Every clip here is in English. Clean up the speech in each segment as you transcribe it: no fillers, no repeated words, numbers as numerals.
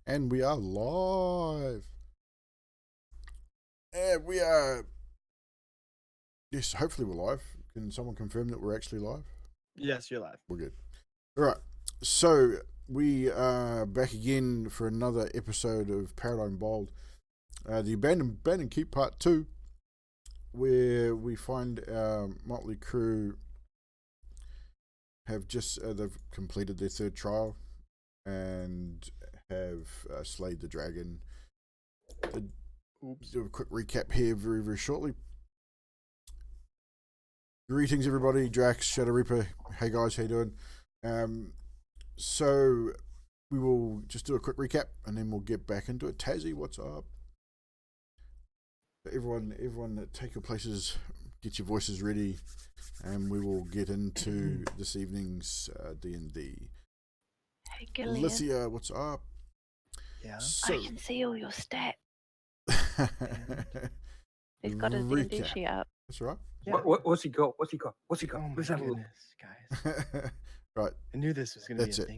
And we are live. And we are. Yes, hopefully we're live. Can someone confirm that we're actually live? Yes, you're live. We're good. All right. So we are back again for another episode of Paradym Bold, the Abandoned Keep Part 2, where we find our motley crew have just they've completed their third trial and have slayed the dragon. Do a quick recap here very, very shortly. Greetings, everybody. Drax, Shadow Reaper. Hey, guys. How you doing? So we will just do a quick recap, and then we'll get back into it. Tazzy, what's up? Everyone, take your places. Get your voices ready, and we will get into this evening's D&D. Hey, Gillian. Alicia, what's up? Yeah. So, I can see all your stats. He's got his D&D sheet up. That's right. Yeah. What's he got? What's he got? What's he got? Oh my Let's have a look. goodness, guys. Right. I knew this was going to be That's a it.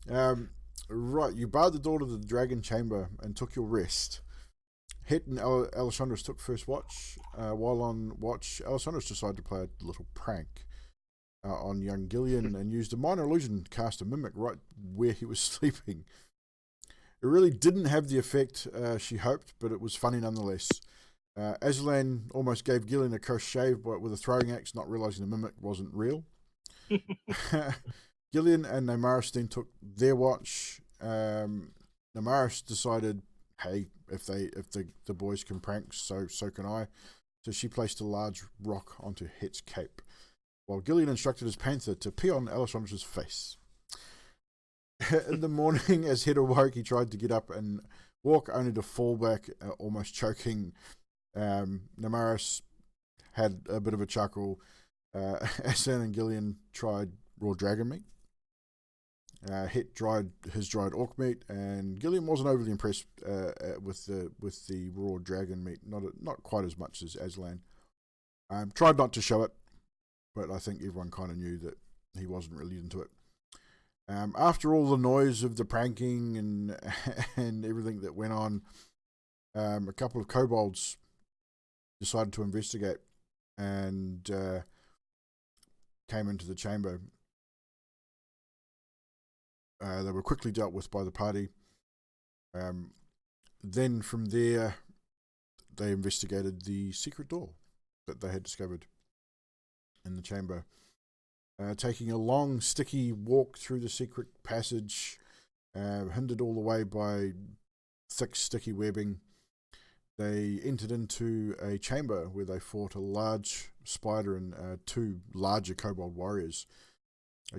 thing. Right. You barred the door to the dragon chamber and took your rest. Het and Alessandros took first watch. While on watch, Alessandros decided to play a little prank on young Gillian and used a minor illusion to cast a mimic right where he was sleeping. It really didn't have the effect she hoped, but it was funny nonetheless. Aslan almost gave Gillian a cursed shave with a throwing axe, not realizing the mimic wasn't real. Gillian and Namaris then took their watch. Namaris decided, hey, if the boys can prank, so can I. So she placed a large rock onto Het's cape, while Gillian instructed his panther to pee on Alessandro's face. In the morning, as Het awoke, he tried to get up and walk, only to fall back, almost choking. Namaris had a bit of a chuckle. Aslan and Gillian tried raw dragon meat. Het tried his dried orc meat, and Gillian wasn't overly impressed with the raw dragon meat. Not quite as much as Aslan. Tried not to show it, but I think everyone kind of knew that he wasn't really into it. After all the noise of the pranking and everything that went on, a couple of kobolds decided to investigate and came into the chamber. They were quickly dealt with by the party. Then from there, they investigated the secret door that they had discovered in the chamber. Taking a long, sticky walk through the secret passage, hindered all the way by thick, sticky webbing, they entered into a chamber where they fought a large spider and two larger kobold warriors.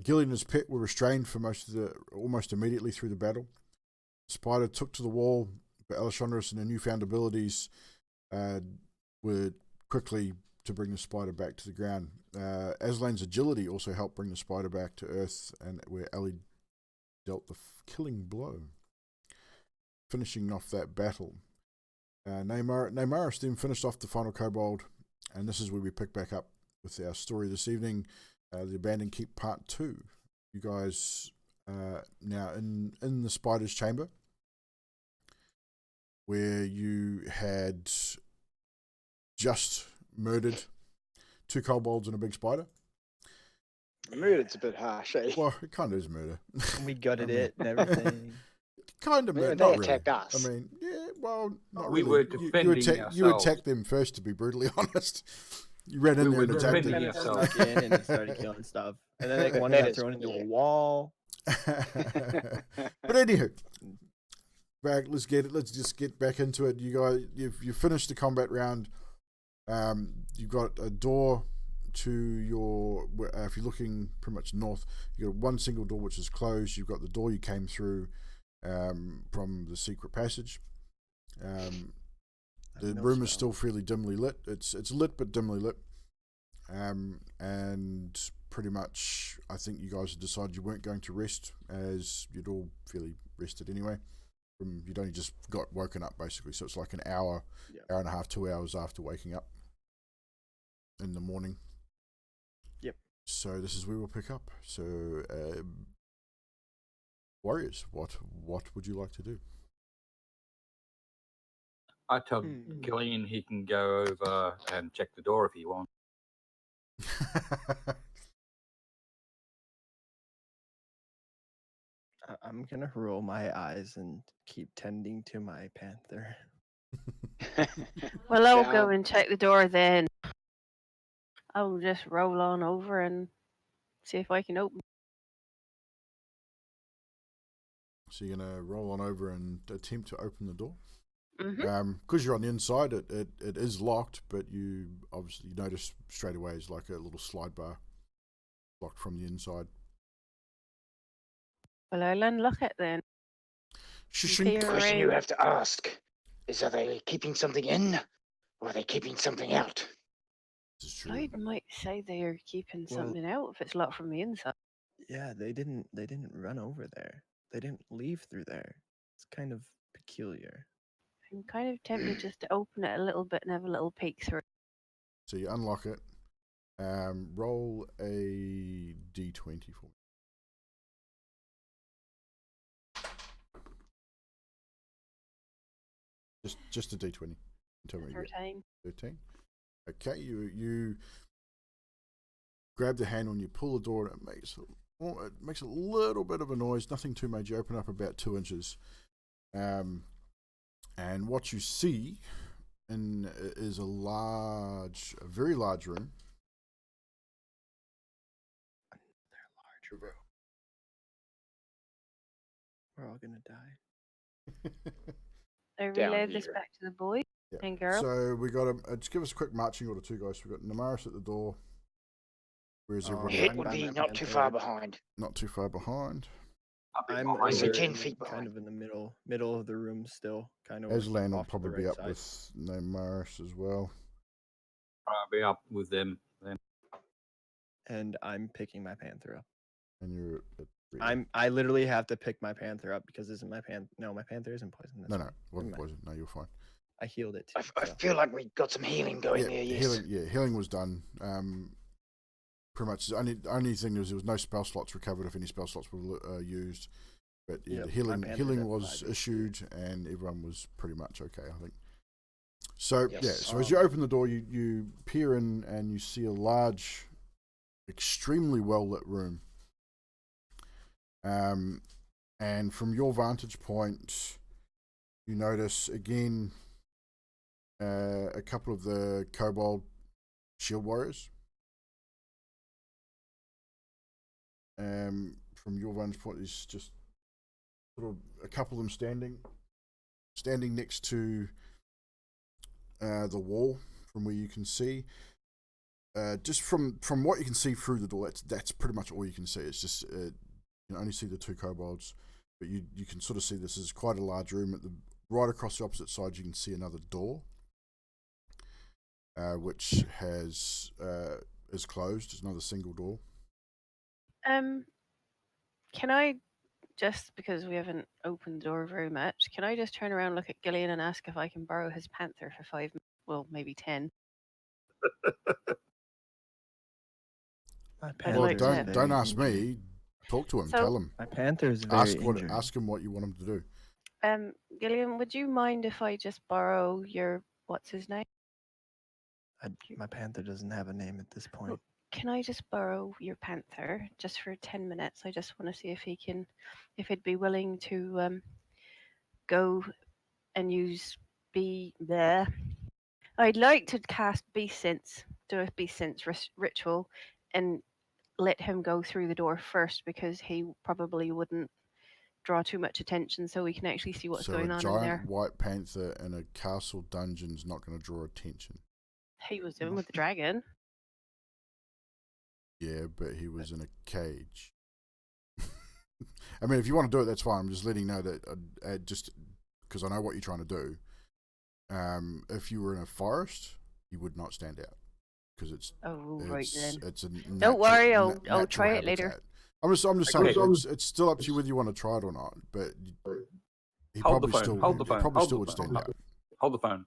Gillian and his pet were restrained for almost immediately through the battle. The spider took to the wall, but Alessandros and her newfound abilities were quickly to bring the spider back to the ground. Aslan's agility also helped bring the spider back to Earth, and where Ali dealt the killing blow, finishing off that battle. Namaris then finished off the final kobold, and this is where we pick back up with our story this evening, the Abandoned Keep Part 2. You guys now in the spider's chamber, where you had just murdered two kobolds and a big spider. Murder's a bit harsh, eh? Well, it kind of is murder. We gutted it and everything. Kind of murder. They Not attacked really. us. I mean, yeah, well, not We really. were defending you ourselves. attacked them first, to be brutally honest. You ran in We there and were attacked defending them. ourselves. Stuck in and it started killing stuff. And then like one That got is thrown into a weird. wall. But anywho, let's just get back into it. You guys, you've finished the combat round. You've got a door to your. If you're looking pretty much north, you got one single door which is closed. You've got the door you came through from the secret passage. The room is still fairly dimly lit. It's lit but dimly lit. And pretty much, I think you guys had decided you weren't going to rest, as you'd all fairly rested anyway. You'd only just got woken up, basically. So it's like an hour, hour and a half, 2 hours after waking up in the morning. Yep. So this is where we'll pick up. So warriors, what would you like to do? I tell Gillian he can go over and check the door if he wants. I'm gonna roll my eyes and keep tending to my panther. Well, I'll go Down. and check the door then. I'll just roll on over and see if I can open. So you're gonna roll on over and attempt to open the door. Mm-hmm. Because you're on the inside, it is locked, but you obviously notice straight away is like a little slide bar locked from the inside. Well, I'll unlock it then. Shishink. The question you have to ask is, are they keeping something in, or are they keeping something out? This is true. I might say they are keeping Well- something out if it's locked from the inside. Yeah, they didn't run over there. They didn't leave through there. It's kind of peculiar. I'm kind of tempted just to open it a little bit and have a little peek through. So you unlock it. Roll a d20 for me. Just a d20. Tell me what you get. 13. 13. Okay, you grab the handle and you pull the door, and it makes a little bit of a noise. Nothing too major. You open up about 2 inches, and what you see is a very large room. They're large. We're all gonna die. I Down relay this here. back to the boy Yeah. and girl. So we got just give us a quick marching order, too, guys. We got Namaris at the door. Where's everybody? Hit I'm would by be my not too panther. far behind. Not too far behind. I'm I say over 10 in feet kind behind. of in the middle of the room still, kind of Aslan will off to the probably right be up side. with Namaris as well. I'll be up with them then. And I'm picking my panther up. And you're at rear. I literally have to pick my panther up because isn't my panther isn't poisoned. No, That's fine. wasn't Never mind. poison. No, you're fine. I healed it too. I so. feel like we got some healing going there. Yes. Healing was done. Pretty much. The only thing was there was no spell slots recovered if any spell slots were used. But yeah, Yep, the my panther healing got was 5 issued, and everyone was pretty much okay, I think. So Yes. yeah, so as you open the door, you peer in and you see a large, extremely well lit room. And from your vantage point, you notice again a couple of the kobold shield warriors. From your vantage point, is just sort of a couple of them standing next to the wall from where you can see. Just from what you can see through the door, that's pretty much all you can see. It's just you can only see the 2 kobolds, but you can sort of see this is quite a large room. Right across the opposite side, you can see another door, which is closed. It's another single door. Can I just, because we haven't opened the door very much, can I just turn around, look at Gillian, and ask if I can borrow his panther for 5 minutes? Well, maybe 10. My I'd Well, like to- don't ask me. Talk to him. So- Tell him. My panther is very injured. Ask him what you want him to do. Gillian, would you mind if I just borrow your, what's his name? My panther doesn't have a name at this point. Can I just borrow your panther just for 10 minutes? I just want to see if he'd be willing to go and use there. I'd like to cast Beast Sense, do a Beast Sense ritual, and let him go through the door first because he probably wouldn't draw too much attention, so we can actually see what's going on in there. So a giant white panther in a castle dungeon's not going to draw attention. He was doing with the dragon. Yeah, but he was in a cage. I mean, if you want to do it, that's fine. I'm just letting you know that just because I know what you're trying to do. If you were in a forest, you would not stand out because it's right then. It's a Don't worry, I'll natural try it later. habitat. I'm just saying Okay. it's still up to you whether you want to try it or not. But he Hold the probably phone. still Hold the he phone. probably Hold still the would phone. stand out. Hold the phone.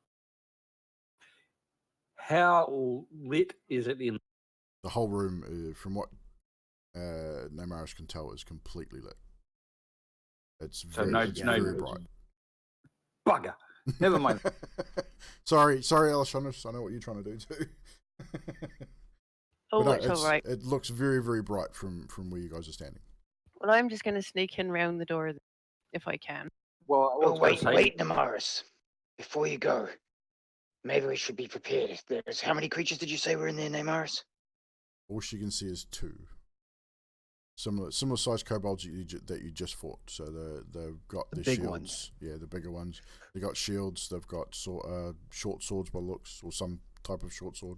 How lit is it in? The whole room, from what Namaris can tell, is completely lit. It's So very, no, it's no very bright. bugger. Never mind. sorry, Alessandros. I know what you're trying to do too. Oh, But it's all right. It looks very, very bright from where you guys are standing. Well, I'm just going to sneak in round the door if I can. Well, I Oh, was going to say, wait, Namaris. Before you go, maybe we should be prepared. There's how many creatures did you say were in there, Namaris? All she can see is 2. Similar sized kobolds that you just fought. So they've got The their big shields. ones. Yeah, the bigger ones. They got shields. They've got short swords by looks, or some type of short sword.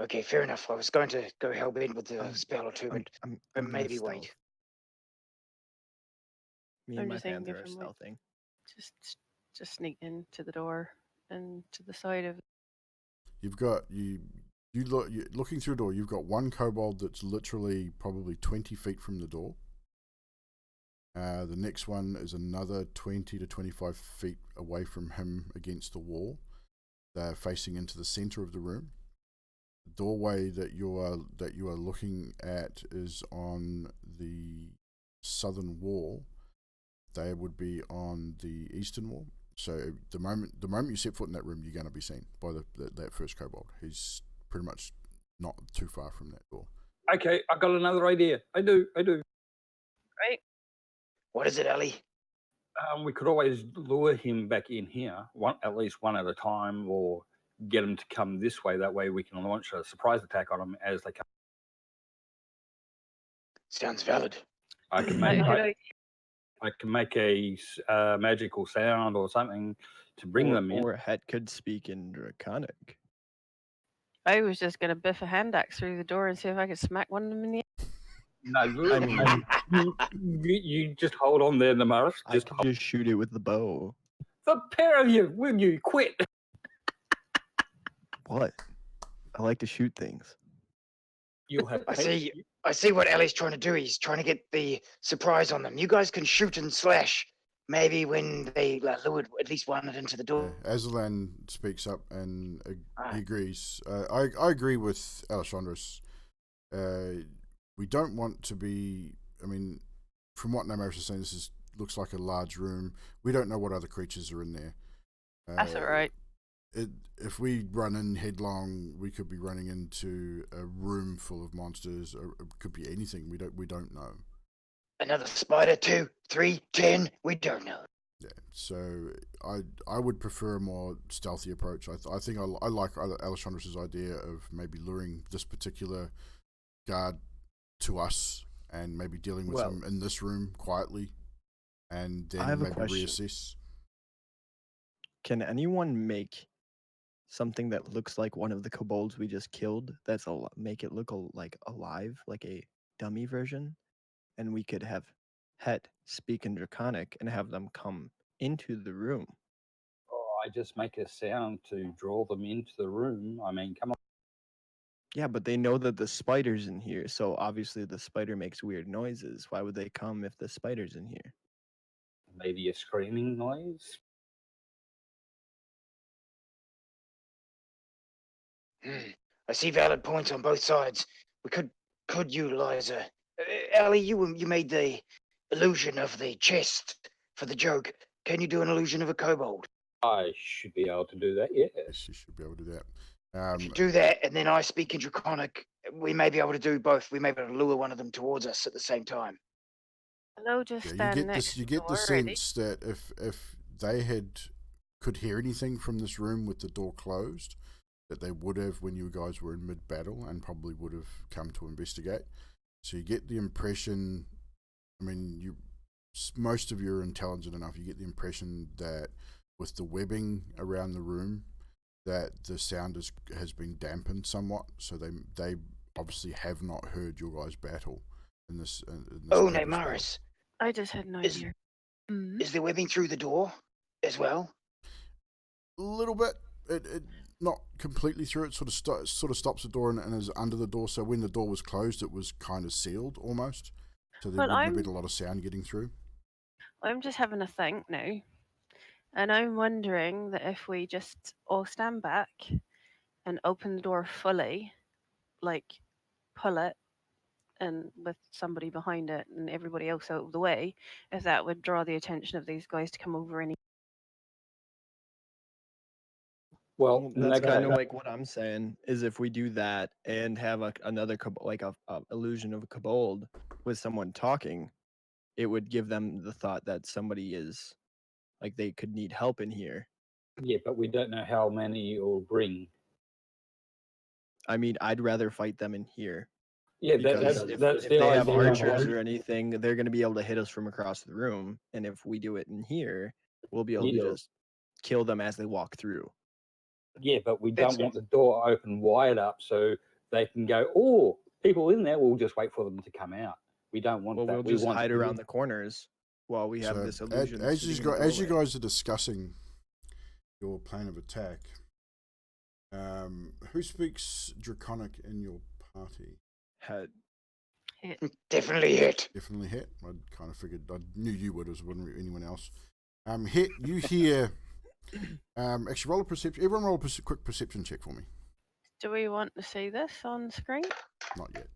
Okay, fair enough. I was going to go hellbent with the spell or two, but I'm gonna maybe stealth. wait. Me I'm and my just thinking panther are if I'm stealthing. just sneak into the door and to the side of. You've got you're looking through a door. You've got one kobold that's literally probably 20 feet from the door. The next one is another 20 to 25 feet away from him against the wall. They're facing into the center of the room. The doorway that you are looking at is on the southern wall. They would be on the eastern wall. So the moment you set foot in that room, you're going to be seen by that first kobold. He's pretty much not too far from that door. okay, I got another idea. I do. Right. What is it, Ellie? We could always lure him back in here, at least one at a time, or get him to come this way. That way we can launch a surprise attack on him as they come. Sounds valid. I can Right, make good idea. I can make a magical sound or something to bring them in. Or Het could speak in Draconic. I was just going to biff a hand axe through the door and see if I could smack one of them in the. No, I mean, you just hold on there, Namaris. I could just shoot it with the bow. The pair of you, will you quit? What? I like to shoot things. You have. I see what Ellie's trying to do. He's trying to get the surprise on them. You guys can shoot and slash. Maybe when they lured at least one into the door. Aslan speaks up and Alright. he agrees. I agree with Alessandros. We don't want to be. I mean, from what Namaris is saying, looks like a large room. We don't know what other creatures are in there. That's all right. If we run in headlong, we could be running into a room full of monsters. Or it could be anything. We don't know. Another spider, 2, 3, 10. We don't know. Yeah, so I would prefer a more stealthy approach. I think I like Alessandros' idea of maybe luring this particular guard to us and maybe dealing with him in this room quietly, and then maybe reassess. Can anyone make something that looks like one of the kobolds we just killed? Make it look like alive, like a dummy version, and we could have Het speak in Draconic and have them come into the room. I just make a sound to draw them into the room. I mean, come on. Yeah, but they know that the spider's in here, so obviously the spider makes weird noises. Why would they come if the spider's in here? Maybe a screaming noise. I see valid points on both sides. We could utilize a. Ellie, you made the illusion of the chest for the joke. Can you do an illusion of a kobold? I should be able to do that. Yes. You should be able to do that. If you do that, and then I speak in Draconic, we may be able to do both. We may be able to lure one of them towards us at the same time. Hello, just stand next you get the door, ready? sense that if they could hear anything from this room with the door closed, that they would have when you guys were in mid battle and probably would have come to investigate. So you get the impression. I mean, most of you are intelligent enough. You get the impression that with the webbing around the room, that the sound has been dampened somewhat. So they obviously have not heard your guys' battle in this. Oh, Namaris. I just had an idea. Is the webbing through the door as well? A little bit. It not completely through. It sort of stops the door and is under the door. So when the door was closed, it was kind of sealed almost. So there wouldn't have been a lot of sound getting through. I'm just having a think now, and I'm wondering that if we just all stand back and open the door fully, like pull it, and with somebody behind it and everybody else out of the way, if that would draw the attention of these guys to come over any. Well, in That's that kind of case, like what I'm saying is if we do that and have another like a illusion of a kobold with someone talking, it would give them the thought that somebody is like they could need help in here. yeah, but we don't know how many it will bring. I mean, I'd rather fight them in here Yeah, because that's if the they have idea. archers or anything, they're going to be able to hit us from across the room. And if we do it in here, we'll be able to just kill them as they walk through. Yeah, but we That's don't want the door open wide up so they can go, oh, people in there, we'll just wait for them to come out. We don't want Well, that. we'll We just want hide around the corners while we have So this illusion. as sitting you in the guys doorway. are discussing your plan of attack, who speaks Draconic in your party? Head. Definitely hit. Definitely Hit. I kind of figured. I knew you would, as wouldn't anyone else. Hit. You hear. Actually, roll a perception. Everyone, roll a quick perception check for me. Do we want to see this on screen? Not yet.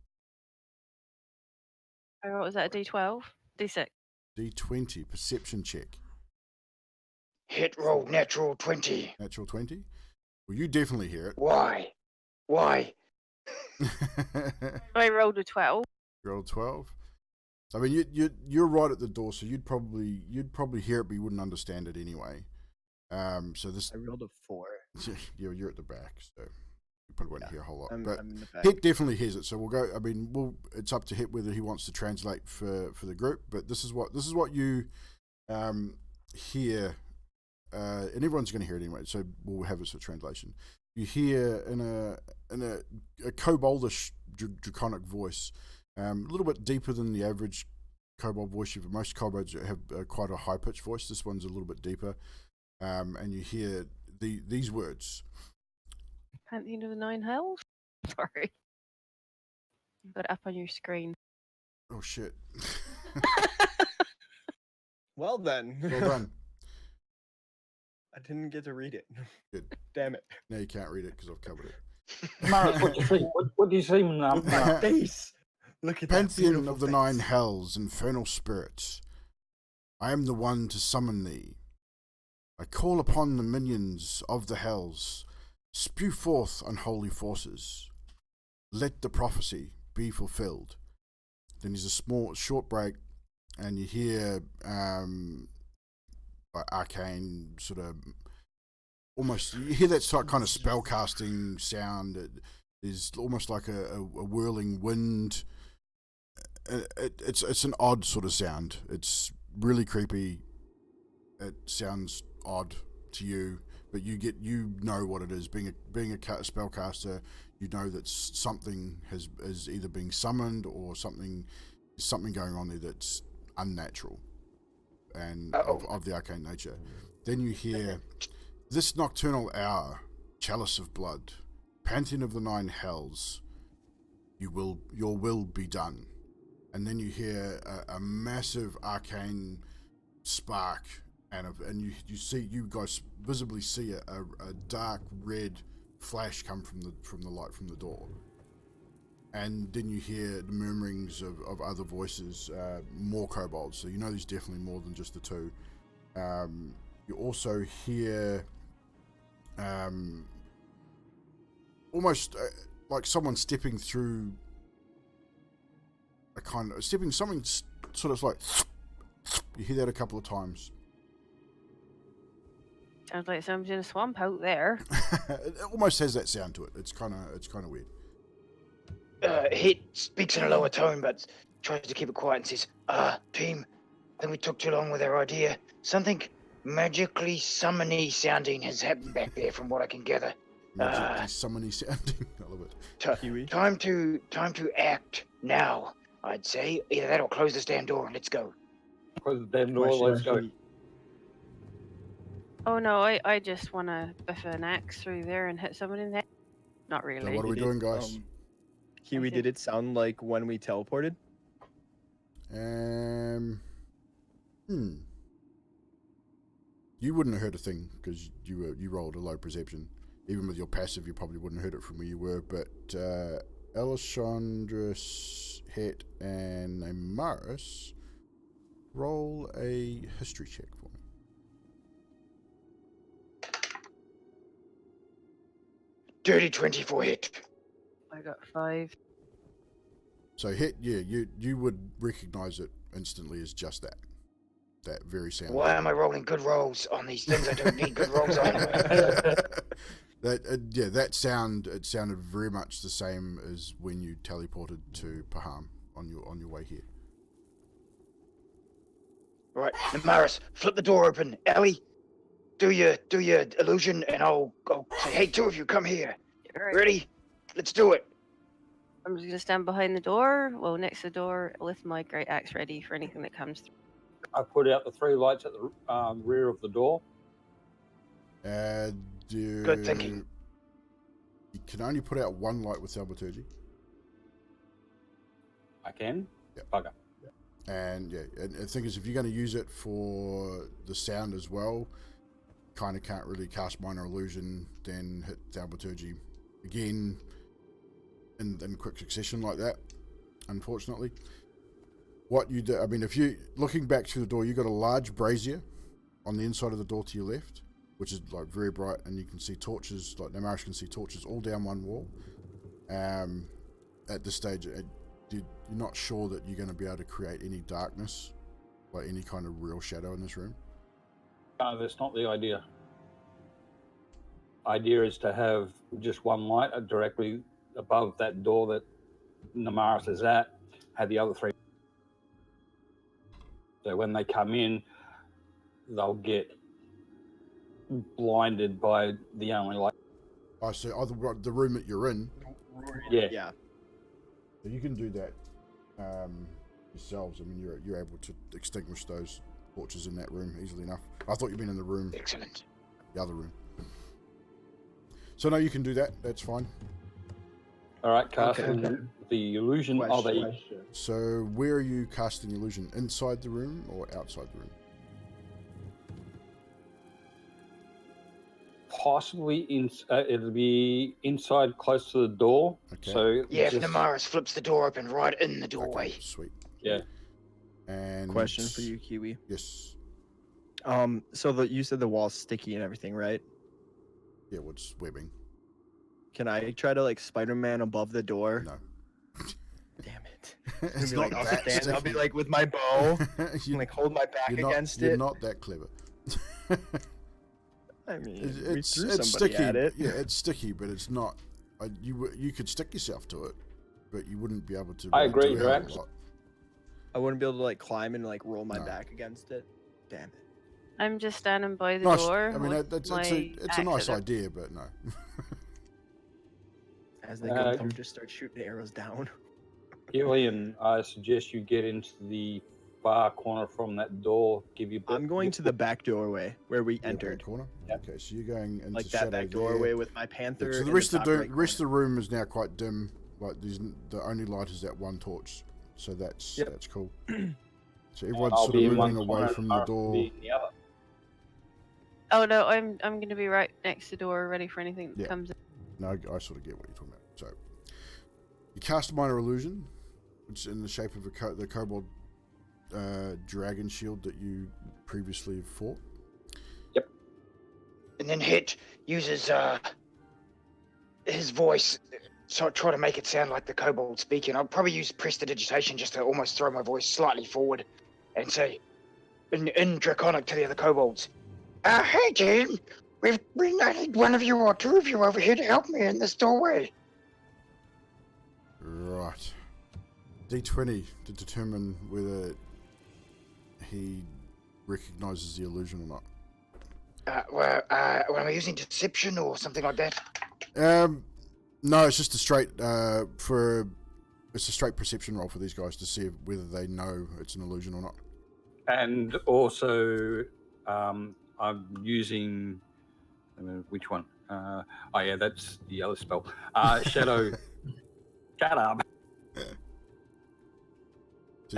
Or what was that? A D12, D6. D20 perception check. Hit roll natural 20. Natural 20. Well, you definitely hear it. Why? Why? I rolled a 12. Roll 12. I mean, you're right at the door, so you'd probably hear it, but you wouldn't understand it anyway. So this I rolled a 4. you're at the back, so you probably won't hear a whole lot. I'm But in the back. Hit definitely hears it, so we'll go. I mean, it's up to Hit whether he wants to translate for the group. But this is what you hear, and everyone's going to hear it anyway. So we'll have it for translation. You hear in a koboldish draconic voice, a little bit deeper than the average kobold voice. Most kobolds have quite a high pitched voice. This one's a little bit deeper, and you hear these words. Pantheon of the Nine Hells? Sorry. You've got it up on your screen. Oh shit! Well then. Well done. I didn't get to read it. Good. Damn it. Now you can't read it because I've covered it. Maris, what do you see? What do you see? Look at my face. Look at that Pantheon beautiful of the face. Nine Hells, infernal spirits. I am the one to summon thee. I call upon the minions of the hells. Spew forth unholy forces. Let the prophecy be fulfilled. Then there's a short break, and you hear arcane sort of almost. You hear that sort of kind of spellcasting sound. It is almost like a whirling wind. It's an odd sort of sound. It's really creepy. It sounds odd to you, but you know what it is. Being a spellcaster, you know that something is either being summoned or something going on there that's unnatural and of the arcane nature. Then you hear this nocturnal hour, chalice of blood, pantheon of the nine hells. Your will be done. And then you hear a massive arcane spark, and you guys visibly see a dark red flash come from the light from the door. And then you hear the murmurings of other voices, more kobolds. So you know there's definitely more than just the two. You also hear almost like someone stepping through something sort of like, you hear that a couple of times. Sounds like someone's in a swamp out there. It almost has that sound to it. It's kind of weird. Hit speaks in a lower tone, but tries to keep it quiet and says, team, I think we took too long with our idea. Something magically summony sounding has happened back there from what I can gather. Magically summony sounding. I love it. Kiwi. Time to act now, I'd say. Either that or close this damn door and let's go. Close the damn door, Question, let's go. Kiwi. Oh no, I just want to biff an axe through there and hit someone in the head. Not really. So what are we doing, guys? Kiwi, did it sound like when we teleported? You wouldn't have heard a thing because you rolled a low perception. Even with your passive, you probably wouldn't have heard it from where you were. But Alessandrus, Het, and Namaris, roll a history check for me. Dirty 20 for hit. I got 5. So Het, yeah, you would recognize it instantly as just that very sound. Why am I rolling good rolls on these things I don't need good rolls on? That sound, it sounded very much the same as when you teleported to Paham on your way here. Right, Namaris, flip the door open. Ellie, do your illusion, and I'll say, hey, two of you, come here. Right. Ready? Let's do it. I'm just gonna stand behind the door, next to the door, with my great axe ready for anything that comes through. I put out the 3 lights at the rear of the door. Good thinking. You can only put out 1 light with thaumaturgy. I can? Yep. Okay. And the thing is, if you're going to use it for the sound as well, kind of can't really cast minor illusion, then hit thaumaturgy again in quick succession like that, unfortunately. What you do, I mean, if you looking back through the door, you got a large brazier on the inside of the door to your left, which is like very bright, and you can see torches, like Namaris can see torches all down one wall. At this stage, you're not sure that you're going to be able to create any darkness, like any kind of real shadow in this room. No, that's not the idea. Idea is to have just 1 light directly above that door that Namaris is at, have the other 3. So when they come in, they'll get blinded by the only light. I see. The room that you're in. Yeah. So you can do that yourselves. I mean, you're able to extinguish those torches in that room easily enough. I thought you'd been in the room. Excellent. The other room. So no, you can do that. That's fine. All right, cast Okay. the illusion of a... So where are you casting the illusion? Inside the room or outside the room? Possibly it'll be inside, close to the door. Okay. So Yeah, just- if Namaris flips the door open right in the doorway. Okay, sweet. Yeah. And Question for you, Kiwi. Yes. So you said the wall's sticky and everything, right? Yeah, what's webbing? Can I try to like Spider-Man above the door? No. Damn it. It's Be not like, I'll that stand, I'll be sticky. like with my bow, You- and like hold my back against you're it. not that clever. I mean, It's we threw somebody sticky. at it. Yeah, it's sticky, but it's not. You could stick yourself to it, but you wouldn't be able to. I really agree, do a hell of a Drax. lot. I wouldn't be able to like climb and like roll my No. back against it. Damn it. I'm just standing by the Nice. door. I mean, with it's my a axe nice at it. idea, but no. As they go through, just start shooting arrows down. Gillian, I suggest you get into the far corner from that door. I'm going to the back doorway where we Your back entered, corner. Yep. Okay, so you're going into like shadow that back there. doorway with my panther. Yeah, so the in rest of top the right rest of corner. the room is now quite dim. Like the only light is that 1 torch, so that's cool. So everyone's I'll sort be of in one moving away corner, from the Namaris will door. be in the other. Oh no, I'm going to be right next to the door, ready for anything that Yeah. comes in. No, I sort of get what you're talking about. So you cast a minor illusion, which is in the shape of the kobold dragon shield that you previously fought. And then Hit uses his voice, so try to make it sound like the kobold speaking. I'll probably use prestidigitation just to almost throw my voice slightly forward and say, in Draconic to the other kobolds, hey team, we need 1 of you or 2 of you over here to help me in this doorway. Right. D20 to determine whether he recognizes the illusion or not. Am I using deception or something like that? No, it's just a straight it's a straight perception roll for these guys to see whether they know it's an illusion or not. And also, I'm using... which one? Oh yeah, that's the other spell. Shadow... Shut up.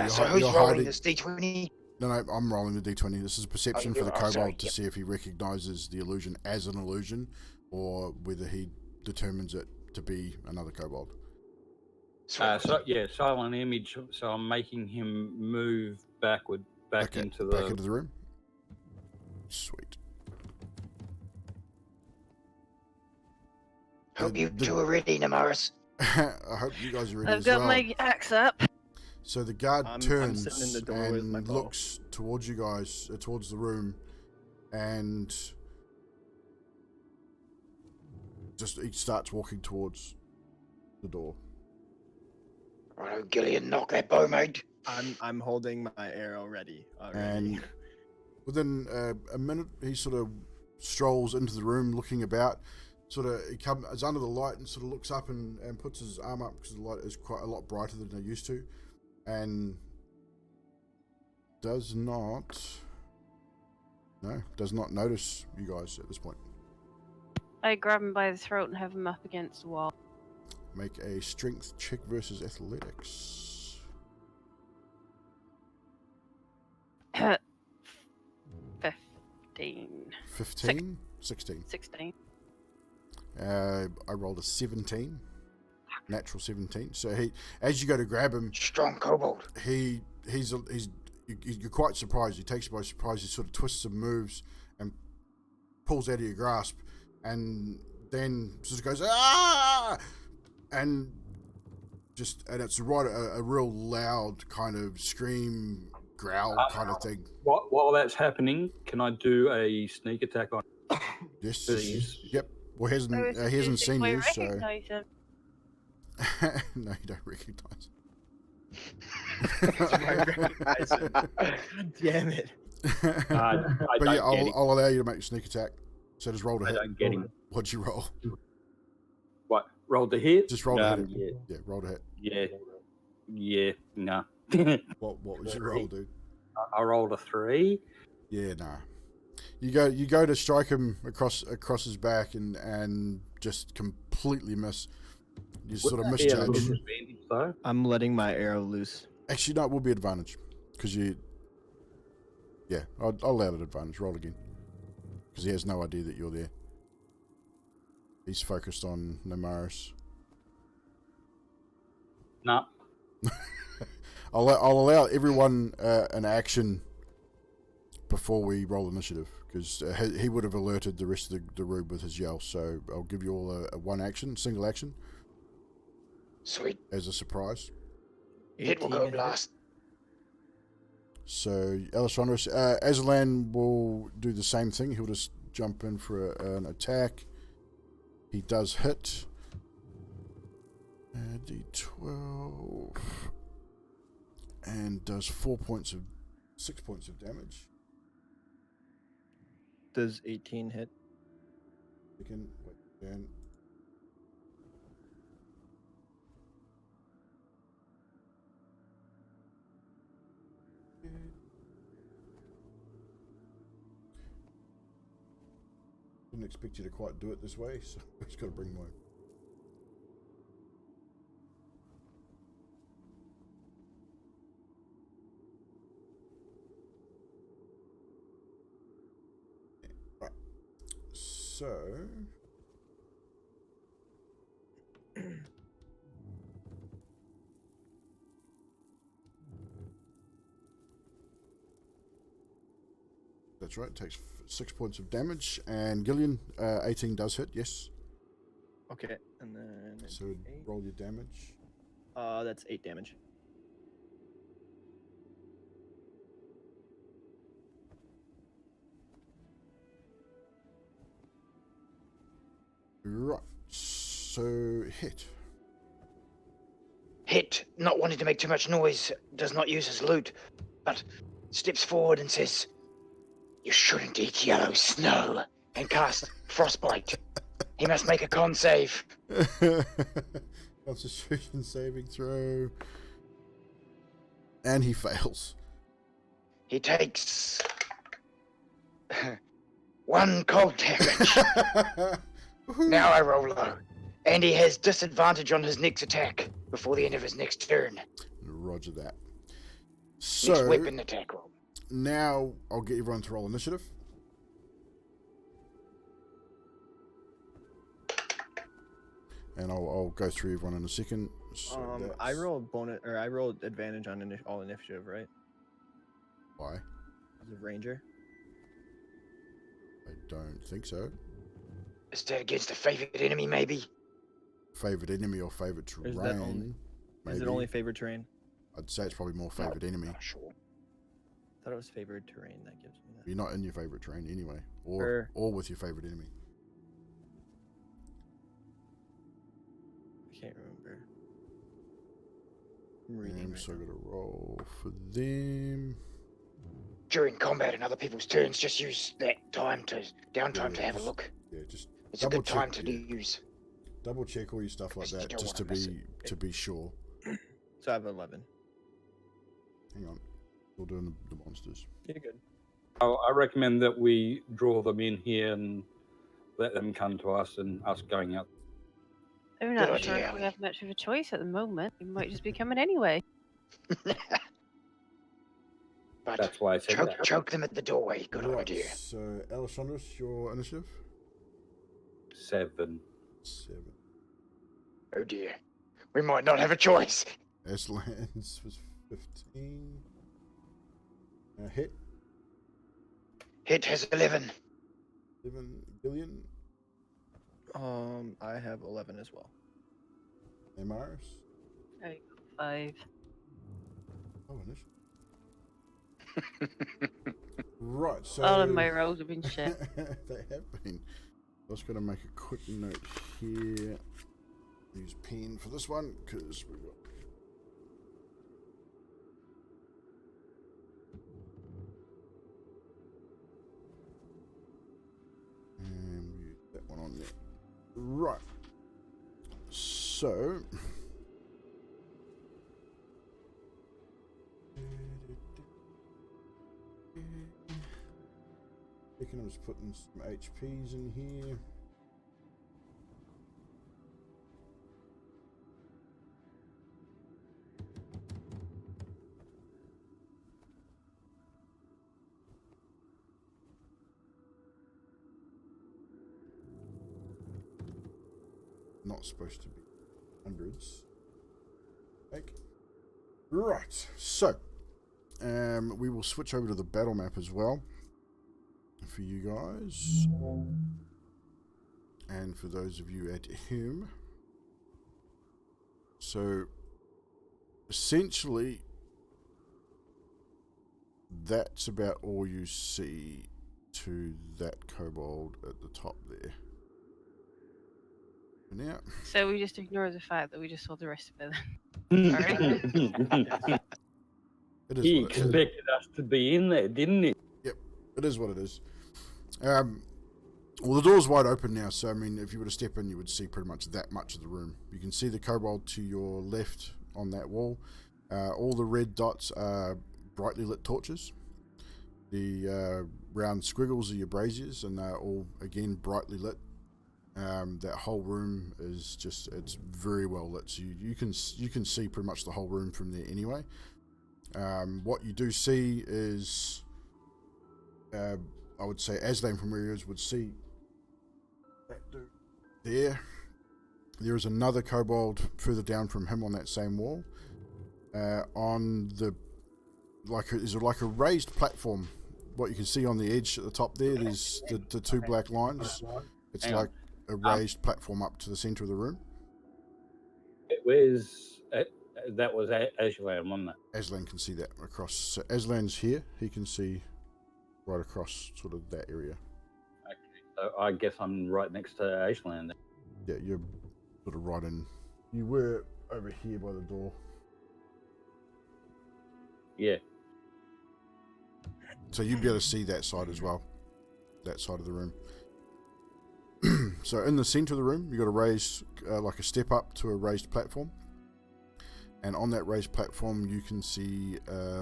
So who's you're rolling hiding- this D20? No, I'm rolling the d20. This is a perception Oh, for the oh, sorry, kobold to yep. see if he recognizes the illusion as an illusion or whether he determines it to be another kobold. Sweet. silent image. So I'm making him move back into back into the room. Sweet. Hope you two are ready, Namaris. I hope you guys are ready I've as got well. my axe up. So the guard I'm turns sitting in the doorway with my and bow. looks towards you guys, towards the room, and just he starts walking towards the door. Righto, Gillian, knock that bow, mate. I'm holding my arrow ready already. And within a minute, he sort of strolls into the room, looking about. He is under the light and sort of looks up and puts his arm up because the light is quite a lot brighter than they're used to, and does not notice you guys at this point. I grab him by the throat and have him up against the wall. Make a strength check versus athletics. 15. 15? 16. 16. I rolled a 17. Natural 17. So he, as you go to grab him, Strong kobold. you're quite surprised. He takes you by surprise. He sort of twists and moves and pulls out of your grasp, and then just goes ah, and it's right a real loud kind of scream, growl kind of thing. While that's happening, can I do a sneak attack on? Yes. Please. Yep. Well, he hasn't seen you, so Recognize him. no, you don't recognize. God damn it. I But don't yeah, get him. I'll allow you to make a sneak attack. So just roll to I hit. don't get him. What'd you roll? What? Roll the hit? Just roll to hit. Yeah. Yeah, roll to hit. Yeah. Nah. What was your roll, dude? I rolled a 3. Yeah, nah. You go to strike him across his back and just completely miss. You sort of misjudge. Disadvantage, though? I'm letting my arrow loose. Actually, no, it will be advantage because you. Yeah, I'll allow it advantage. Roll again because he has no idea that you're there. He's focused on Namaris. Nah. I'll allow everyone an action before we roll initiative because he would have alerted the rest of the room with his yell. So I'll give you all a one action, single action, Sweet. as a surprise. Hit will go blast. So Alessandros, Aslan will do the same thing. He'll just jump in for an attack. He does hit. D12 and does 6 points of damage. Does 18 hit? Again, wait, again. Didn't expect you to quite do it this way, so I've just got to bring my. Right. So. That's right, takes 6 points of damage. And Gillian, 18 does hit, yes. Okay, and then it's So 8. roll your damage. That's 8 damage. Right, so hit. Hit, not wanting to make too much noise, does not use his loot, but steps forward and says, "You shouldn't eat yellow snow," and cast Frostbite. He must make a con save. Constitution saving throw. And he fails. He takes 1 cold damage. Now I roll low. And he has disadvantage on his next attack before the end of his next turn. Roger that. Next So weapon attack roll. now I'll get everyone to roll initiative. And I'll go through everyone in a second. So I that's rolled bonus, or I rolled advantage on all initiative, right? why. As a ranger. I don't think so. Is that against a favorite enemy, maybe? Favorite enemy or favorite Or is that only- terrain? Is it Maybe. only favorite terrain? I'd say it's probably more favorite enemy. Not sure. I thought it was favorite terrain that gives me that. You're not in your favorite terrain anyway, or with your favorite enemy. I can't remember. I'm reading right So I now. got to roll for them. During combat and other people's turns, just use that downtime to have a look. Yeah, just It's a double good time check, to yeah. use. double check all your stuff like Because you that, don't just to wanna miss be sure. So I have 11. Hang on, still doing the monsters. You're good. I recommend that we draw them in here and let them come to us, and us going out. I'm Good not sure idea, if we Ellie. have much of a choice at the moment. We might just be coming anyway. But That's why I said that. choke them at the doorway. Good Right, idea. so Alessandros, your initiative? 7. 7. Oh dear. We might not have a choice. Aslan's was 15. Hit Hit has 11. 7 billion. I have 11 as well. Amaris. I got 5. Oh, initiative. Right, so All of my rolls have been shit. they have been. I was going to make a quick note here. Use pen for this one because we got. And we use that one on there. Right. So. I'm just putting some HPs in here. Not supposed to be hundreds. Like, right. So, we will switch over to the battle map as well for you guys, and for those of you at home. So, essentially, that's about all you see to that kobold at the top there. For now. So we just ignore the fact that we just saw the rest of it. Sorry. It is He what it is. expected us to be in there, didn't he? Yep, it is what it is. Well, the door's wide open now, so I mean, if you were to step in, you would see pretty much that much of the room. You can see the kobold to your left on that wall. All the red dots are brightly lit torches. The round squiggles are your braziers, and they're all, again, brightly lit. That whole room is just, it's very well lit, so you can see pretty much the whole room from there anyway. What you do see is, I would say Aslan from where he is would see that dude there. There is another kobold further down from him on that same wall. On the, is like a raised platform. What you can see on the edge at the top there, there's the two black lines. It's Hang like on. a raised platform up to the center of the room. Where's that was Aslan, wasn't it? Aslan can see that across. So Aslan's here. He can see right across sort of that area. Okay, so I guess I'm right next to Aslan. Yeah, you're sort of right in. You were over here by the door. Yeah. So you'd be able to see that side as well. That side of the room. So in the center of the room, you've got a raised, like a step up to a raised platform. And on that raised platform, you can see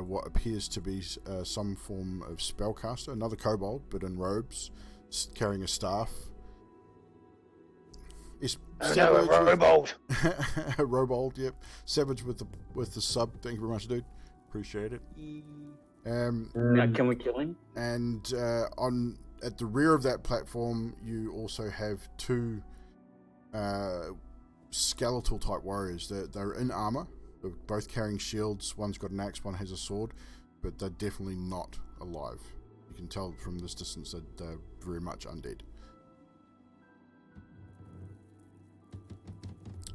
what appears to be some form of spellcaster. Another kobold, but in robes, carrying a staff. It's No, a robold. A robold, yep. Savage with the sub. Thank you very much, dude. Appreciate it. Now, can we kill him? And at the rear of that platform, you also have two skeletal type warriors. They're in armor. They're both carrying shields. One's got an axe, one has a sword, but they're definitely not alive. You can tell from this distance that they're very much undead.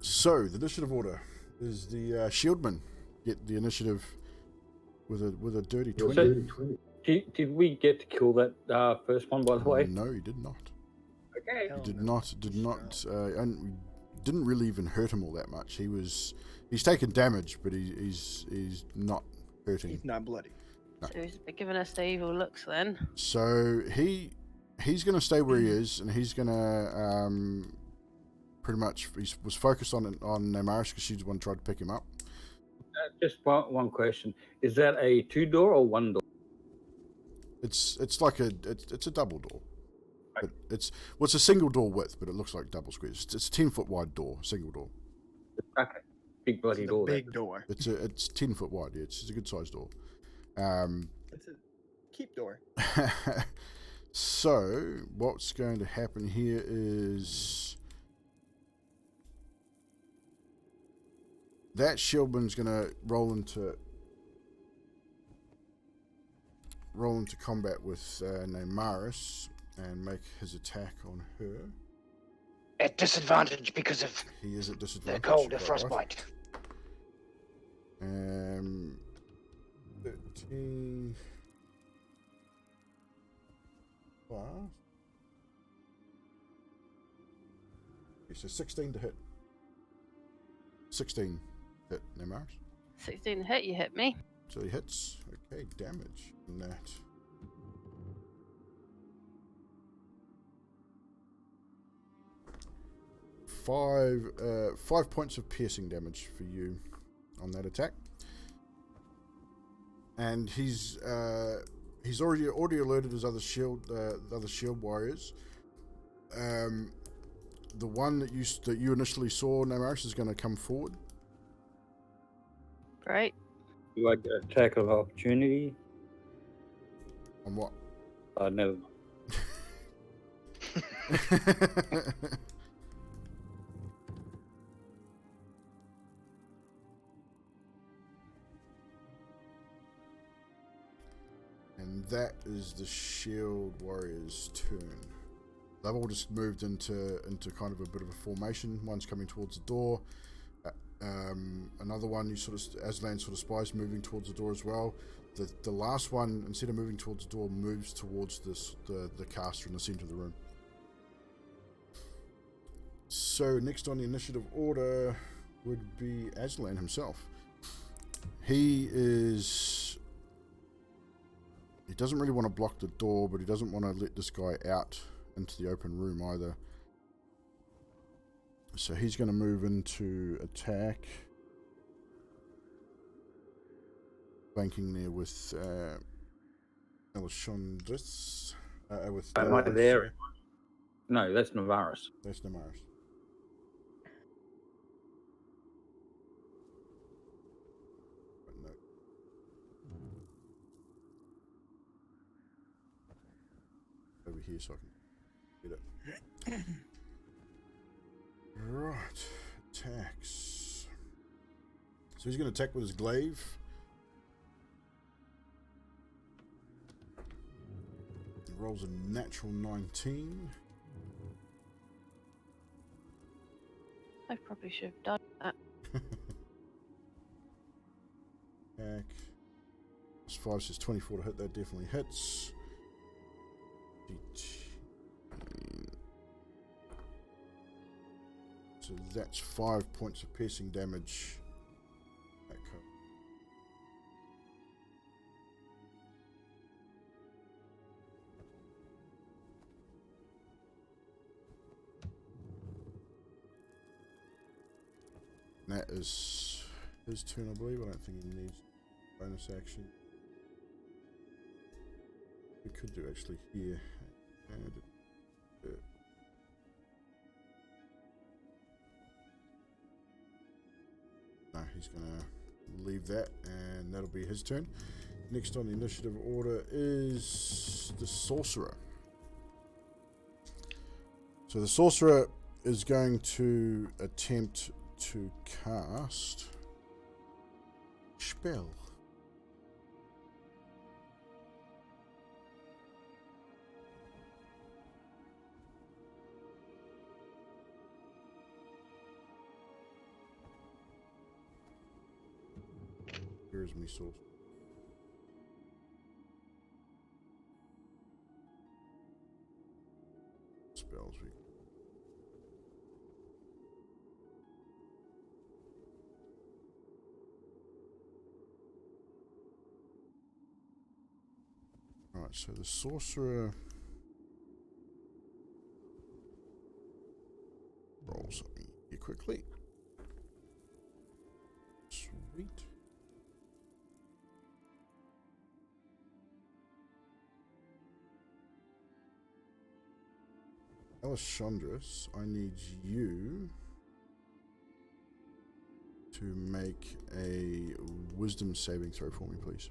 So the initiative order is the shieldman get the initiative with a dirty 20. Did we get to kill that first one, by the way? No, he did not. Okay. Hell He did no. not, and we didn't really even hurt him all that much. He's taken damage, but he's not hurting. He's not bloody. No. So he's giving us the evil looks then. So he's going to stay where he is, and he's going to pretty much he was focused on Namaris because she's the one who tried to pick him up. Just one question: is that a 2-door or 1-door? It's like it's a double door. But it's a single door width, but it looks like double squares. It's a 10-foot wide door, single door. Okay, big bloody It's a door. big door. It's 10 foot wide. Yeah, it's a good sized door. It's a keep door. So what's going to happen here is that shieldman's going to roll into combat with Namaris and make his attack on her. At disadvantage because of He is at the disadvantage. cold, the quite right. frostbite. 13. Plus. Okay, so 16 to hit. 16 hit, Namaris. 16 hit, you hit me. So he hits. Okay, damage on that. Five points of piercing damage for you on that attack. And he's already alerted his other shield warriors. The one that you initially saw, Namaris, is going to come forward. Right. Do I get an attack of opportunity? On what? Never. And that is the shield warrior's turn. They've all just moved into kind of a bit of a formation. One's coming towards the door. Another one, Aslan sort of spies moving towards the door as well. The last one, instead of moving towards the door, moves towards the caster in the center of the room. So next on the initiative order would be Aslan himself. He doesn't really want to block the door, but he doesn't want to let this guy out into the open room either. So he's going to move into attack. Banking there with Elishandris. Am I there? No, that's Navaris. That's Namaris. But no. Over here so I can get it. Right. Attacks. So he's going to attack with his glaive. He rolls a natural 19. I probably should have done that. Attack. Plus 5 says 24 to hit. That definitely hits. 18. So that's 5 points of piercing damage. That comes. That is his turn, I believe. I don't think he needs bonus action. We could do actually here. And no, he's gonna leave that, and that'll be his turn. Next on the initiative order is the sorcerer. So the sorcerer is going to attempt to cast spell. Where is my source? Spells. Alright, so the sorcerer rolls something here quickly. Sweet. Alessandros, I need you to make a wisdom saving throw for me, please.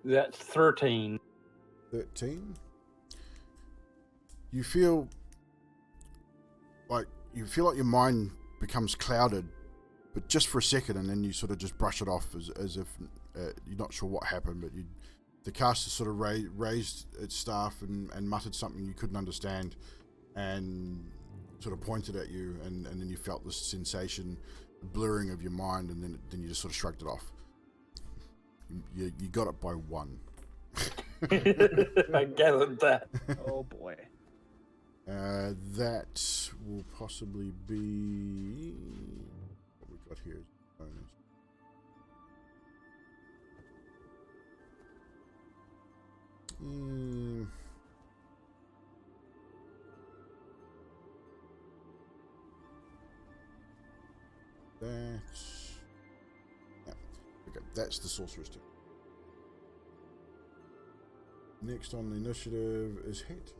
That's 13. 13. You feel like your mind becomes clouded, but just for a second, and then you sort of just brush it off as if you're not sure what happened. But the caster sort of raised its staff and muttered something you couldn't understand, and sort of pointed at you, and then you felt this sensation, blurring of your mind, and then you just sort of shrugged it off. You got it by 1. I gathered that. Oh boy. That will possibly be what we've got here is bonus. Okay, that's the sorcerer's turn. Next on the initiative is Hit.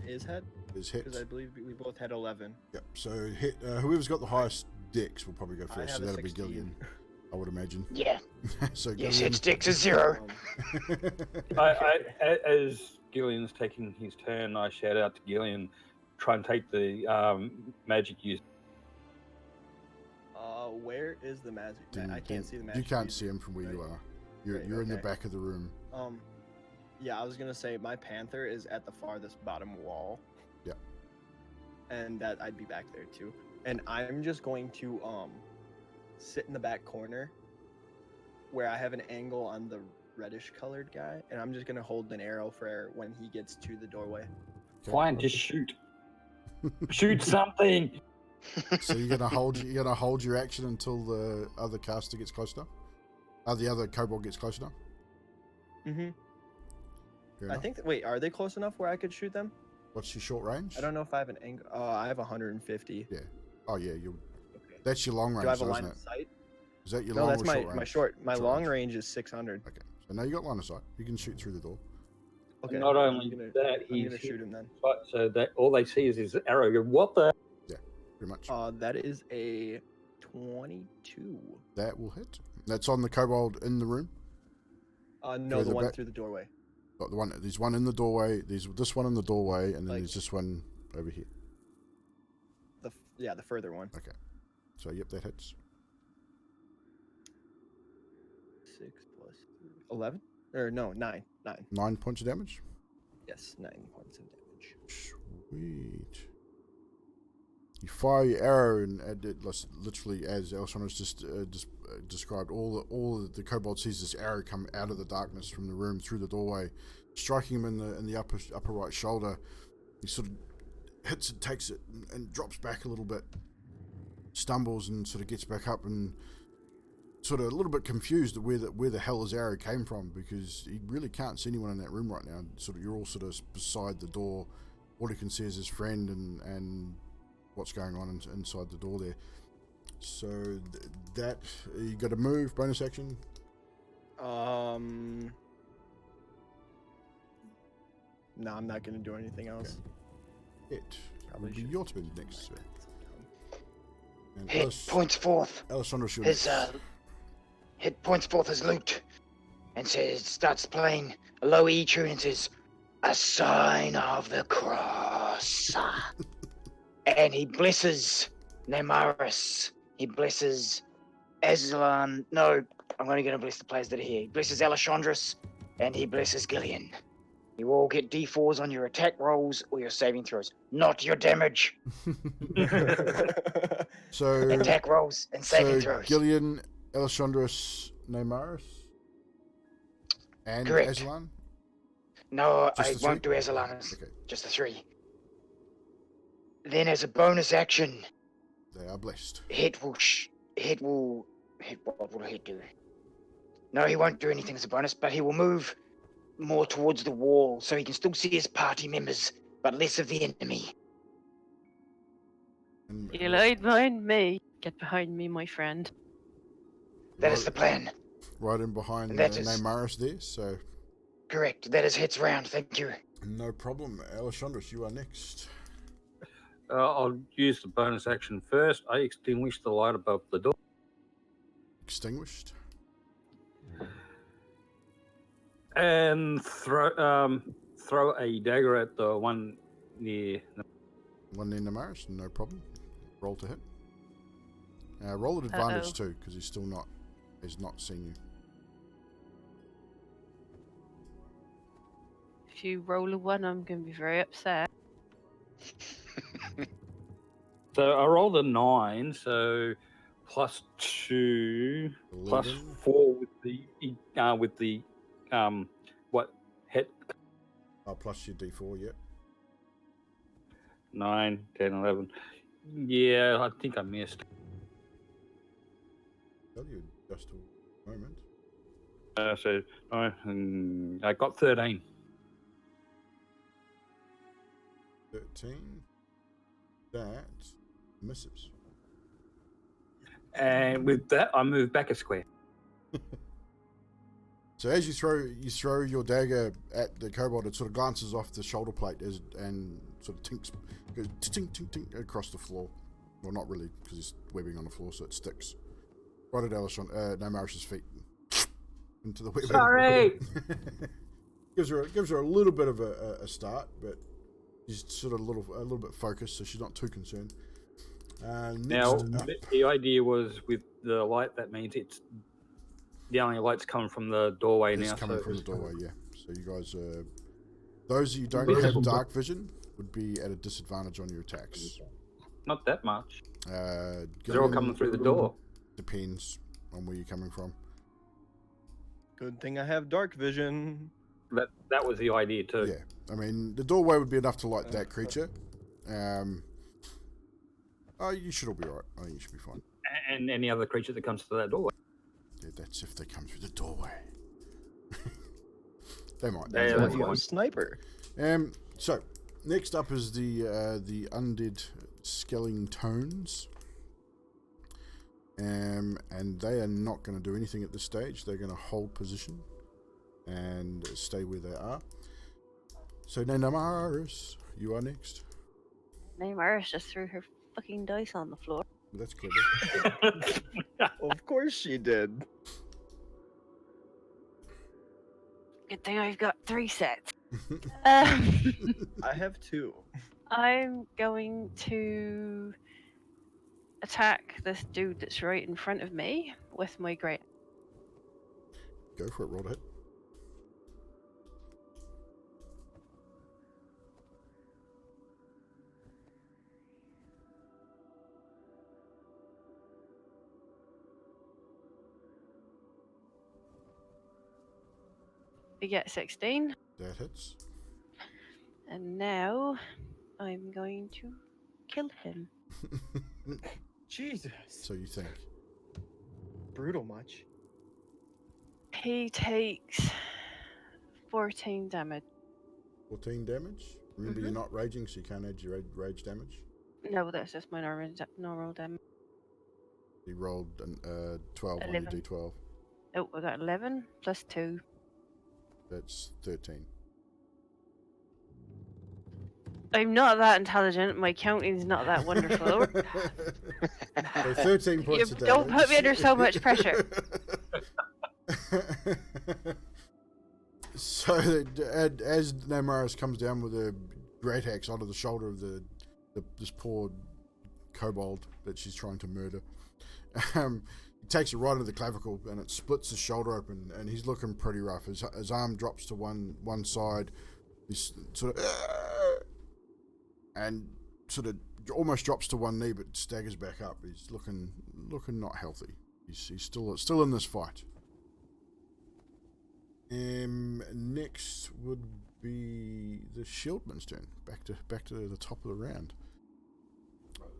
Is head? Is Hit. Because I believe we both had 11. Yep. So Hit. Whoever's got the highest dex will probably go I first. have So a that'll be 16. Gillian, I would imagine. Yeah. So Yes, Gillian. its dex is 0. As Gillian's taking his turn, I shout out to Gillian, try and take the magic use. Where is the magic? I can't see the magic. You can't user, see him from where you right? are. You're Right, you're in the okay. back of the room. Yeah, I was gonna say my panther is at the farthest bottom wall. Yep. And that I'd be back there too. And I'm just going to sit in the back corner where I have an angle on the reddish colored guy, and I'm just gonna hold an arrow for when he gets to the doorway. Fine, just shoot. Shoot something. So you're gonna hold your action until the other caster gets close enough. The other kobold gets close enough. Mm-hmm. Fair I enough. think. Wait, are they close enough where I could shoot them? What's your short range? I don't know if I have an angle. I have 150. Yeah. Oh yeah. You. Okay. That's your long range, Do I have a though, line isn't of it? sight? Is that your No, long that's or my short range? my short. My Short long range. range is 600. Okay. So now you got line of sight. You can shoot through the door. Okay. Not I'm only gonna- that, I'm he's gonna shoot him then. So that all they see is his arrow. Go, what the? Pretty much. That is a 22. That will hit. That's on the kobold in the room. No, Through the the one back- through the doorway. Got the one. There's one in the doorway. There's this one in the doorway, and then Like- there's this one over here. The further one. Okay. So yep, that hits. 6 plus 3. 11? Or no, 9. 9. 9 points of damage. Yes, 9 points of damage. Sweet. You fire your arrow, and it literally, as Alessandro's just described, all the kobold sees this arrow come out of the darkness from the room through the doorway, striking him in the upper right shoulder. He sort of hits it, takes it, and drops back a little bit, stumbles, and sort of gets back up, and sort of a little bit confused at where the hell his arrow came from, because he really can't see anyone in that room right now. Sort of, you're all sort of beside the door. All he can see is his friend and what's going on inside the door there. So that you got to move, bonus action. No, I'm not gonna do anything else. It will Probably be should your turn next, sir. And points forth Alessandro's your his next. points forth his lute and starts playing a low E tune and says, "A sign of the cross." And he blesses Nemaris. He blesses Aslan. No, I'm only going to bless the players that are here. He blesses Alessandros, and he blesses Gillian. You all get D4s on your attack rolls or your saving throws, not your damage. So Attack rolls and saving throws. Gillian, Alessandros, Neymaris, and Correct. Aslan. No, Just I the won't three? do Aslan. Okay, Just the 3. Then, as a bonus action, they are blessed. what will Hit do? No, he won't do anything as a bonus, but he will move more towards the wall so he can still see his party members, but less of the enemy. And You lied behind me. Get behind me, my friend. That is the plan. right in behind And that is- Neymaris there. So Correct. That is Hit's round. Thank you. no problem. Alessandros, you are next. I'll use the bonus action first. I extinguish the light above the door. Extinguished. And throw a dagger at the one near. One in Neymaris, no problem. Roll to hit. Roll at advantage too, because he's not seen you. If you roll a 1, I'm going to be very upset. So I rolled a 9, so +2, 11. +4 with the what hit Plus your D4, yep. 9, 10, 11. Yeah, I think I missed. Tell you just a moment. So I got 13. 13. That misses. And with that, I move back a square. So as you throw your dagger at the kobold, it sort of glances off the shoulder plate and sort of goes tink tink tink across the floor. Well, not really, because it's webbing on the floor, so it sticks right at Neymaris' feet into the webbing. Sorry. gives her a little bit of a start, but she's sort of a little bit focused, so she's not too concerned. Now, the idea was with the light, that means it's the only light's coming from the doorway now. It's coming from the doorway, yeah. So you guys, those of you who don't have dark vision would be at a disadvantage on your attacks. Not that much. They're all Gillian, coming through the door. Depends on where you're coming from. Good thing I have dark vision. That was the idea too. Yeah, I mean the doorway would be enough to light that creature. You should all be alright. I think you should be fine. And any other creature that comes to that doorway. Yeah, that's if they come through the doorway. They might. Yeah, That's why you a sniper. So next up is the undead Skellingtones. And they are not going to do anything at this stage. They're going to hold position and stay where they are. So Neymaris, you are next. Neymaris just threw her fucking dice on the floor. That's clever. Of course she did. Good thing I've got 3 sets. I have 2. I'm going to attack this dude that's right in front of me with my great. Go for it, roll to hit. We get 16. That hits. And now I'm going to kill him. Jesus. So you think. Brutal much. He takes 14 damage. 14 damage. Remember, you're not raging, so you can't add your rage damage. No, that's just my normal damage. You rolled 12 on your 11. d12. Oh, I got 11 plus 2. That's 13. I'm not that intelligent. My counting's not that wonderful. So 13 points of damage. Don't put me under so much pressure. So as Namaris comes down with a great axe onto the shoulder of this poor kobold that she's trying to murder, he takes it right into the clavicle and it splits his shoulder open, and he's looking pretty rough. His arm drops to one side. He's sort of and sort of almost drops to one knee, but staggers back up. He's looking not healthy. He's still in this fight. Next would be the Shieldman's turn. Back to the top of the round.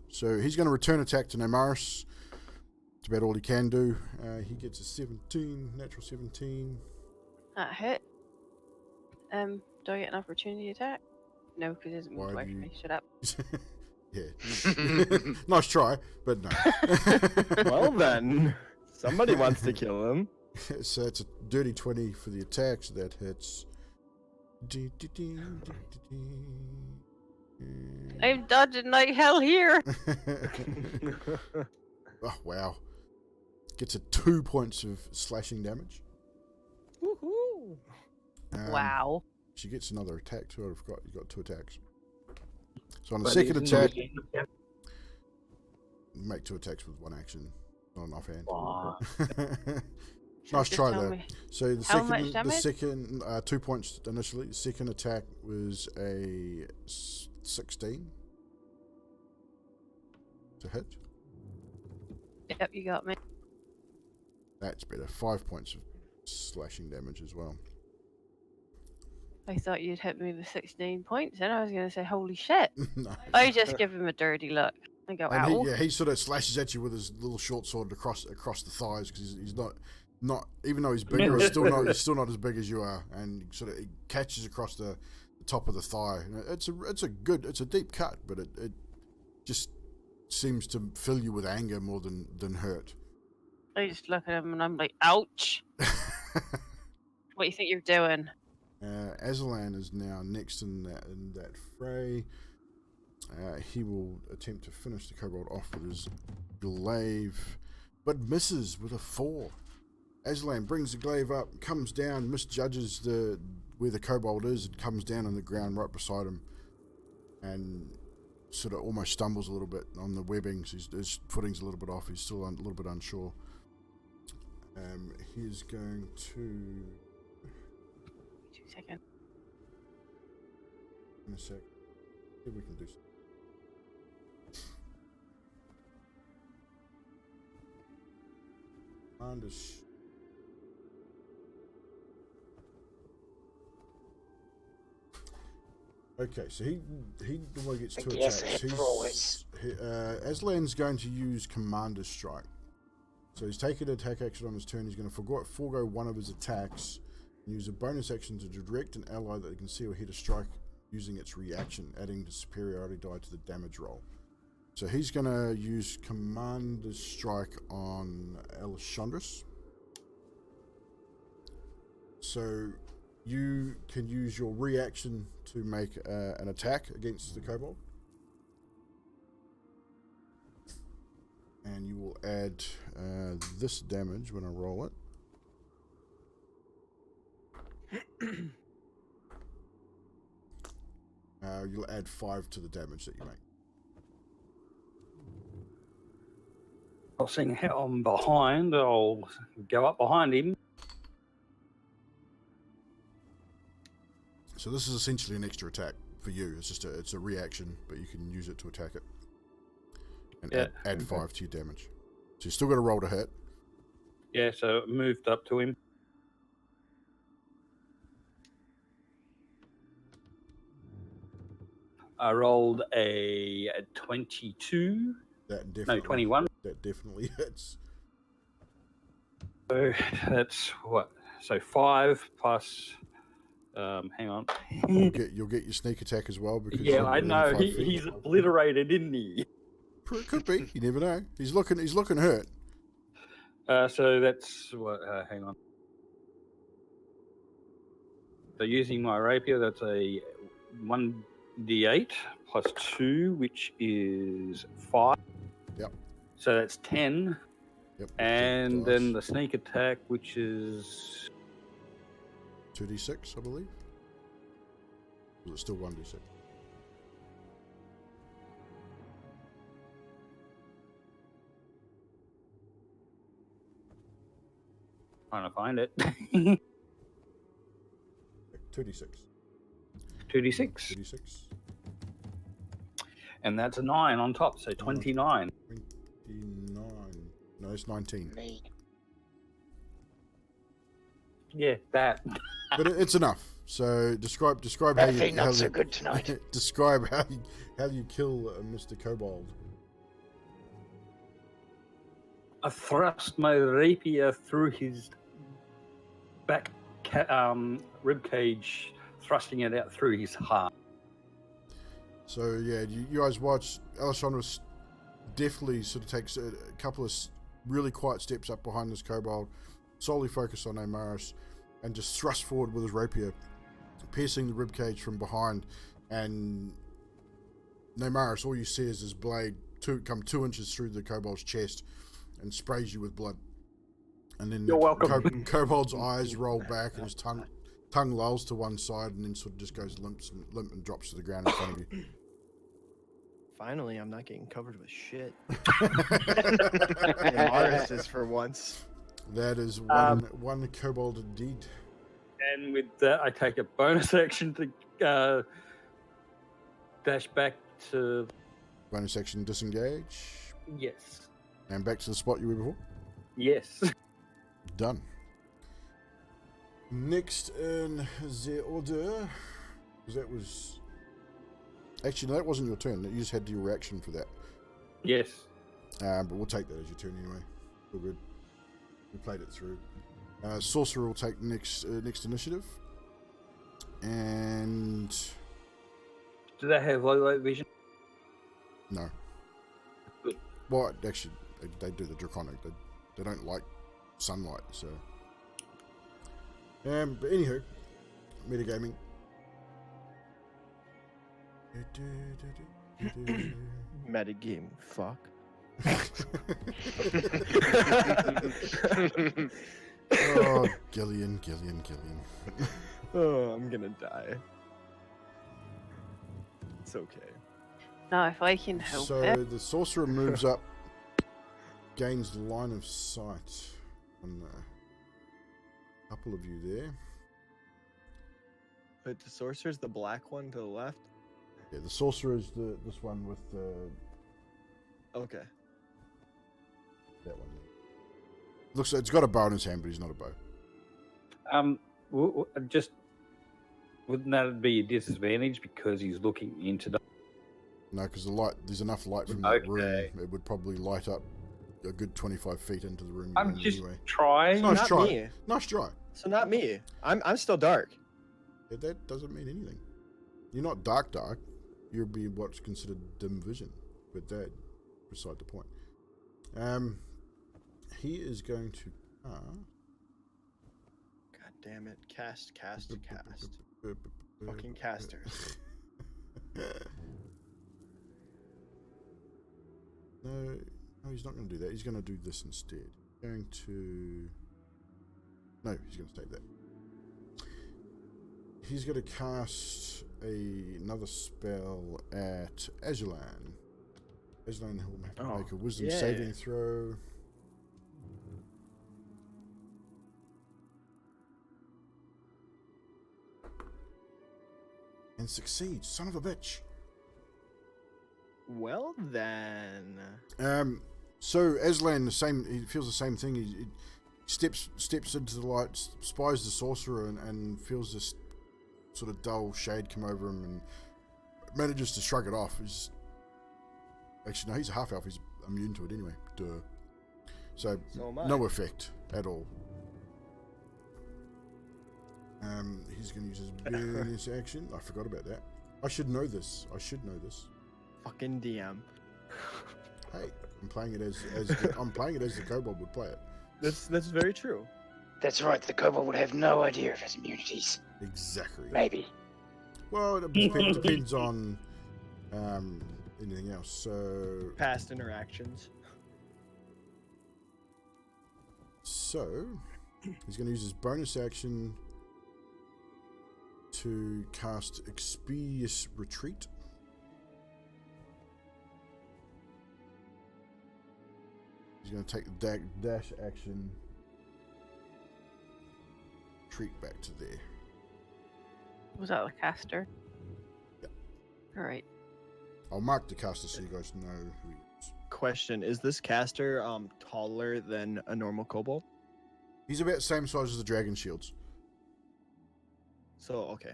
So he's going to return attack to Namaris. It's about all he can do. He gets a 17, natural 17. That hit. Do I get an opportunity attack? No, because it doesn't work for me. Shut up. Yeah. Nice try, but no. Well then, somebody wants to kill him. So it's a dirty 20 for the attack, so that hits. I'm dodging like hell here. Oh, wow. Gets a 2 points of slashing damage. Woohoo! Wow. She gets another attack too. I forgot you got 2 attacks. So on the second attack, make 2 attacks with 1 action, not an offhand. Wow. Nice try though. Me. So the How much second 2 points initially. The second attack was a 16 to hit. Yep, you got me. That's better. 5 points of slashing damage as well. I thought you'd hit me with 16 points, and I was going to say, holy shit. No. I just give him a dirty look. I go, And ow. he sort of slashes at you with his little short sword across the thighs, because he's not even though he's bigger, he's still not as big as you are, and sort of it catches across the top of the thigh. And it's a deep cut, but it just seems to fill you with anger more than hurt. I just look at him and I'm like, ouch. What do you think you're doing? Aslan is now next in that fray. He will attempt to finish the kobold off with his glaive, but misses with a 4. Aslan brings the glaive up, comes down, misjudges where the kobold is, and comes down on the ground right beside him, and sort of almost stumbles a little bit on the webbing. So his footing's a little bit off. He's still a little bit unsure. He's going to... 2 seconds. In a sec. See if we can do something. Okay, so he normally gets 2 attacks. Aslan's going to use Commander's Strike. So he's taking an attack action on his turn. He's going to forego one of his attacks and use a bonus action to direct an ally that he can see or hit a strike using its reaction, adding the superiority die to the damage roll. So he's going to use Commander's Strike on Elishandris. So you can use your reaction to make an attack against the kobold. And you will add this damage when I roll it. You'll add 5 to the damage that you make. I'll seeing how I'm behind, I'll go up behind him. So this is essentially an extra attack for you. It's a reaction, but you can use it to attack it. And add 5 to your damage. So you still got to roll to hit. Yeah, so it moved up to him. I rolled a 22. No, 21. That definitely hits. So that's what? So 5 plus. Hang on. You'll get your sneak attack as well because I know he's obliterated, isn't he? Could be. You never know. He's looking hurt. So that's what? Hang on. So using my rapier, that's a 1 D8 plus 2, which is 5. Yep. So that's 10. Yep. And then the sneak attack, which is 2d6, I believe. Or is it still 1d6? trying to find it. 2d6. 2d6. 2d6. And that's a 9 on top, so 29. 29. No, it's 19. Me. Yeah, that. But it's enough. So describe how Badly you not so good tonight. describe how you kill Mr. Kobold. I thrust my rapier through his back rib cage, thrusting it out through his heart. So yeah, you guys watch. Alessandro definitely sort of takes a couple of really quiet steps up behind this kobold, solely focused on Amaris, and just thrust forward with his rapier, piercing the ribcage from behind. And Namaris, all you see is his blade come 2 inches through the kobold's chest and sprays you with blood. And then You're welcome. Kobold's eyes roll back and his tongue lolls to one side and then sort of just goes limp and drops to the ground in front of you. Finally, I'm not getting covered with shit. Morris is for once. That is one kobold indeed. And with that, I take a bonus action to dash back to... Bonus action disengage. Yes. And back to the spot you were before. Yes. Done. Next in the order, because that was... Actually, no, that wasn't your turn. You just had your reaction for that. Yes. But we'll take that as your turn anyway. All good. We played it through. Sorcerer will take next initiative. And... Do they have low light vision? No. Good. Well, actually, they do the draconic. They don't like sunlight, so... but anywho, metagaming. Metagame, fuck. Oh, Gillian. Oh, I'm gonna die. It's okay. Now, if I can help So it. the sorcerer moves up, gains line of sight on a couple of you there. But the sorcerer's the black one to the left? Yeah, the sorcerer is this one with Okay. that one there. Looks like it's got a bow in his hand, but he's not a bow. Just wouldn't that be a disadvantage because he's looking into the... No, because there's enough light from that room. It would probably light up a good 25 feet into the room. I'm just anyway. trying. Nice Not try. me. Nice try. So not me. I'm still dark. Yeah, that doesn't mean anything. You're not dark. You'll be what's considered dim vision, but that beside the point. He is going to God damn it. Cast. Fucking casters. No, he's not going to do that. He's going to do this instead. He's going to take that. He's going to cast another spell at Azulan. Azulan will have to make a wisdom saving throw. And succeeds, son of a bitch. Well then. So Aslan, he feels the same thing. He steps into the light, spies the sorcerer, and feels this sort of dull shade come over him, and manages to shrug it off. Actually, no, he's a half elf. He's immune to it anyway. Duh. So am I. no effect at all. He's going to use his bonus action. I forgot about that. I should know this. Fucking DM. Hey, I'm playing it as the kobold would play it. That's very true. That's right, the kobold would have no idea of his immunities. Exactly. Maybe. Well, it depends on anything else. So Past interactions. So he's going to use his bonus action to cast Expeditious Retreat. He's going to take the dash action, retreat back to there. Was that the caster? Yep. All right. I'll mark the caster so you guys know who he is. Question: is this caster taller than a normal kobold? He's about the same size as the dragon shields. So okay.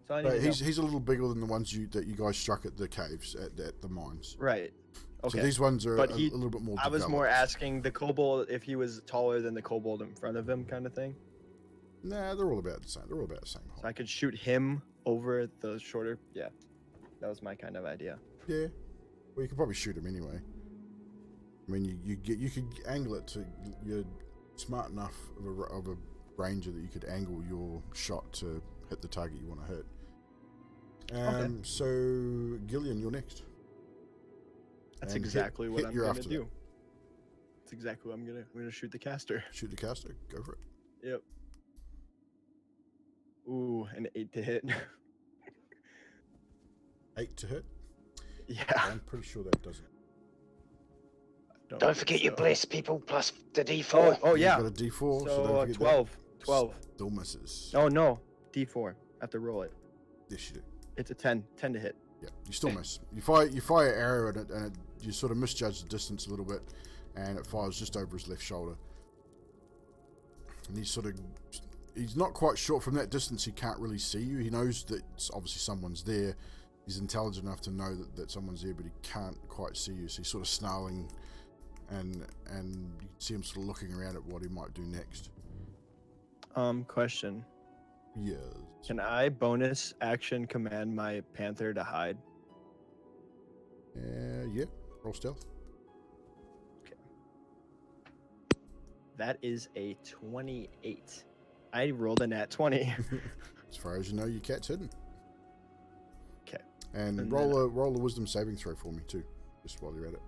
So I need But to know. he's a little bigger than the ones that you guys struck at the caves at the mines. Right. Okay. So these ones are But a he- little bit more. I was more developed. asking the kobold if he was taller than the kobold in front of him, kind of thing. Nah, they're all about the same. They're all about the same height. So I could shoot him over the shorter. Yeah, that was my kind of idea. Yeah. Well, you could probably shoot him anyway. I mean, you could angle it to. You're smart enough of a ranger that you could angle your shot to hit the target you want to hit. Okay. So Gillian, you're next. That's And exactly what hit I'm you're gonna after do. that. That's exactly what I'm gonna shoot the caster. Shoot the caster. Go for it. Yep. Ooh, an 8 to hit. 8 to hit. Yeah. I'm pretty sure that doesn't. Don't think forget your so. bless, people, plus the D4. Oh You've yeah. got a D4, so So don't forget 12. that. 12. Still misses. Oh no, D4. I have to roll it. Yes, you do. It's a 10. 10 to hit. Yeah, you still miss. You fire an arrow at it, and you sort of misjudge the distance a little bit, and it fires just over his left shoulder. And he's not quite sure. From that distance, he can't really see you. He knows that obviously someone's there. He's intelligent enough to know that someone's there, but he can't quite see you. So he's sort of snarling, and you can see him sort of looking around at what he might do next. Question. Yes. Can I bonus action command my panther to hide? Yeah. Roll stealth. That is a 28. I rolled a nat 20. As far as you know, your cat's hidden. Okay. And And roll a wisdom saving throw for me too, just while you're at it.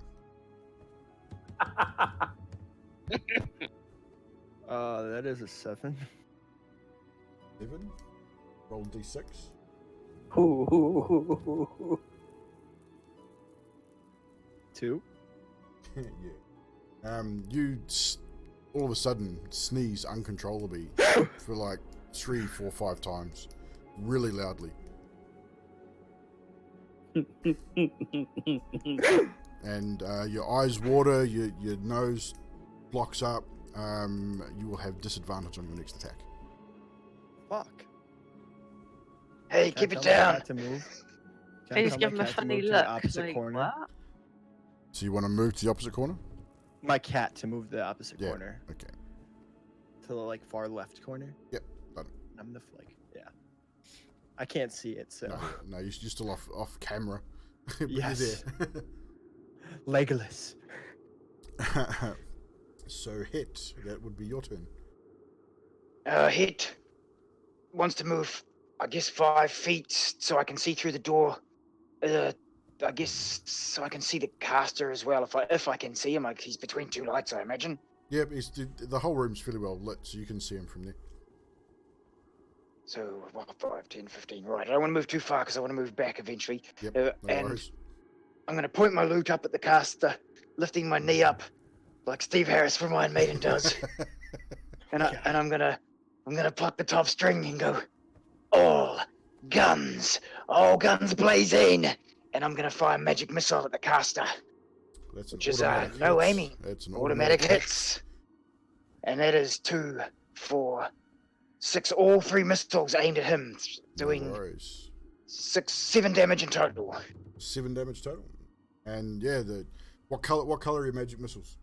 That is a 7. 7. Roll d6. Ooh. 2. Yeah. You all of a sudden sneeze uncontrollably for like 3, 4, 5 times, really loudly, and your eyes water, your nose blocks up. You will have disadvantage on your next attack. Fuck. Hey, Can I keep it tell my down. cat to move? Can I I just tell give my him a cat to funny move to look. the opposite Like, corner? what? So you want to move to the opposite corner? My cat to move to the opposite Yeah. corner. Okay. To the like far left corner. Yep. Done. I'm the yeah. I can't see it, so No, you're still off camera. But Yes. You're Legolas. there. So hit. That would be your turn. Hit wants to move, I guess, 5 feet so I can see through the door. I guess so I can see the caster as well. If I can see him, like he's between 2 lights, I imagine. Yep. The whole room's fairly well lit, so you can see him from there. So 5, 10, 15. Right. I don't want to move too far because I want to move back eventually. Yep. No and worries. I'm going to point my loot up at the caster, lifting my knee up like Steve Harris from Iron Maiden does. And I'm gonna pluck the top string and go, all guns blazing, and I'm gonna fire magic missile at the caster, That's an which is automatic no hit. aiming, That's an automatic hit. hits, and that is 2, 4, 6, all 3 missiles aimed at him, No doing worries. 7 damage in total. 7 damage total. And yeah, what color are your magic missiles?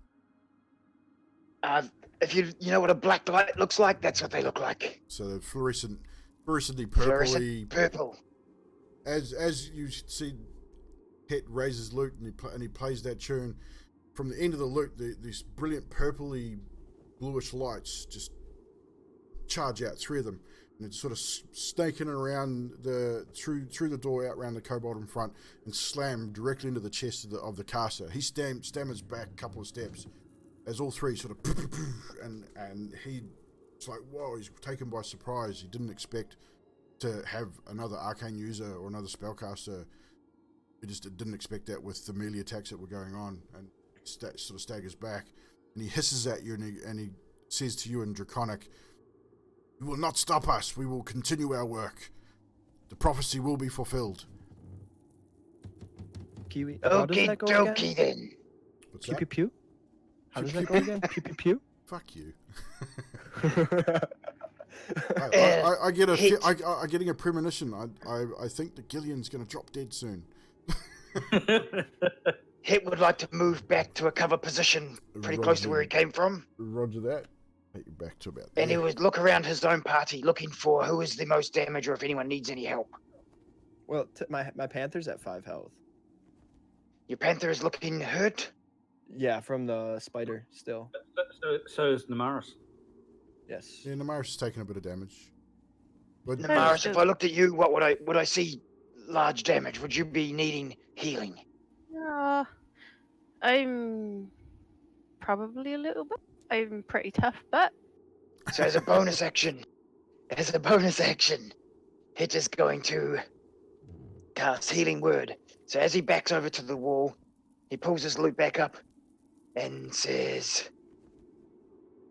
If you know what a black light looks like, that's what they look like. So they're fluorescently purpley. Fluorescent purple. As you see, Hit raises loot and he plays that tune. From the end of the loot, these brilliant purpley bluish lights just charge out, 3 of them, and it's sort of snaking around through the door out around the kobold in front and slam directly into the chest of the caster. He stammers back a couple of steps as all 3 sort of and it's like, whoa, he's taken by surprise. He didn't expect to have another arcane user or another spellcaster. He just didn't expect that with the melee attacks that were going on, and sort of staggers back, and he hisses at you, and he says to you in Draconic, "You will not stop us. We will continue our work. The prophecy will be fulfilled." Kiwi. How does Okie that go dokie again? then. What's Pew that? pew pew. How does that go again? Pew pew pew. Fuck you. Uh, I get hit. I'm getting a premonition. I think that Gillian's going to drop dead soon. Hit would like to move back to a cover position pretty close to where he came from. Roger that. Take you back to about And he there. would look around his own party looking for who is the most damaged or if anyone needs any help. Well, my panther's at 5 health. Your panther is looking hurt. Yeah, from the spider still. So is Namaris. Yes. Yeah, Namaris is taking a bit of damage. But Namaris, if I looked at you, what would I see? Large damage. Would you be needing healing? I'm probably a little bit. I'm pretty tough, but So as a bonus action, Hitch is going to cast Healing Word. So as he backs over to the wall, he pulls his loot back up and says,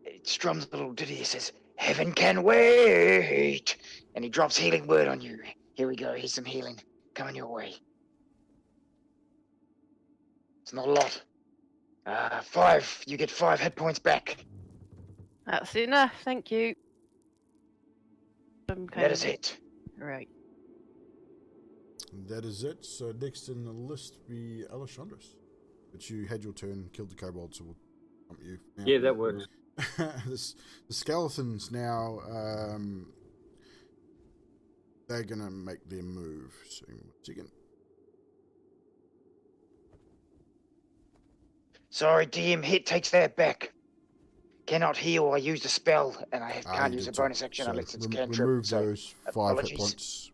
it strums a little ditty. He says, "Heaven can wait." And he drops Healing Word on you. Here we go. Here's some healing coming your way. It's not a lot. 5. You get 5 hit points back. that's enough. Thank you. That is it. Right. that is it. So next in the list be Alessandros. But you had your turn, killed the kobold, so we'll pump you. Now. Yeah, that works. The skeletons now, they're going to make their move. So, 1 second. Sorry, DM. Hit takes that back. Cannot heal. I used a spell, and I can't you use a did too. bonus action So unless it's remove cantrip. So those 5 apologies. hit points.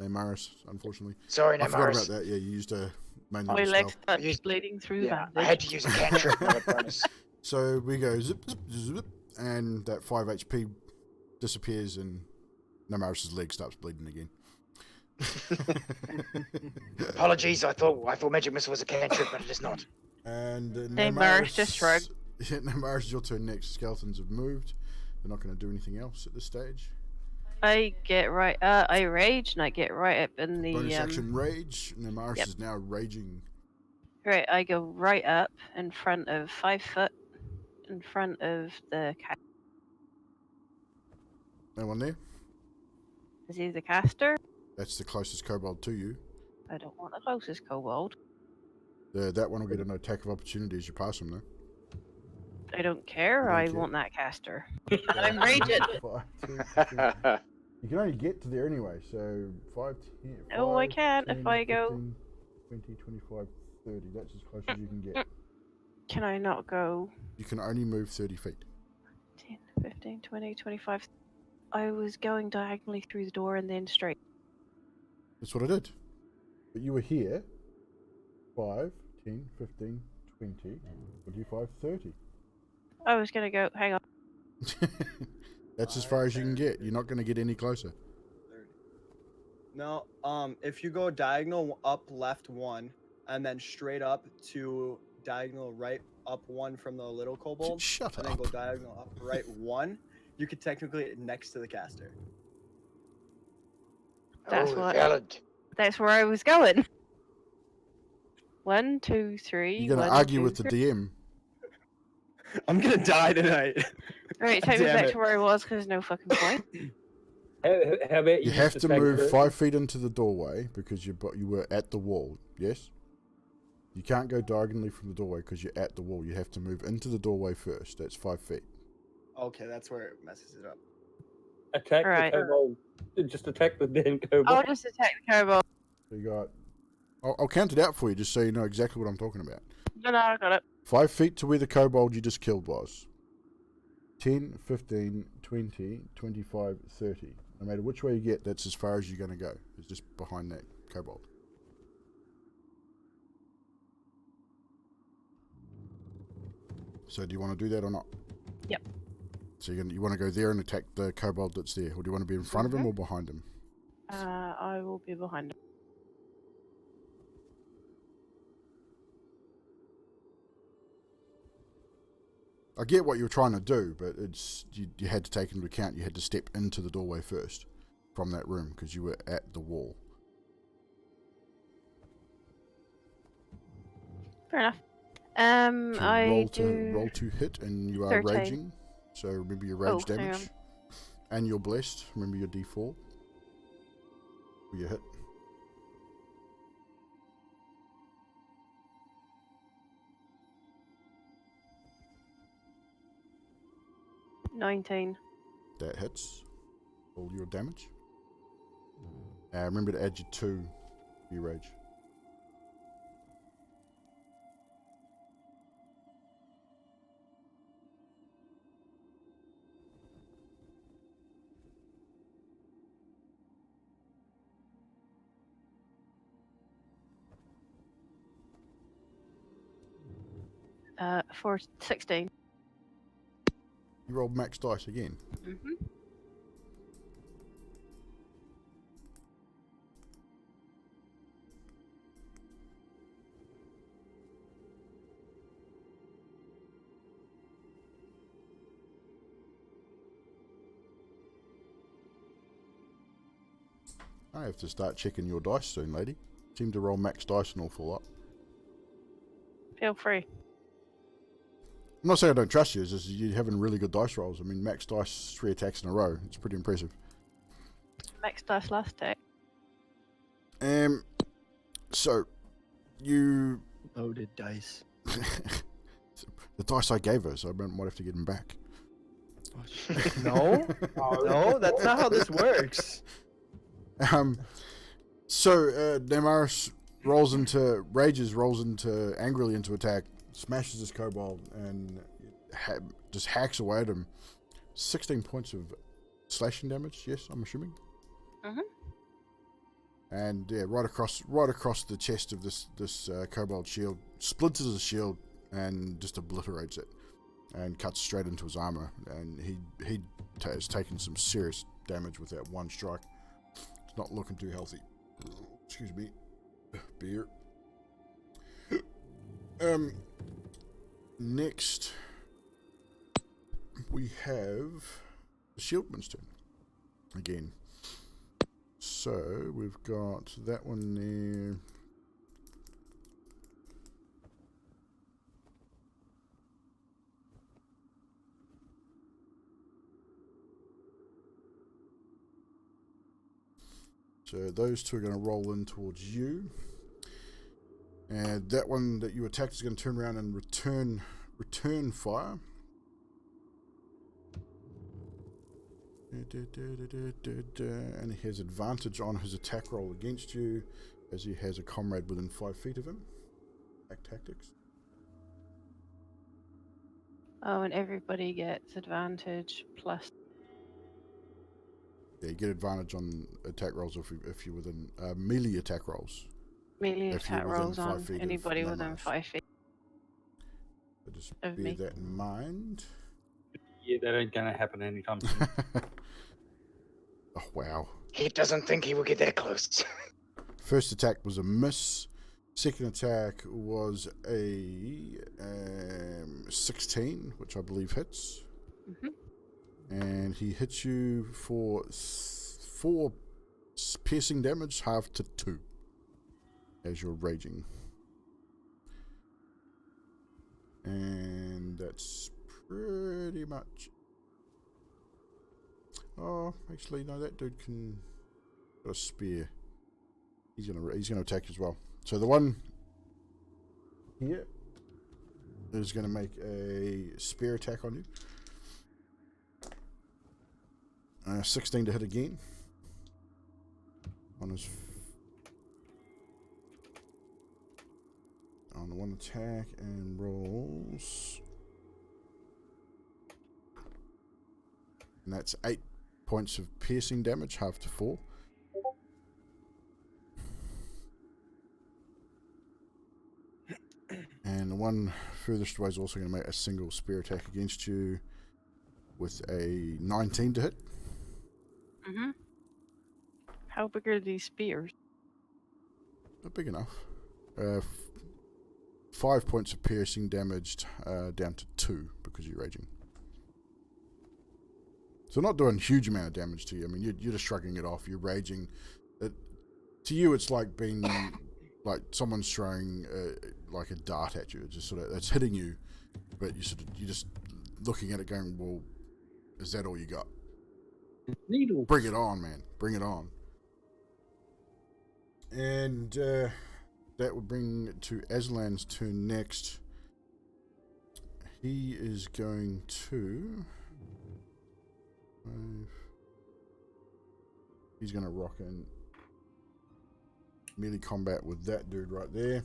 Namaris, unfortunately. sorry, I forgot Namaris. about that. Yeah, you used a main My level legs spell. start Used- bleeding through Yeah, bandage. I had to use a cantrip, not a bonus. So we go zip, zip, zip, and that 5 HP disappears, and Namaris' leg starts bleeding again. Apologies. I thought Magic Missile was a cantrip, but it is not. And Namaris just shrugged. Yeah, Namaris, your turn next. Skeletons have moved. They're not going to do anything else at this stage. I get right. I rage and I get right up in the. Bonus action rage. Namaris Yep. is now raging. Right, I go right up in front of 5 foot, in front of the. No one there? Is he the caster? That's the closest kobold to you. I don't want the closest kobold. That one will get an attack of opportunity as you pass him, though. I don't care. You don't I care. want that caster. I'm raging. 5, 10, you can only get to there anyway, so 5, 10. Oh, I 5, can't 10, if I go. 15, 20, 25, 30. That's as close as you can get. Can I not go You can only move 30 feet. 10, 15, 20, 25? I was going diagonally through the door and then straight. That's what I did. But you were here. 5, 10, 15, 20, 25, 30. I was gonna go. Hang on. That's as far as you can get. You're not going to get any closer. 30. No, if you go diagonal up left 1, and then straight up to diagonal right up 1 from the little kobold, Shut and up. then go diagonal up right 1, you could technically get next to the caster. That's Oh, what- valid. That's where I was going. 1, 2, 3. You're going to 1, argue 2, with the 3. DM. I'm gonna die tonight. Right, take me Damn back it. to where I was because there's no fucking point. How about You just have to attack move the- 5 feet into the doorway because you were at the wall. Yes? You can't go diagonally from the doorway because you're at the wall. You have to move into the doorway first. That's 5 feet. Okay, that's where it messes it up. Attack Right. the kobold. Just attack the damn kobold. I'll just attack the kobold. So you got... I'll count it out for you just so you know exactly what I'm talking about. No, I got it. 5 feet to where the kobold you just killed was. 10, 15, 20, 25, 30. No matter which way you get, that's as far as you're going to go. It's just behind that kobold. So do you want to do that or not? Yep. So you want to go there and attack the kobold that's there, or do you want to be in front of him or behind him? I will be behind him. I get what you're trying to do, but it's you had to take into account you had to step into the doorway first from that room because you were at the wall. Fair enough. So I roll to hit, and you are 13. raging. So remember your rage hang damage, and you're blessed. Remember your D4 for your hit. on. 19. That hits all your damage. Remember to add your 2 for your rage. For 16. You rolled max dice again. Mm-hmm. I have to start checking your dice soon, lady. Seem to roll max dice an awful lot. Feel free. I'm not saying I don't trust you, it's just you're having really good dice rolls. I mean, max dice, 3 attacks in a row. It's pretty impressive. Max dice last day. So, you... Loaded dice. the dice I gave her, so I might have to get them back. No? No, that's not how this works. So, Damaris rolls angrily into attack, smashes this kobold, and just hacks away at him. 16 points of slashing damage, yes, I'm assuming? Mm-hmm. And yeah, right across the chest of this kobold shield, splinters his shield and just obliterates it, and cuts straight into his armor. And he has taken some serious damage with that one strike. It's not looking too healthy. Excuse me, beer. Next we have the shieldman's turn again. So we've got that one there. So those two are going to roll in towards you. And that one that you attacked is going to turn around and return fire. And he has advantage on his attack roll against you, as he has a comrade within 5 feet of him. Attack tactics. Oh, and everybody gets advantage plus. Yeah, you get advantage on attack rolls if you're within melee attack rolls. Melee If you're attack within rolls 5 on feet of anybody within Damaris. 5 feet So just of bear me. that in mind. Yeah, that ain't gonna happen anytime soon. Oh, wow. He doesn't think he will get that close. First attack was a miss. Second attack was a 16, which I believe hits. Mm-hmm. And he hits you for 4 piercing damage, half to 2, as you're raging. And that's pretty much... Oh, actually, no, that dude can... got a spear. He's gonna attack as well. So the one here is gonna make a spear attack on you. 16 to hit again. On the one attack, and rolls And that's 8 points of piercing damage, half to 4. And the one furthest away is also going to make a single spear attack against you with a 19 to hit. Mm-hmm. How big are these spears? Not big enough. 5 points of piercing damaged, down to 2 because you're raging. So not doing a huge amount of damage to you. I mean, you're just shrugging it off. You're raging. To you, it's like being like someone's throwing like a dart at you. It's just sort of it's hitting you, but you're just looking at it, going, "Well, is that all you got? Needles. Bring it on, man! Bring it on!" And that would bring it to Aslan's turn next. He is going to. He's going to rock in melee combat with that dude right there.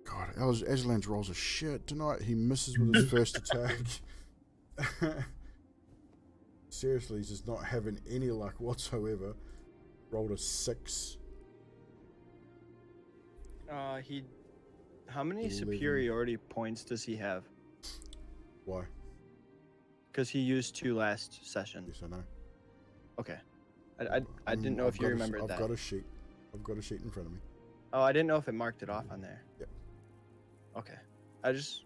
God, Aslan's rolls are shit tonight. He misses with his first attack. Seriously, he's just not having any luck whatsoever. Rolled a 6. How many 11. superiority points does he have? Why? Because he used 2 last session. Yes, I know. Okay. I didn't know if you remembered that. I've got a sheet. I've got a sheet in front of me. Oh, I didn't know if it marked it off on there. Yep. Okay. I just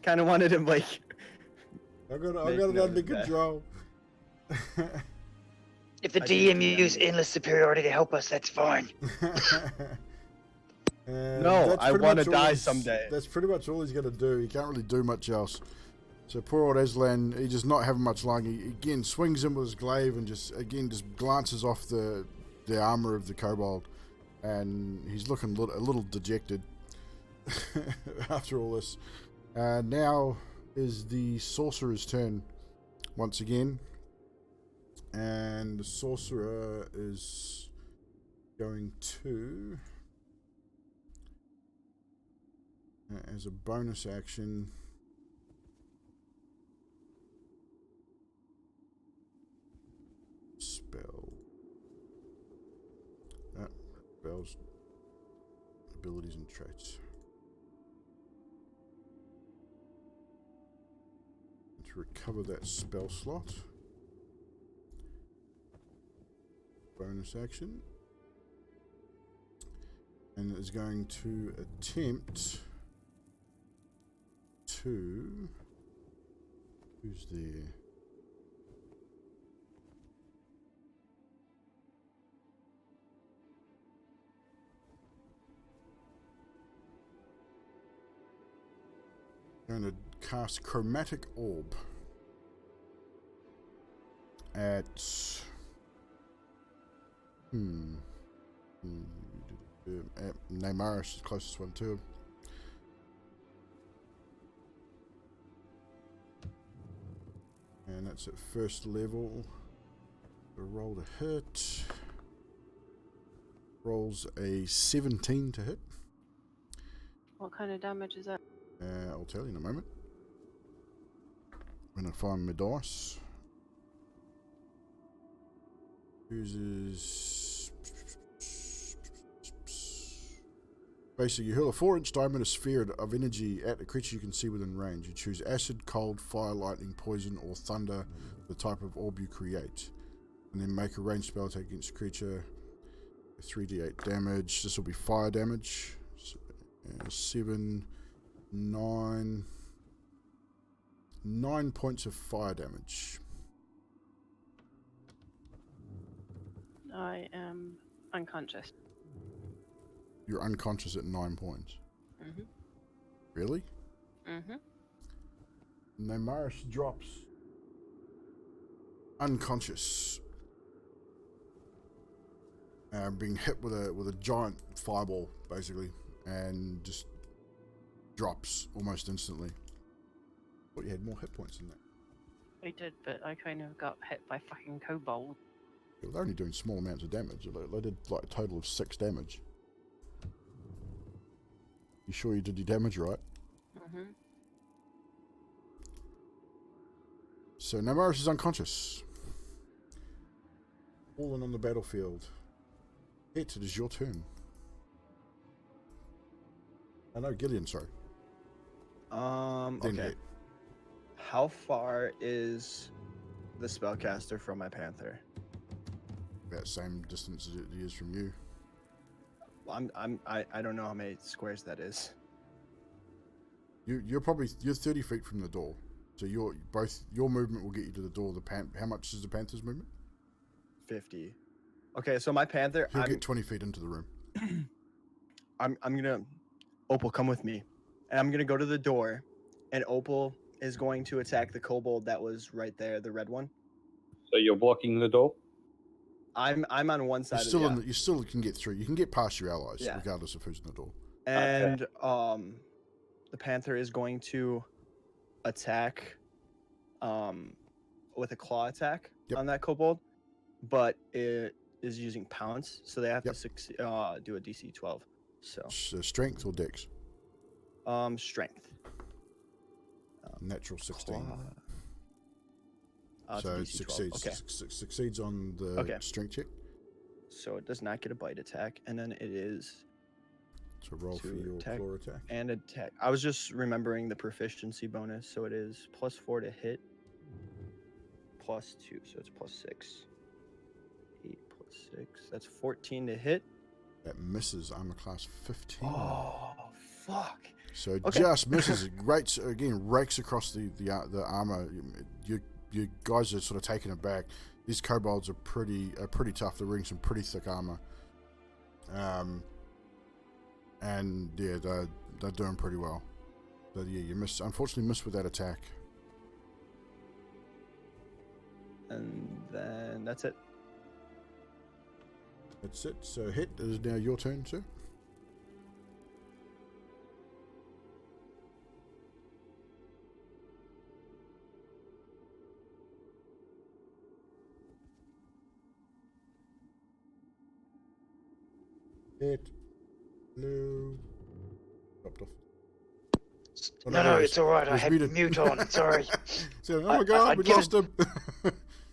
kind of wanted him like. I got it under control. If the DM use endless superiority to help us, that's fine. No, I want to die someday. That's pretty much all he's going to do. He can't really do much else. So poor old Aslan, he just not having much luck. He again swings in with his glaive and just glances off the armor of the kobold, and he's looking a little dejected after all this. Now is the sorcerer's turn once again, and the sorcerer is going to, as a bonus action, spells, abilities and traits. To recover that spell slot, bonus action, and is going to attempt to, who's there? Going to cast Chromatic Orb at Neymaris, the closest one to him. And that's at first level. A roll to hit. Rolls a 17 to hit. What kind of damage is that? I'll tell you in a moment. When I find my dice. Uses. Basically, you hurl a 4-inch diameter sphere of energy at a creature you can see within range. You choose acid, cold, fire, lightning, poison, or thunder, the type of orb you create. And then make a ranged spell attack against the creature. 3d8 damage. This will be fire damage. 7, 9 points of fire damage. I am unconscious. You're unconscious at 9 points. Mm-hmm. Really? Mm-hmm. Neymaris drops unconscious, being hit with a giant fireball, basically, and just drops almost instantly. Thought you had more hit points than that. I did, but I kind of got hit by fucking kobold. Yeah, they're only doing small amounts of damage. They did like a total of 6 damage. You sure you did your damage right? Mm-hmm. So Namaris is unconscious. Fallen on the battlefield. It is your turn. I know, Gillian, sorry. Then Okay. Hit. How far is the spellcaster from my panther? About same distance as it is from you. I don't know how many squares that is. You're 30 feet from the door. So your movement will get you to the door. How much is the panther's movement? 50. Okay, so my panther. He'll get 20 feet into the room. I'm gonna. Opal, come with me, and I'm gonna go to the door, and Opal is going to attack the kobold that was right there, the red one. So you're blocking the door? I'm on one side. You still can get through. You can get past your allies, Yeah. regardless of who's in the door. And the panther is going to attack with a claw attack on that kobold, but it is using pounce, so they have to do a DC 12. So strength or dex? Strength. Natural 16. So it succeeds. Okay. Succeeds on the strength check. So it does not get a bite attack, and then it is to roll for your claw attack. And attack. I was just remembering the proficiency bonus, so it is +4 to hit, +2, so it's +6. 8 + 6. That's 14 to hit. That misses. Armor class 15. Oh fuck! So it just misses. It rakes across the armor. You guys are sort of taken aback. These kobolds are pretty tough. They're wearing some pretty thick armor. And yeah, they're doing pretty well. But yeah, you unfortunately missed with that attack. And then that's it. That's it. So Hit, it is now your turn, sir. Hit. No. Dropped off. Oh, no, it's all right. I had mute on. Sorry. So, oh my God, we lost him.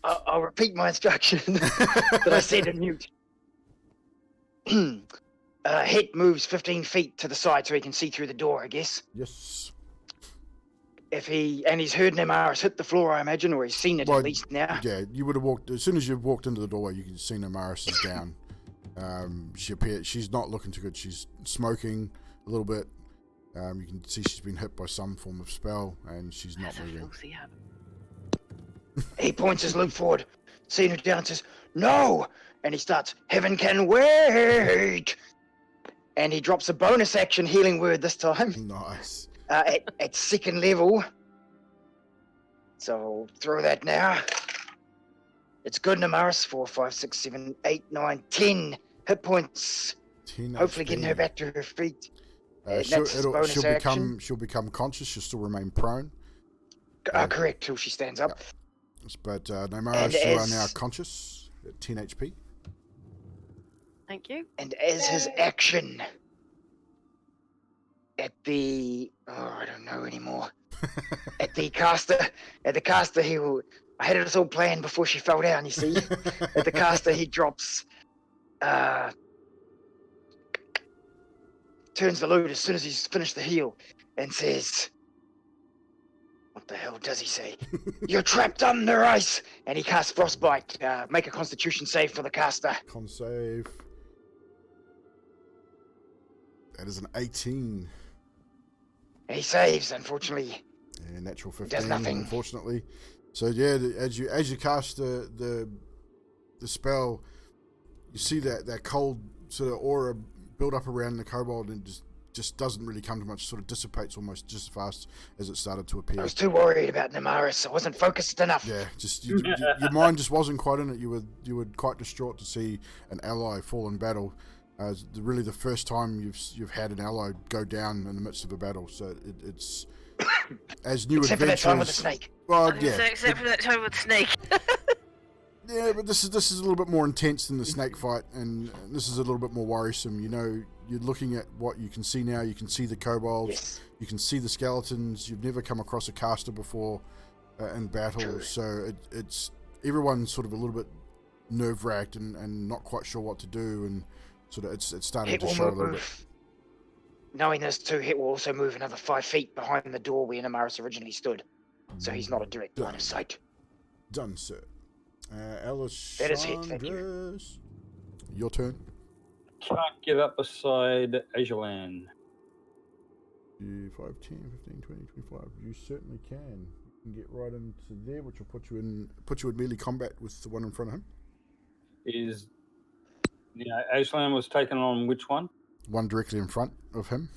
I'll repeat my instruction that I said in mute. Hit moves 15 feet to the side so he can see through the door, I guess. Yes. He's heard Namaris hit the floor, I imagine, or he's seen it at least now. Yeah, you would have walked, as soon as you've walked into the doorway, you can see Namaris is down. She's not looking too good. She's smoking a little bit. You can see she's been hit by some form of spell, and she's not moving. He points his loop forward, seeing her down, and says, "No!" And he starts, "Heaven can wait!" And he drops a bonus action healing word this time. Nice. At second level. So I'll throw that now. It's good, Namaris. 4, 5, 6, 7, 8, 9, 10 hit points. 10 Hopefully HP. getting her back to her feet. She'll become conscious. She'll still remain prone. Correct, till she stands up. But Namaris, you are now conscious at 10 HP. Thank you. And as his action, I don't know anymore. At the caster, I had it all planned before she fell down, you see. At the caster, he drops, turns the loot as soon as he's finished the heal, and says, what the hell does he say? "You're trapped under ice!" And he casts Frostbite. Make a Constitution save for the caster. Con save. That is an 18. He saves, unfortunately. Yeah, natural 15. Does nothing. Unfortunately. So yeah, as you cast the spell, you see that cold sort of aura build up around the kobold, and just doesn't really come to much. Sort of dissipates almost just as fast as it started to appear. I was too worried about Namaris. I wasn't focused enough. Yeah, your mind just wasn't quite in it. You were quite distraught to see an ally fall in battle. Really the first time you've had an ally go down in the midst of a battle. So it's as new except adventures. For that time with the snake. Well, yeah. Except for that time with the snake. Yeah, but this is a little bit more intense than the snake fight, and this is a little bit more worrisome. You know, you're looking at what you can see now. You can see the kobolds. Yes. You can see the skeletons. You've never come across a caster before. in battle, True. so it's everyone's sort of a little bit nerve-wracked and not quite sure what to do, and sort of it's starting Hit to will show a little bit. move. Knowing there's 2, Hit will also move another 5 feet behind the door where Namaris originally stood, so he's not a direct line of sight. Done, sir. That is Hit, thank you. Alessandros, your turn. Can't get up beside Azulan. 5, 10, 15, 20, 25. You certainly can. You can get right into there, which will put you in melee combat with the one in front of him. Is Azulan was taken on which one? One directly in front of him.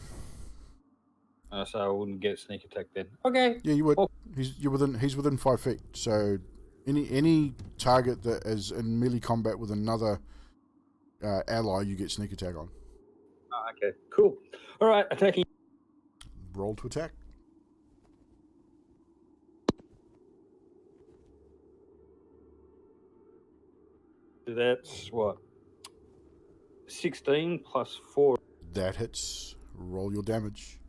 So I wouldn't get sneak attack then. Okay. Yeah, you would. Oh. He's within 5 feet. So any target that is in melee combat with another ally, you get sneak attack on. Okay. Cool. All right. Attacking. Roll to attack. That's what? 16 plus 4. That hits. Roll your damage.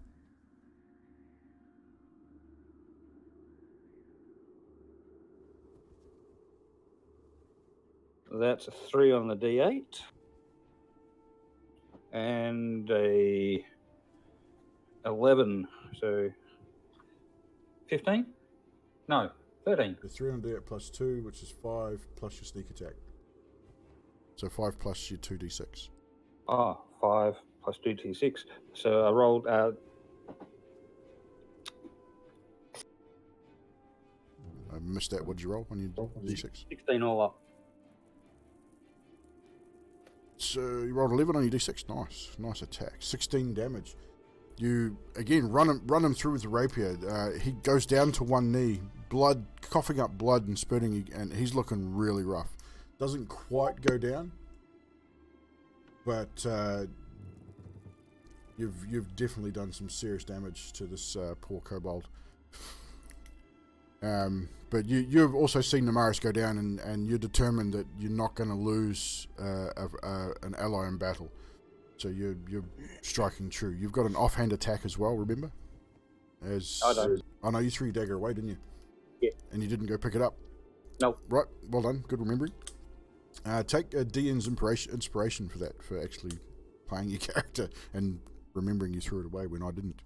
That's a 3 on the D8. And a 11. So 15? No, 13. The 3 on D8 plus 2, which is 5 plus your sneak attack. So 5 plus your 2d6. 5 plus 2d6. So I rolled I missed that. What did you roll on your d6? 16 all up. So you rolled 11 on your d6. Nice attack. 16 damage. You again run him through with the rapier. He goes down to one knee, blood, coughing up blood and spurting, and he's looking really rough. Doesn't quite go down, but you've definitely done some serious damage to this poor kobold. But you've also seen Namaris go down, and you're determined that you're not going to lose an ally in battle. So you're striking true. You've got an offhand attack as well, remember? Oh no, you threw your dagger away, didn't you? Yeah. And you didn't go pick it up? No. Right, well done, good remembering. Take a DN's inspiration for that, for actually playing your character and remembering you threw it away when I didn't.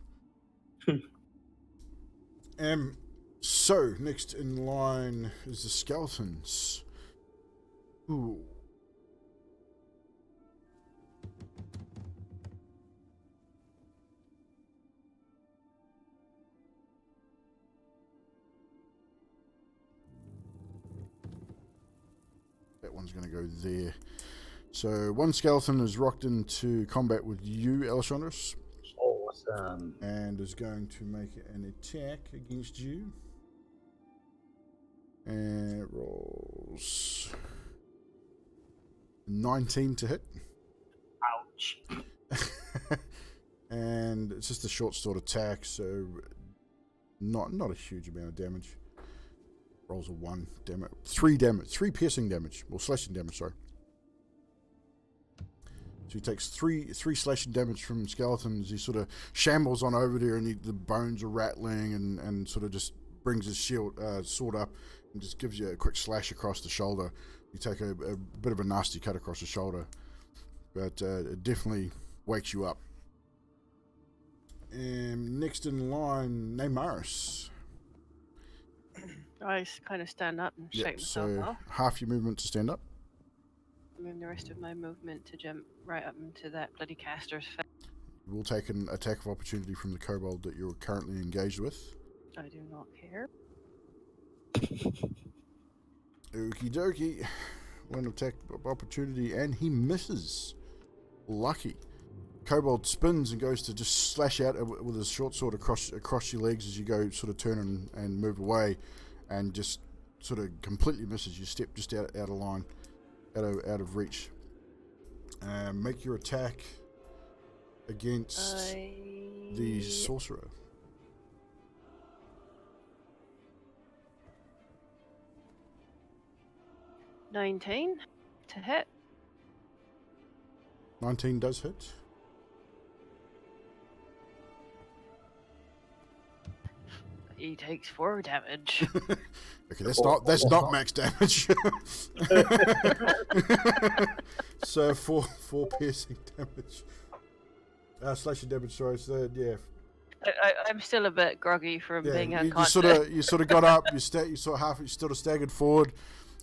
So, next in line is the skeletons. Ooh. That one's going to go there. So, one skeleton is rocked into combat with you, Alessandros. Awesome. And is going to make an attack against you. And it rolls 19 to hit. Ouch. And it's just a short sword attack, so not a huge amount of damage. Rolls a 1 damage, 3 piercing damage, or slashing damage, sorry. So he takes three slashing damage from skeletons. He sort of shambles on over there, and the bones are rattling, and sort of just brings his sword up and just gives you a quick slash across the shoulder. You take a bit of a nasty cut across the shoulder, but it definitely wakes you up. And next in line, Namaris. I kind of stand up and shake myself so off. half your movement to stand up. And then the rest of my movement to jump right up into that bloody caster's face. We'll take an attack of opportunity from the kobold that you're currently engaged with. I do not care. Okie dokie. One attack of opportunity, and he misses. Lucky. Kobold spins and goes to just slash out with his short sword across your legs as you go sort of turn and move away, and just sort of completely misses. You step just out of line, out of reach. Make your attack against the sorcerer. 19 to hit. 19 does hit. He takes 4 damage. Okay, that's not max damage. So four piercing damage. Slashing damage. Sorry. So yeah. I'm still a bit groggy from being you unconscious. sort of got up. You sort of staggered forward,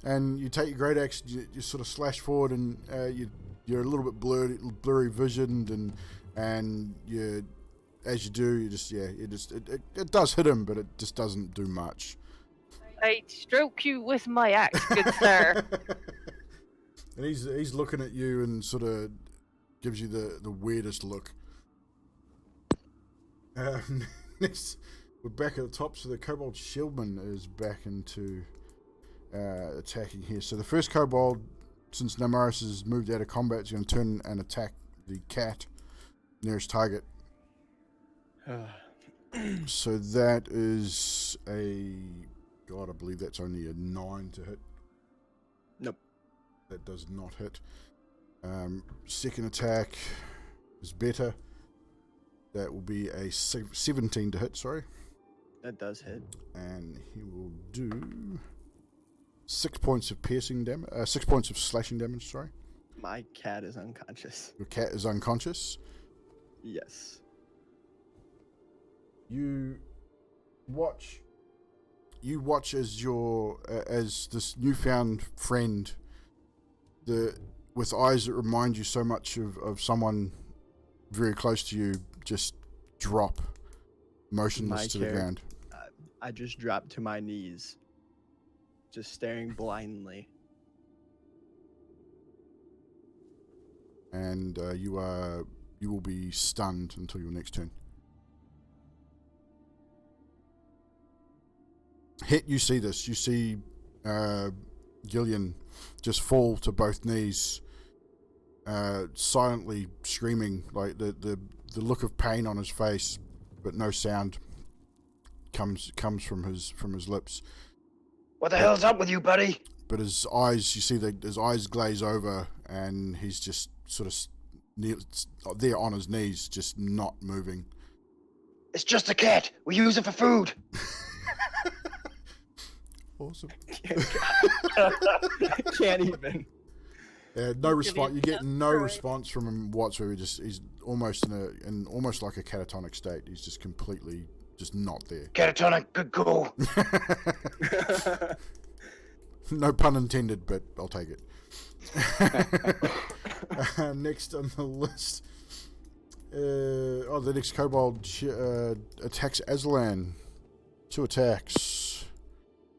and you take your great axe. You sort of slash forward, and you're a little bit blurry visioned, and you. As you do, it does hit him, but it just doesn't do much. I stroke you with my axe, good sir. And he's looking at you and sort of gives you the weirdest look. Next, we're back at the top, so the Kobold Shieldman is back into attacking here. So the first Kobold, since Namaris has moved out of combat, is going to turn and attack the cat nearest target. So that is I believe that's only a 9 to hit. Nope. That does not hit. Second attack is better. That will be a 17 to hit, sorry. That does hit. And he will do 6 points of piercing damage, 6 points of slashing damage, sorry. My cat is unconscious. Your cat is unconscious. Yes. You watch as as this newfound friend, with eyes that remind you so much of someone very close to you, just drop motionless to the ground. I just drop to my knees, just staring blindly. And you will be stunned until your next turn. Hit, you see this. You see Gillian just fall to both knees, silently screaming, like the look of pain on his face, but no sound comes from his lips. What the hell's up with you, buddy? But his eyes, you see his eyes glaze over, and he's just sort of there on his knees, just not moving. It's just a cat. We use it for food. Awesome. Can't even. No response. You get no response from him whatsoever. He's almost in almost like a catatonic state. He's just completely just not there. Catatonic, good call. No pun intended, but I'll take it. Next on the list. The next kobold attacks Aslan. 2 attacks.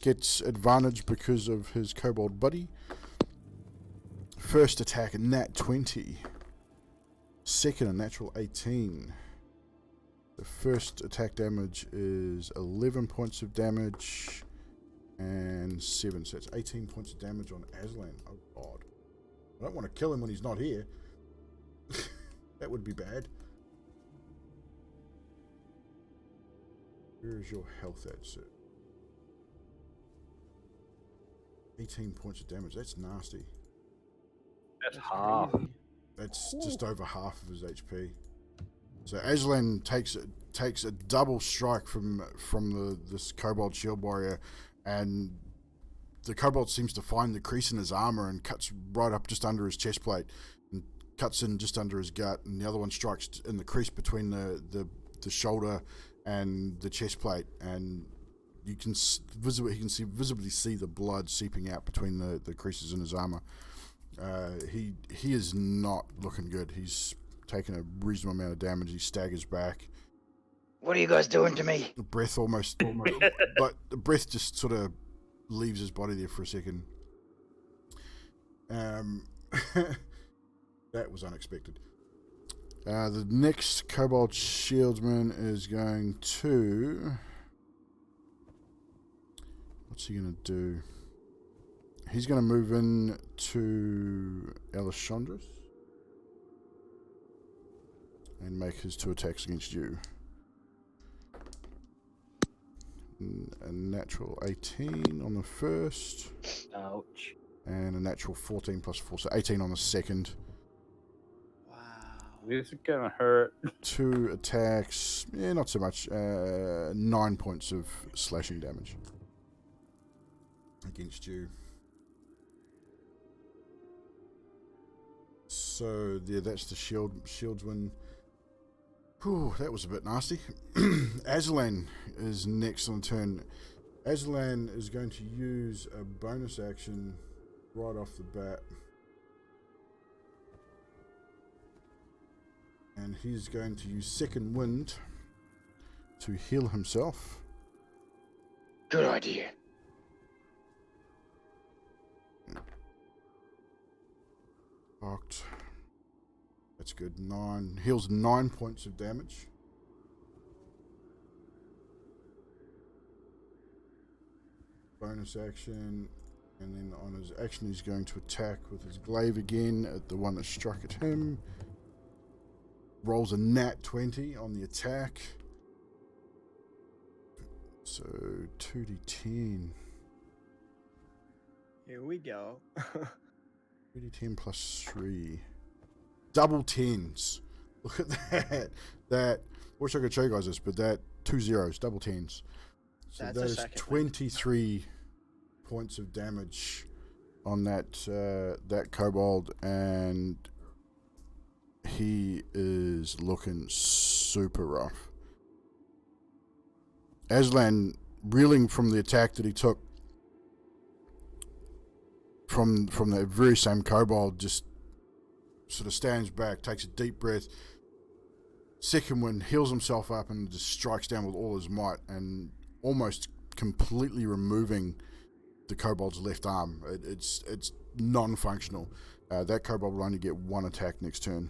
Gets advantage because of his kobold buddy. First attack, a nat 20. Second, a natural 18. The first attack damage is 11 points of damage and 7, so it's 18 points of damage on Aslan. Oh god. I don't want to kill him when he's not here. That would be bad. Where is your health at, sir? 18 points of damage, that's nasty. That's half. That's just over half of his HP. So Aslan takes a double strike from this kobold shield warrior, and the kobold seems to find the crease in his armor and cuts right up just under his chest plate and cuts in just under his gut, and the other one strikes in the crease between the shoulder and the chest plate, and you can visibly see the blood seeping out between the creases in his armor. He is not looking good. He's taken a reasonable amount of damage. He staggers back. What are you guys doing to me? The breath almost but the breath just sort of leaves his body there for a second. That was unexpected. The next kobold shieldsman is going to... What's he going to do? He's going to move in to Alessandros and make his 2 attacks against you. A natural 18 on the first. Ouch. And a natural 14 plus 4, so 18 on the second. Wow. This is gonna hurt. 2 attacks. Yeah, not so much. 9 points of slashing damage against you. So yeah, that's the shields win. Whew, that was a bit nasty. Aslan is next on turn. Aslan is going to use a bonus action right off the bat. And he's going to use Second Wind to heal himself. Good idea. Fucked. That's good. 9. Heals 9 points of damage. Bonus action. And then on his action, he's going to attack with his glaive again at the one that struck at him. Rolls a nat 20 on the attack. So 2d10. Here we go. 2d10 plus 3. Double 10s. Look at that. That. Wish I could show you guys this, but that 2 zeros, double 10s. So That's a that is second 23 points of damage on that that kobold, and he is looking super rough. Aslan, reeling from the attack that he took from that very same kobold, just sort of stands back, takes a deep breath. Second Wind heals himself up and just strikes down with all his might, and almost completely removing the kobold's left arm. It's non-functional. That kobold will only get 1 attack next turn.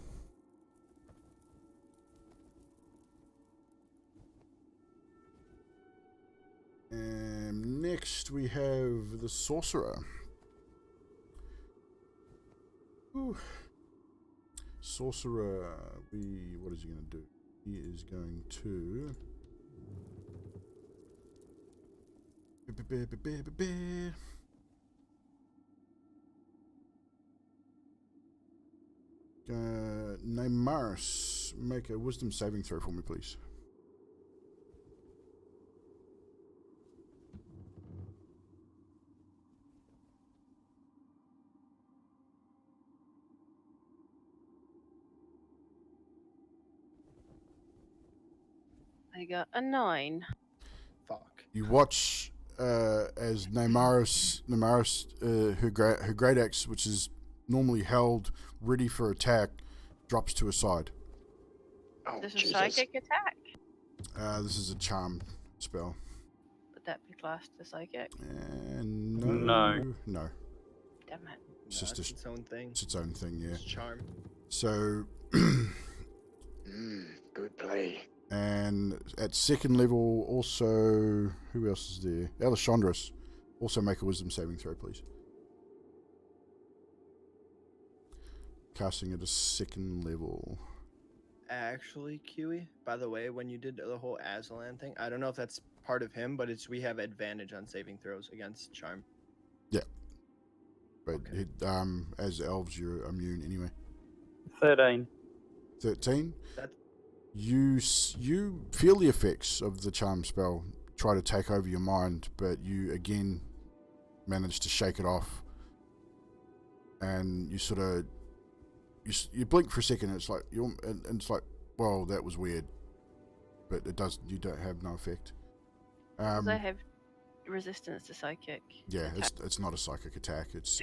And next we have the sorcerer. Ooh. Sorcerer, what is he going to do? He is going to Neymaris, make a wisdom saving throw for me, please. I got a 9. Fuck. You watch as Neymaris, her great axe, which is normally held ready for attack, drops to her side. Oh, This is Jesus. psychic attack. This is a charm spell. Would that be classed as psychic? And No. no, Damn it. it's just It's its own thing. it's its own thing, yeah. It's charm. So, Good play. and at second level, also, who else is there? Alessandros. Also make a wisdom saving throw, please. Casting at a second level. Actually, Kiwi, by the way, when you did the whole Aslan thing, I don't know if that's part of him, but we have advantage on saving throws against charm. But Okay. as elves, you're immune anyway. 13. 13. That You feel the effects of the charm spell try to take over your mind, but you again manage to shake it off, and you sort of you blink for a second. And it's like and it's like, well, that was weird, but it does. You don't have no effect. Because I have resistance to psychic. Yeah, attack. it's not a psychic attack. It's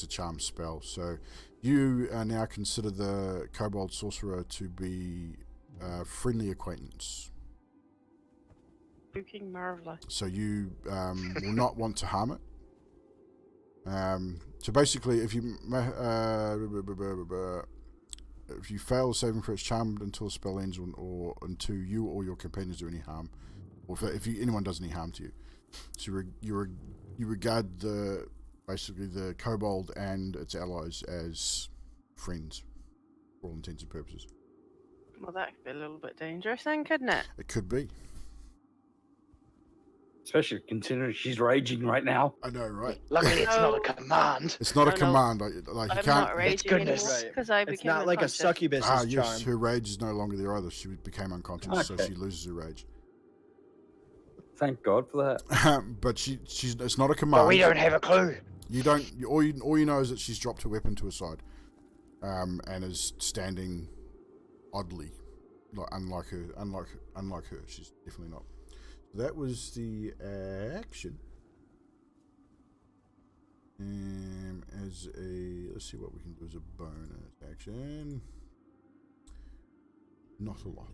a charm spell. So you now consider the kobold sorcerer to be a friendly acquaintance. Looking marvelous. So you will not want to harm it. So basically, if you fail saving for its charm until the spell ends, or until you or your companions do any harm, or if anyone does any harm to you, so you regard basically the kobold and its allies as friends, for all intents and purposes. Well, that could be a little bit dangerous then, couldn't it? It could be. Especially considering she's raging right now. I know, right? Luckily, it's not a No. command. It's not a No, no. command. Like you I'm can't. not raging goodness. anymore Right. because I It's became not like a unconscious. succubus's Yes, charm. her rage is no longer there either. She became unconscious, so Okay. she loses her rage. Thank God for that. But she's it's not a command. But we don't have a clue. You don't. All you know is that she's dropped her weapon to her side, and is standing oddly, like unlike her. She's definitely not. That was the action. Let's see what we can do as a bonus action. Not a lot.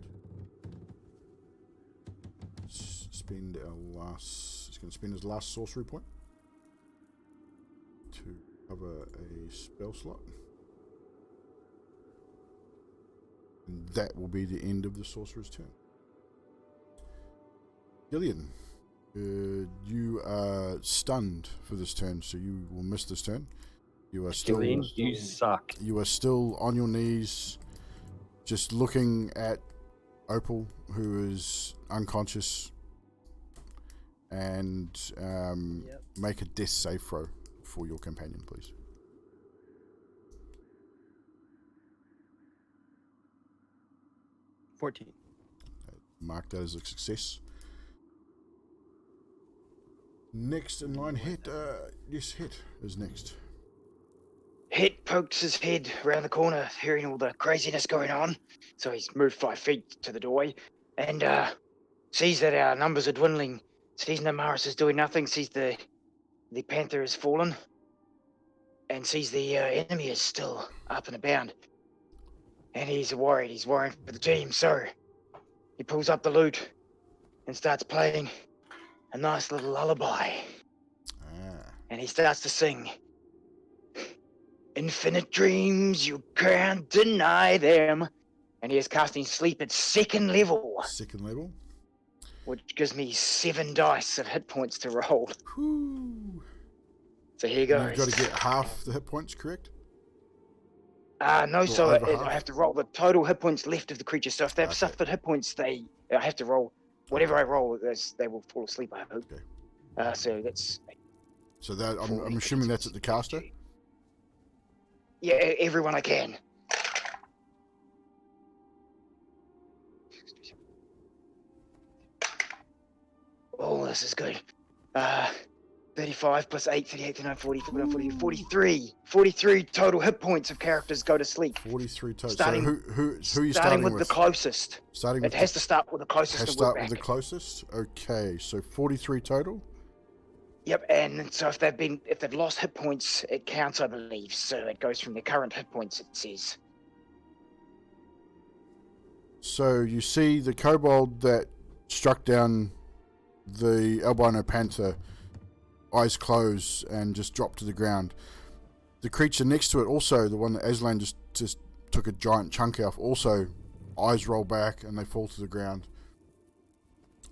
Spend our last. It's going to spend his last sorcery point to cover a spell slot, and that will be the end of the sorcerer's turn. Gillian, you are stunned for this turn, so you will miss this turn. You are still. Gillian, you suck. You are still on your knees, just looking at Opal, who is unconscious, and make a death save throw for your companion, please. $14. Mark that as a success. Next in line, Hit. Yes, Hit is next. Hit pokes his head around the corner, hearing all the craziness going on. So he's moved 5 feet to the doorway and sees that our numbers are dwindling. Sees Namaris is doing nothing. Sees the panther has fallen, and sees the enemy is still up and about. And he's worried. He's worrying for the team. So he pulls up the lute and starts playing a nice little lullaby. And he starts to sing. Infinite dreams, you can't deny them. And he is casting sleep at 2nd level. 2nd level. Which gives me 7 dice of hit points to roll. Whoo. So here goes. You've got to get half the hit points, correct? No, so over half? I have to roll the total hit points left of the creature. So if they've suffered hit points, I have to roll. Whatever I roll, they will fall asleep, I hope. Okay. So that's... So that I'm assuming that's at the caster? Yeah, everyone I can. Oh, this is good. 35 plus 8, 38, 39, 40, 41, 42, 43. 43 total hit points of characters go to sleep. 43 total. Starting, so who are you starting starting with? The closest. Starting it with has to start with the closest. Has to start with the closest? Okay, so 43 total? Yep, and so if they've lost hit points, it counts, I believe. So it goes from their current hit points, it says. So you see the kobold that struck down the albino panther, eyes closed and just dropped to the ground. The creature next to it, also the one that Aslan just took a giant chunk off, also eyes roll back and they fall to the ground.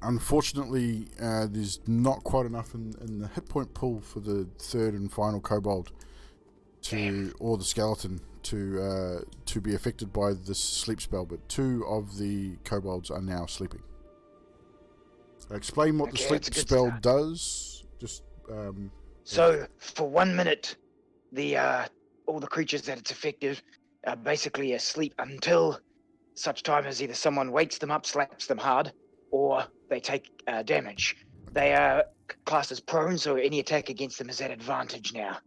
Unfortunately, there's not quite enough in the hit point pool for the 3rd and final kobold or the skeleton to be affected by this sleep spell, but 2 of the kobolds are now sleeping. Explain what the sleep spell does. Just so for 1 minute, all the creatures that it's affected are basically asleep until such time as either someone wakes them up, slaps them hard, or they take damage. They are classed as prone, so any attack against them is at advantage now.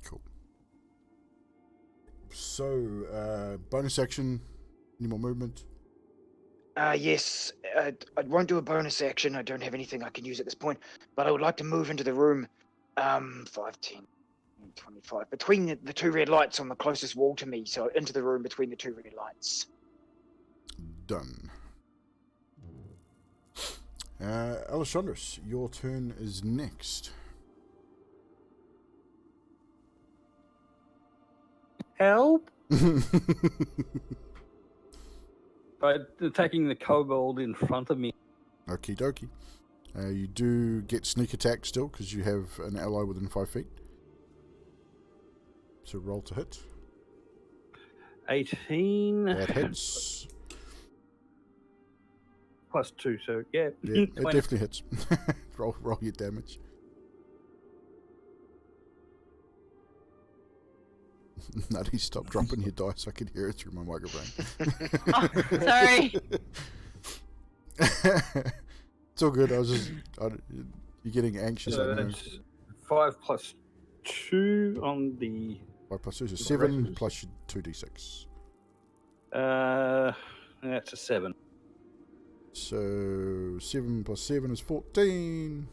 Cool. So, bonus action, any more movement? Yes, I won't do a bonus action. I don't have anything I can use at this point, but I would like to move into the room 5, 10, 25, between the 2 red lights on the closest wall to me, so into the room between the 2 red lights. Done. Alessandros, your turn is next. Help! By attacking the kobold in front of me. Okie dokie. You do get sneak attack still because you have an ally within 5 feet. So roll to hit. 18. That hits. Plus 2, so yeah. Yeah, it definitely hits. roll your damage. Nutty, stop dropping your dice. I can hear it through my microphone. Oh, sorry. It's all good. You're getting anxious. I know. It's 5 plus 2 on the. 5 plus 2 is 7 plus your 2d6. That's a 7. So 7 plus 7 is 14.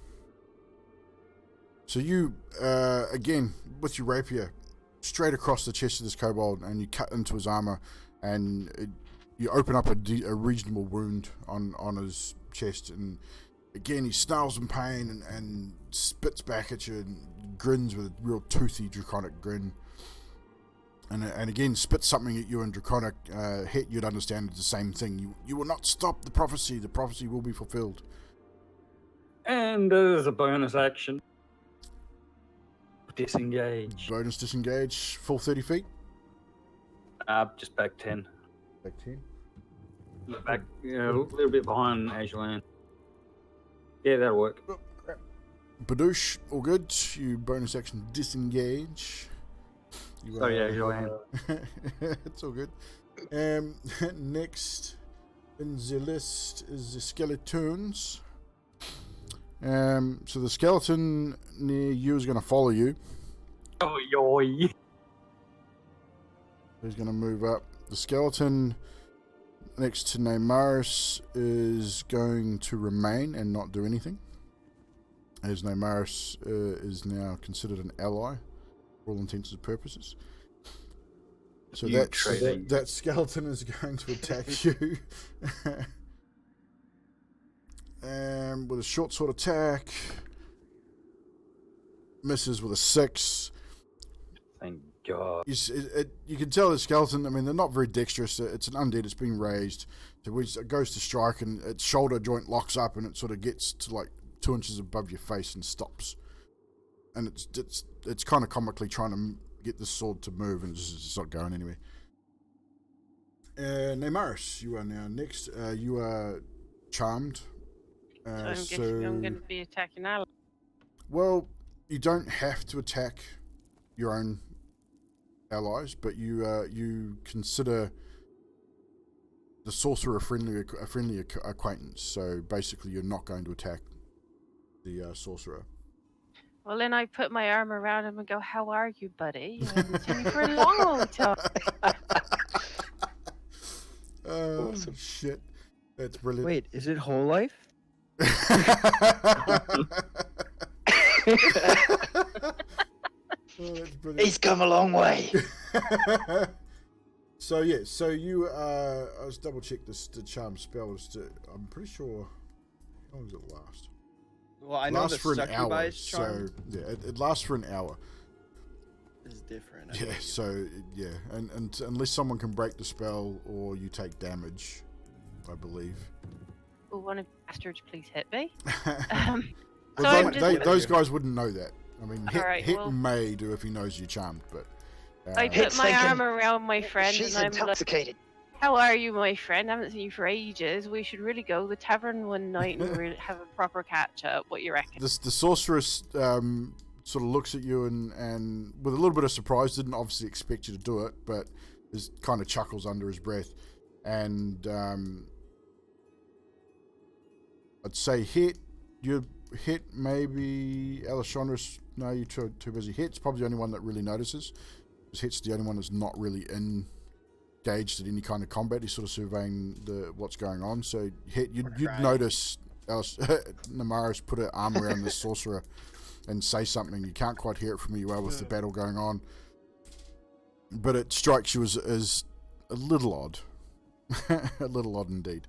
So you, again, with your rapier, straight across the chest of this kobold, and you cut into his armor, and you open up a reasonable wound on his chest, and again he snarls in pain and spits back at you and grins with a real toothy draconic grin, and again spits something at you in draconic. Het, you'd understand it's the same thing. You will not stop the prophecy will be fulfilled. And there's a bonus action. Disengage. Bonus disengage, full 30 feet. Just back 10. Back 10. Back a little bit behind as you land. Yeah, that'll work. Oh, crap. Badoosh, all good. You bonus action disengage. Yeah, you land. It's all good. Next in the list is the skeletons. So the skeleton near you is going to follow you. Oh, yoy. He's going to move up. The skeleton next to Neymaris is going to remain and not do anything, as Neymaris is now considered an ally for all intents and purposes. So that skeleton is going to attack you. With a short sword attack, misses with a 6. Thank God. You can tell the skeleton, I mean, they're not very dexterous. It's an undead, it's been raised. So it goes to strike, and its shoulder joint locks up, and it sort of gets to like 2 inches above your face and stops. And it's kind of comically trying to get the sword to move, and it's just not going anywhere. Neymaris, you are now next. You are charmed. So I'm guessing I'm going to be attacking allies. Well, you don't have to attack your own allies, but you consider the sorcerer a friendly acquaintance. So basically, you're not going to attack the sorcerer. Well, then I put my arm around him and go, "How are you, buddy? I haven't seen you for a long, long time." Oh, awesome. Shit. That's brilliant. Wait, is it whole life? He's come a long way. So you I was double check the charm spell. I'm pretty sure. How long does it last? Well, I know lasts the for an hour. charm So yeah, it lasts for an hour. is different. Yeah. So yeah, and unless someone can break the spell or you take damage, I believe. Will one of you bastards please hit me? Well, so those guys wouldn't know that. I mean, Hit well, may do if he knows you're charmed, but. I put my arm around my friend She's and I'm intoxicated. like, "How are you, my friend? I haven't seen you for ages. We should really go to the tavern one night and really have a proper catch up. What you reckon?" The sorceress sort of looks at you and with a little bit of surprise, didn't obviously expect you to do it, but is kind of chuckles under his breath. And I'd say Hit, maybe Alessandros. No, you're too busy. Hit's probably the only one that really notices. Because Hit's the only one that's not really engaged in any kind of combat. He's sort of surveying what's going on. So Hit, you'd notice Neymaris put her arm around the sorcerer and say something. You can't quite hear it from where you are with the battle going on, but it strikes you as a little odd. A little odd indeed.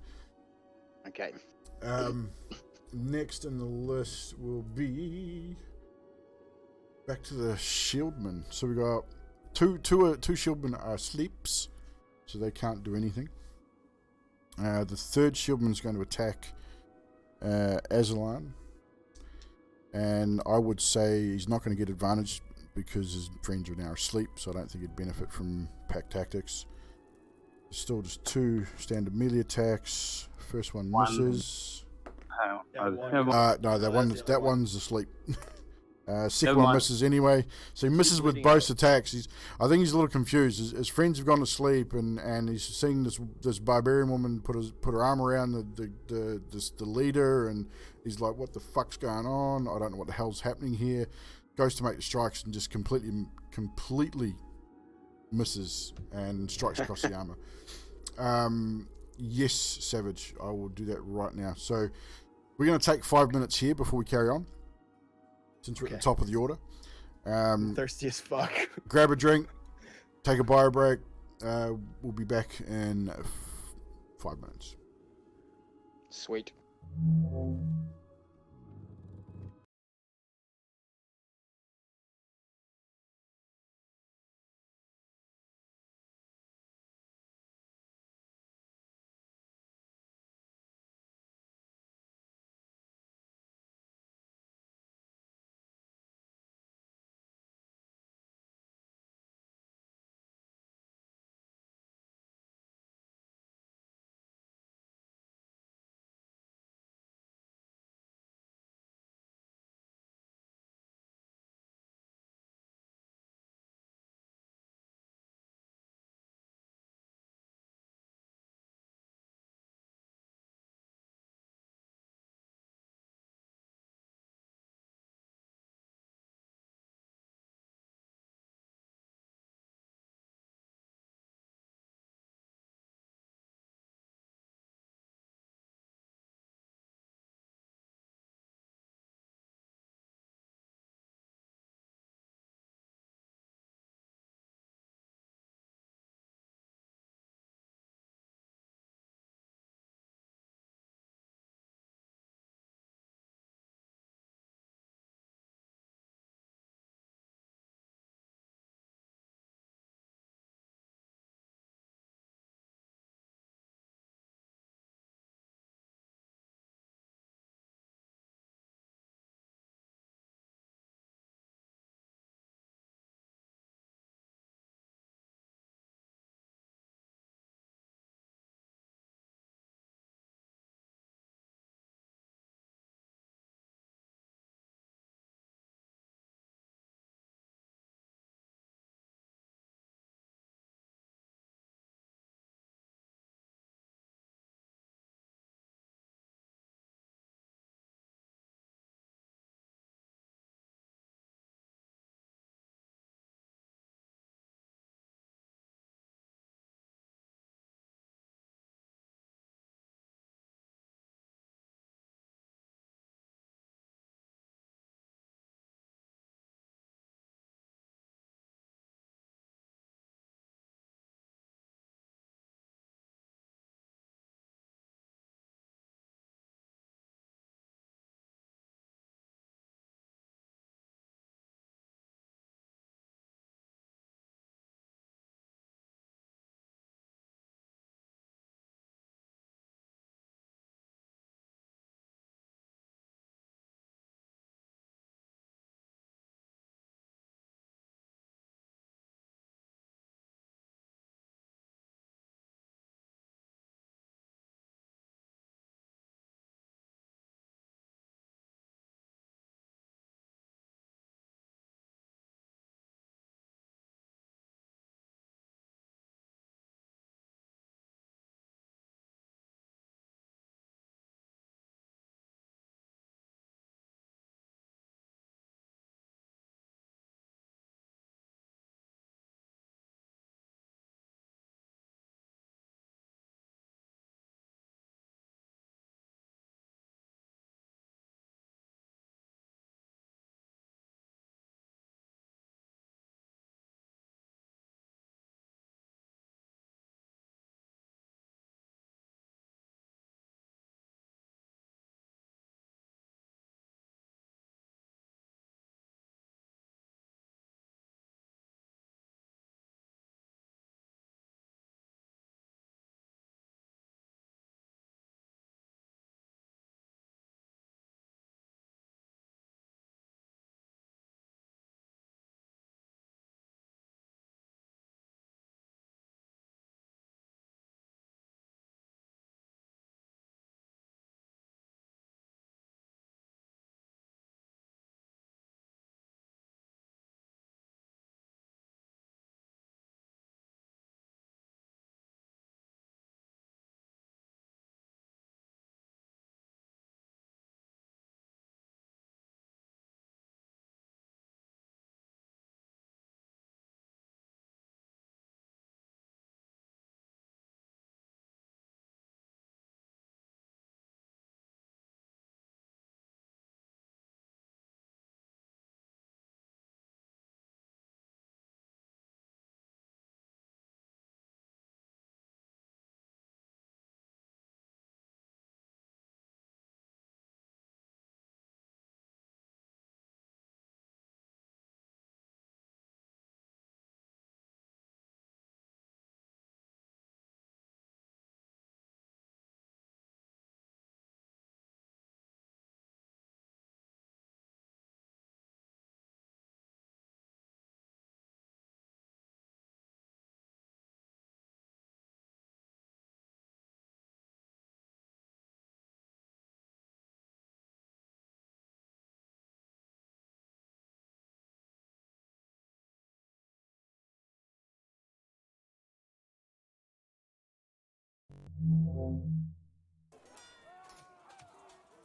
Okay. Next in the list will be back to the shieldmen. So we got two shieldmen are sleeps, so they can't do anything. The third shieldman is going to attack Azalan, and I would say he's not going to get advantage because his friends are now asleep, so I don't think he'd benefit from pack tactics. Still just 2 standard melee attacks. First one misses. Yeah, one never was- mind. No, that's the other one. one's asleep. Second Never one mind. misses anyway, so he misses with bleeding both out. attacks. I think he's a little confused. His friends have gone to sleep, and he's seeing this barbarian woman put her arm around the leader, and he's like, "What the fuck's going on? I don't know what the hell's happening here." Goes to make the strikes and just completely misses and strikes across the armor. Yes, Savage, I will do that right now. So we're going to take 5 minutes here before we carry on, since we're at the Okay. top of the order. I'm thirsty as fuck. Grab a drink, take a bio break. We'll be back in 5 minutes. Sweet.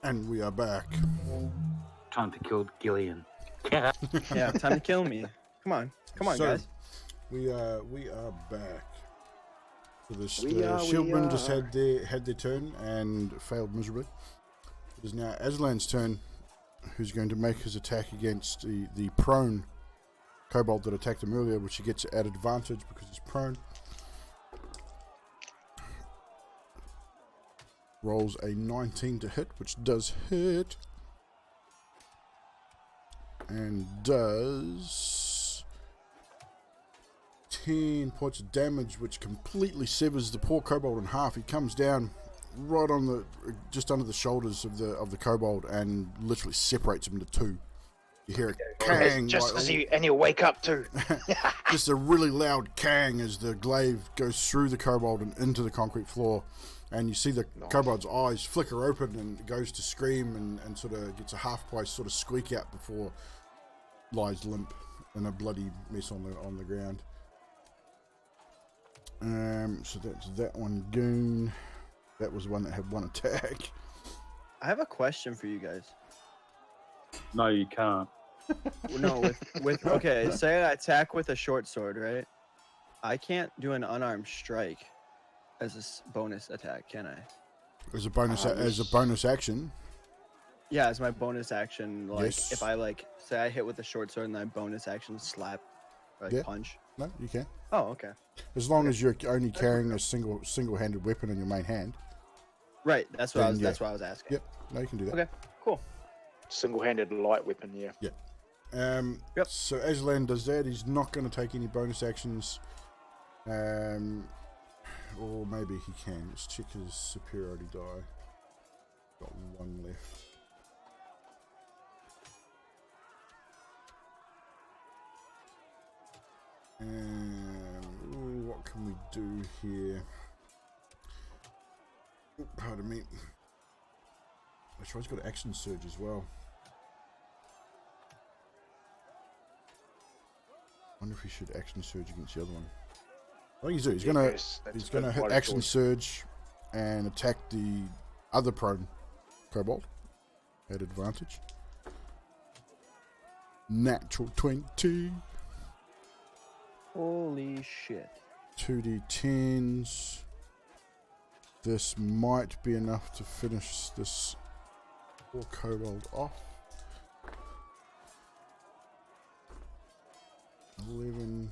And we are back. Time to kill Gillian. Yeah, time to kill me. Come on, So, guys. We are back. So the We shieldmen just are. had their turn and failed miserably. It is now Aslan's turn, who's going to make his attack against the prone kobold that attacked him earlier, which he gets at advantage because he's prone. Rolls a 19 to hit, which does hit. And does 10 points of damage, which completely severs the poor kobold in half. He comes down right on the, just under the shoulders of the kobold and literally separates him into two. You hear a kang. Just like, as he'll wake up too. just a really loud kang as the glaive goes through the kobold and into the concrete floor. And you see the kobold's eyes flicker open and it goes to scream and sort of gets a half-price sort of squeak out before lies limp in a bloody mess on the ground. So that's that one goon. That was the one that had one attack. I have a question for you guys. No, you can't. No, with okay, say I attack with a short sword, right? I can't do an unarmed strike as a bonus attack, can I? As a bonus action. Yeah, as my bonus action, like Yes. if I say I hit with a short sword and then bonus action slap, Yeah. punch. No, you can. Oh, okay. As long as you're only carrying a single-handed weapon in your main hand. Right, that's what Then, that's what I was asking. Yep. No, you can do that. Okay, cool. Single-handed light weapon, yeah. Yep. So Aslan does that. He's not going to take any bonus actions. Or maybe he can. Let's check his superiority die. Got one left. What can we do here? Pardon me. I'm sure he's got action surge as well. Wonder if he should action surge against the other one. I think he's gonna hit action surge and attack the other prone kobold at advantage. Natural 20. Holy shit. 2d10s. This might be enough to finish this poor kobold off. 11.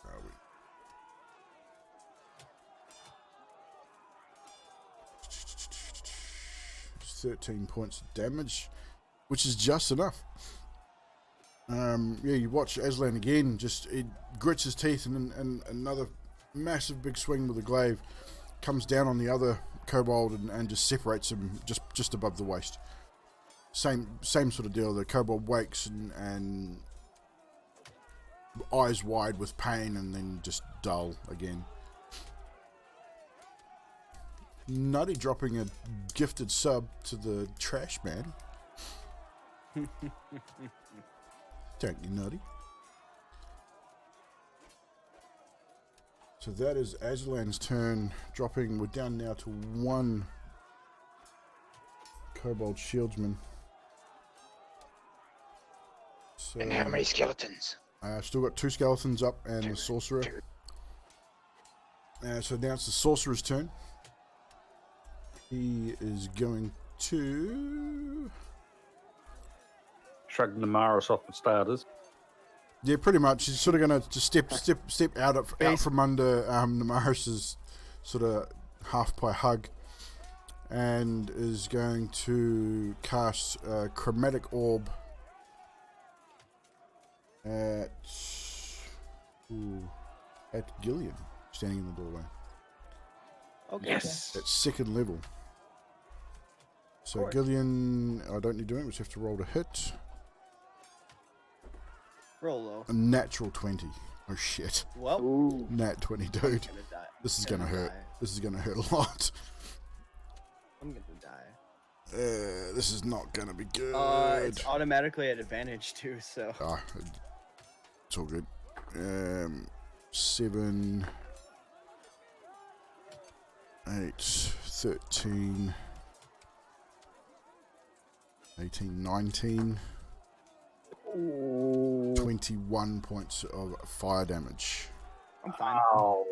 Where are we? 13 points of damage, which is just enough. Yeah, you watch Aslan again, just it grits his teeth and another massive big swing with the glaive comes down on the other kobold and just separates him just above the waist. Same sort of deal. The kobold wakes and eyes wide with pain and then just dull again. Nutty dropping a gifted sub to the trash man. Thank you, Nutty. So that is Aslan's turn, dropping. We're down now to one kobold shieldsman. So, And how many skeletons? still got 2 skeletons up and the sorcerer. So now it's the sorcerer's turn. He is going to... Shrug Namaris off for starters. Yeah, pretty much. He's sort of going to just step out from under Namaris's sort of half-pie hug and is going to cast a chromatic orb at Gillian, standing in the doorway. Okay. Yes. At 2nd level. So Gillian, I don't need to do it, we just have to roll to hit. Roll low. A natural 20. Oh shit. Well, Ooh. Nat 20, dude. I'm gonna die. This is I'm gonna hurt. die. This is gonna hurt a lot. I'm gonna die. This is not gonna be good. It's automatically at advantage too, so. It's all good. 7, 8, 13, 18, 19, Ooh, 21 points of fire damage. I'm fine. Oh.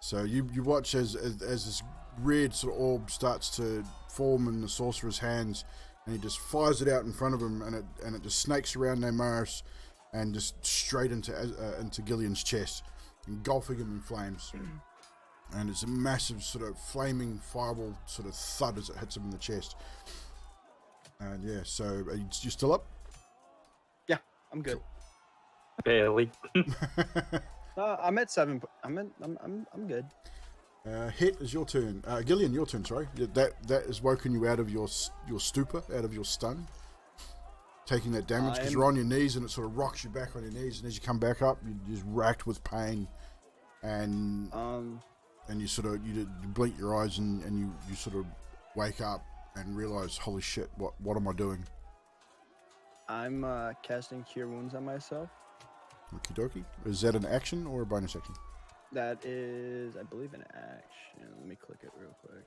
So you watch as this red sort of orb starts to form in the sorcerer's hands, and he just fires it out in front of him, and it just snakes around Namaris and just straight into Gillian's chest, engulfing him in flames. And it's a massive sort of flaming fireball sort of thud as it hits him in the chest. And yeah, so are you still up? Yeah, I'm good. Barely. I'm at 7. I'm good. Hit is your turn. Gillian, your turn. Sorry, that has woken you out of your stupor, out of your stun, taking that damage because you're on your knees and it sort of rocks you back on your knees. And as you come back up, you're just racked with pain, and you sort of you blink your eyes and you sort of wake up and realize, holy shit, what am I doing? I'm casting Cure Wounds on myself. Okie dokie. Is that an action or a bonus action? That is, I believe, an action. Let me click it real quick.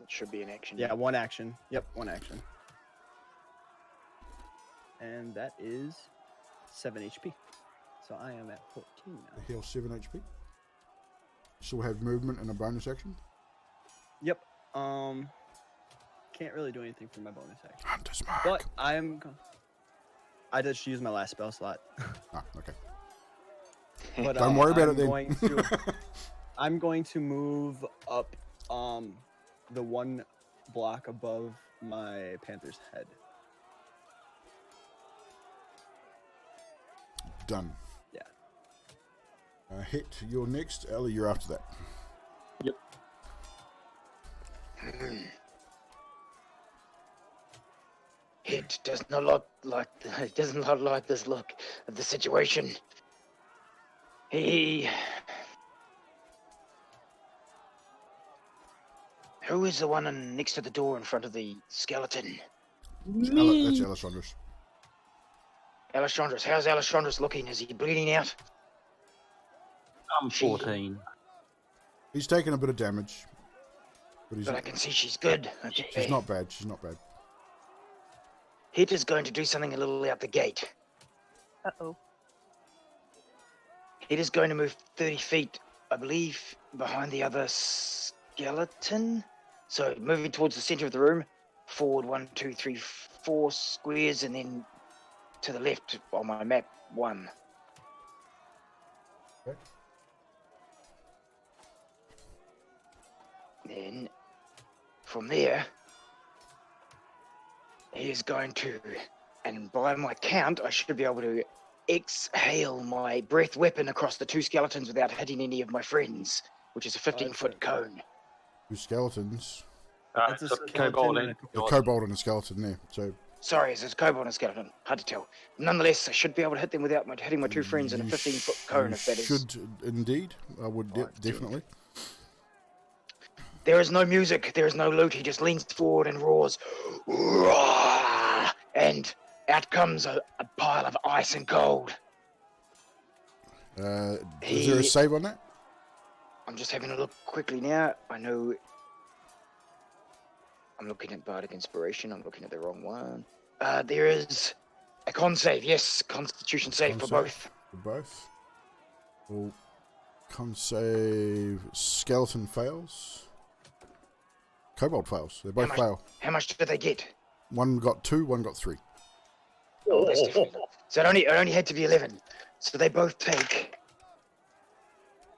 It should be an action. Yeah, 1 action. Yep, 1 action. And that is 7 HP. So I am at 14 now. Heal 7 HP. Still have movement and a bonus action. Yep. Can't really do anything for my bonus action. Hunter's mark. But I just used my last spell slot. Ah, okay. But Don't worry about it then. I'm going to move up the 1 block above my panther's head. Done. Yeah. Hit, you're next. Ellie, you're after that. Yep. It does not look like it doesn't look like this look of the situation. Who is the one next to the door in front of the skeleton? That's Alessandros. Alessandros. How's Alessandros looking? Is he bleeding out? I'm 14. He's taken a bit of damage. But I can see she's good. Okay. she's not bad. She's not bad. Hit is going to do something a little out the gate. Uh-oh. It is going to move 30 feet, I believe, behind the other skeleton. So moving towards the center of the room, forward 1, 2, 3, 4 squares, and then to the left on my map 1. Okay. Then from there, he is going to, and by my count, I should be able to exhale my breath weapon across the 2 skeletons without hitting any of my friends, which is a 15-foot cone. 2 skeletons. It's a So skeleton kobold and and A kobold and a skeleton there. So Sorry, it's a kobold and a skeleton. Hard to tell. Nonetheless, I should be able to hit them without hitting my 2 friends in a you 15-foot cone, you if that is... should indeed. I would Alright, definitely. There is no music, there is no loot. He just leans forward and roars. Roar! And out comes a pile of ice and cold. Is there a save on that? I'm just having a look quickly now. I know... I'm looking at Bardic Inspiration. I'm looking at the wrong one. There is a con save. Yes, Constitution save Con for save? both. For both. Well, con save. Skeleton fails. Kobold fails. They both fail. How much did they get? One got 2, one got 3. Oh, that's definitely not. So it only had to be 11. So they both take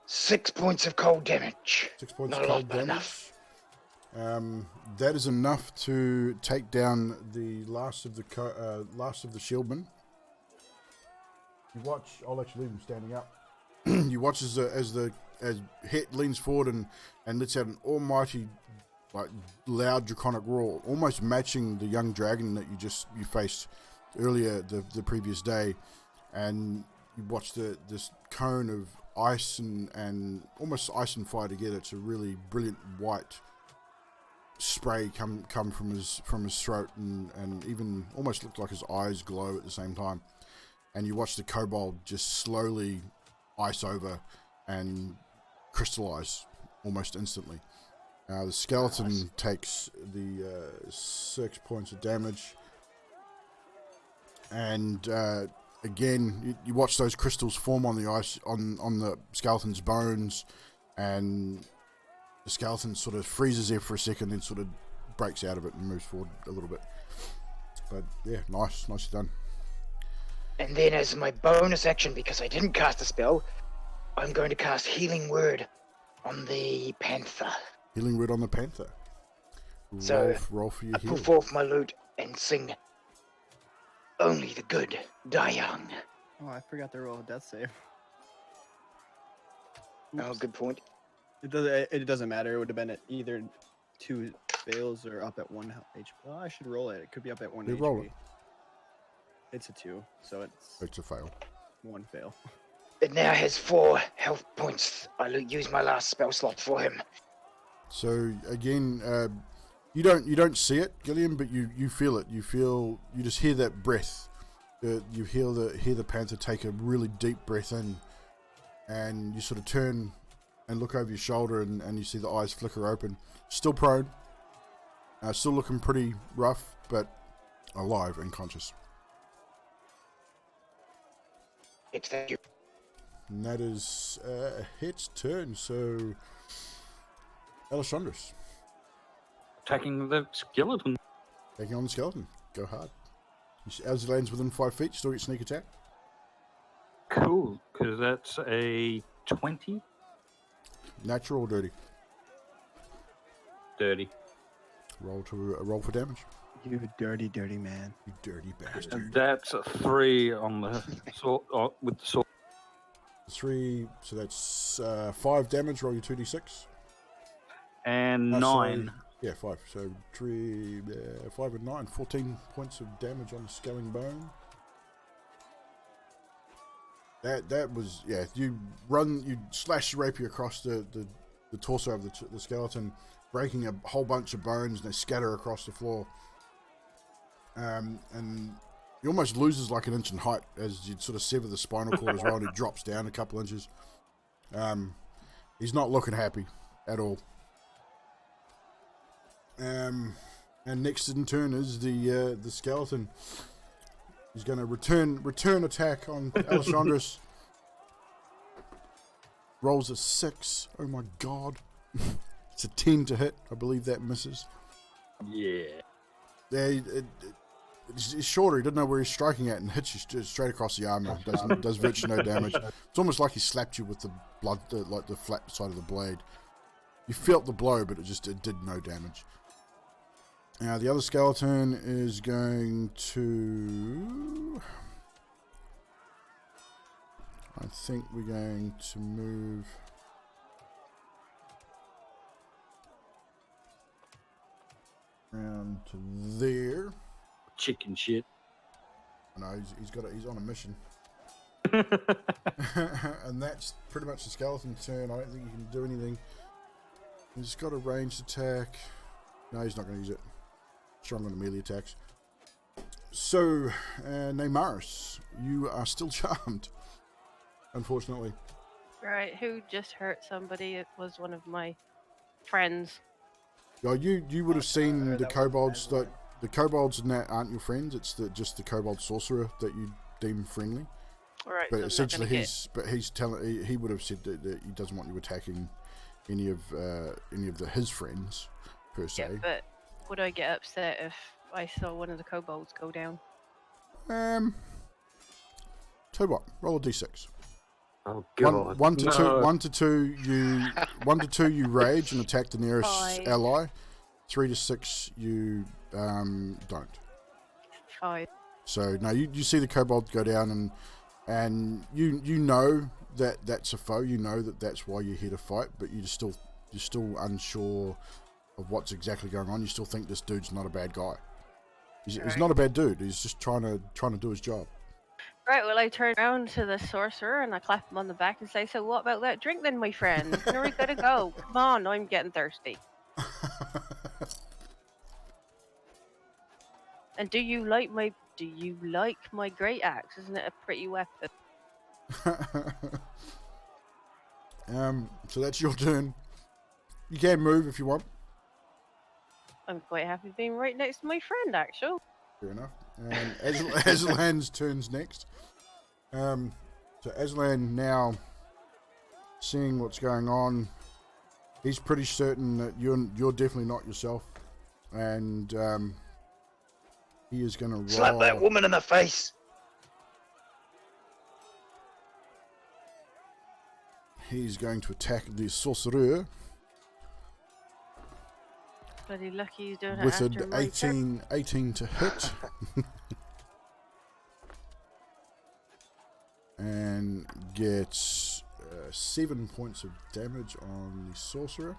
6 points of cold damage. 6 points Not of a lot, cold but damage. enough. That is enough to take down the last of the shieldmen. You watch. I'll actually leave him standing up. You watch as Het leans forward and lets out an almighty, like, loud draconic roar, almost matching the young dragon that you faced earlier the previous day, and you watch this cone of ice and almost ice and fire together. It's a really brilliant white spray come from his throat and even almost looked like his eyes glow at the same time. and you watch the kobold just slowly ice over and crystallize almost instantly. The skeleton takes the 6 points of damage, and again, you watch those crystals form on the ice, on the skeleton's bones, and the skeleton sort of freezes there for a second, then sort of breaks out of it and moves forward a little bit. But yeah, nicely done. And then as my bonus action, because I didn't cast a spell, I'm going to cast Healing Word on the Panther. Healing Word on the Panther. So roll for your I heal. pull forth my lute and sing, "Only the good die young." Oh, I forgot to roll a death save. Oh, Oops. good point. It doesn't matter. It would have been at either 2 fails or up at 1 HP. Oh, I should roll it. It could be up at 1 Yeah, HP. roll it. It's a 2, so It's a fail. 1 fail. It now has 4 health points. I use my last spell slot for him. So again, you don't see it, Gillian, but you feel it. You just hear that breath. You hear the panther take a really deep breath in, and you sort of turn and look over your shoulder, and you see the eyes flicker open. Still prone, still looking pretty rough, but alive and conscious. Thank you. And that is Hit's turn. So, Alessandros, Attacking the skeleton. taking on the skeleton. Go hard. As he lands within 5 feet, still get sneak attack. Cool, because that's a 20. Natural or dirty? Dirty. Roll for damage. You dirty, dirty man. You dirty bastard. And that's a 3 on the sword, with the sword. 3, so that's 5 damage. Roll your 2d6. And No, 9. sorry. Yeah, 5. So 3, 5 and 9. 14 points of damage on the scaling bone. That was, yeah, you slash your rapier across the torso of the skeleton, breaking a whole bunch of bones, and they scatter across the floor. And he almost loses like an inch in height as you sort of sever the spinal cord as well, and he drops down a couple inches. He's not looking happy at all. And next in turn is the skeleton. He's going to return attack on Alessandros. Rolls a 6. Oh my god. It's a 10 to hit. I believe that misses. Yeah. Yeah, it's shorter. He doesn't know where he's striking at and hits you straight across the armor. Does virtually no damage. It's almost like he slapped you with the blood, like the flat side of the blade. You felt the blow, but it did no damage. Now the other skeleton is going to... I think we're going to move... around to there. Chicken shit. No, he's on a mission. And that's pretty much the skeleton's turn. I don't think he can do anything. He's got a ranged attack. No, he's not going to use it. Strong on the melee attacks. So, Neymaris, you are still charmed, unfortunately. Right, who just hurt somebody? It was one of my friends. Yeah, you would have seen the that was kobolds. bad. The kobolds and that aren't your friends. It's just the kobold sorcerer that you deem friendly. Alright, But so essentially, I'm not he's telling he would have said that he doesn't want you attacking any of his friends per se. yeah, but would I get upset if I saw one of the kobolds go down? Tell you what, roll a d6. Oh god. One to two. No. 1 to 2. You 1 to 2. You rage and attack the nearest 5. ally. 3 to 6. You don't. 5. So no, you see the kobold go down, and you know that that's a foe. You know that that's why you're here to fight, but you're still unsure of what's exactly going on. You still think this dude's not a bad guy. He's not a bad dude. He's just trying to do his job. Right, well, I turn around to the sorcerer and I clap him on the back and say, "So what about that drink then, my friend? Where are we gonna go? Come on, I'm getting thirsty." And do you like my great axe? Isn't it a pretty weapon? So that's your turn. You can move if you want. I'm quite happy being right next to my friend, actually. Fair enough. Aslan's turns next. So Aslan now seeing what's going on, he's pretty certain that you're definitely not yourself, and he is going to roll. Slap that woman in the face. He's going to attack the sorcerer Bloody lucky he's doing it with after an my turn. 18 to hit. And gets 7 points of damage on the sorcerer.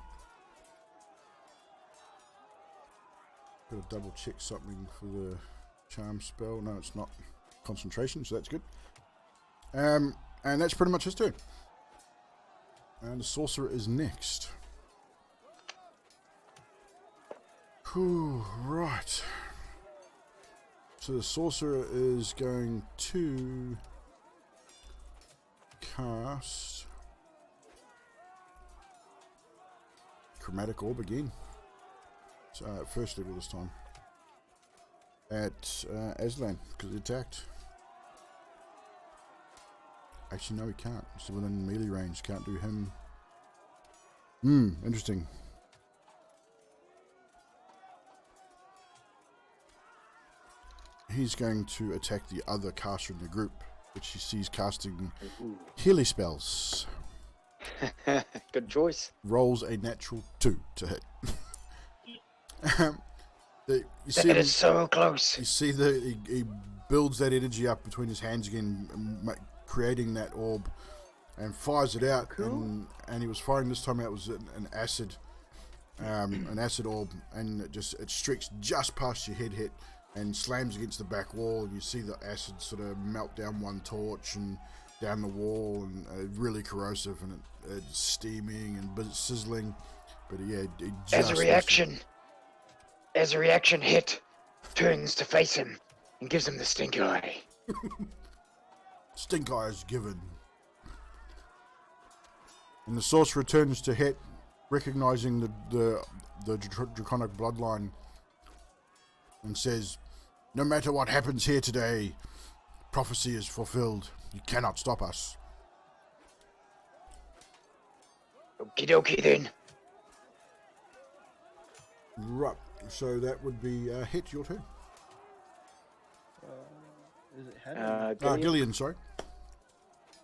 Gotta double check something for the charm spell. No, it's not concentration, so that's good. And that's pretty much his turn. And the sorcerer is next. Whew, right. So the sorcerer is going to cast Chromatic Orb again. So, first level this time. At Aslan, because he attacked. Actually, no, he can't. He's within melee range. Can't do him. Interesting. He's going to attack the other caster in the group, which he sees casting healing spells. Good choice. Rolls a natural 2 to hit. You see That him, is so close. you see he builds that energy up between his hands again, creating that orb, and fires it out. Cool. And he was firing this time out was an acid orb, and it streaks just past your head hit and slams against the back wall, and you see the acid sort of melt down one torch and down the wall, and really corrosive, and it's steaming and sizzling. But yeah, it just as a reaction, Hit turns to face him and gives him the stink eye. Stink eye is given. And the sorcerer turns to Hit, recognizing the draconic bloodline, and says, "No matter what happens here today, prophecy is fulfilled. You cannot stop us." Okie dokie then. Right, so that would be Hit, your turn. Is it head? Gillian, sorry.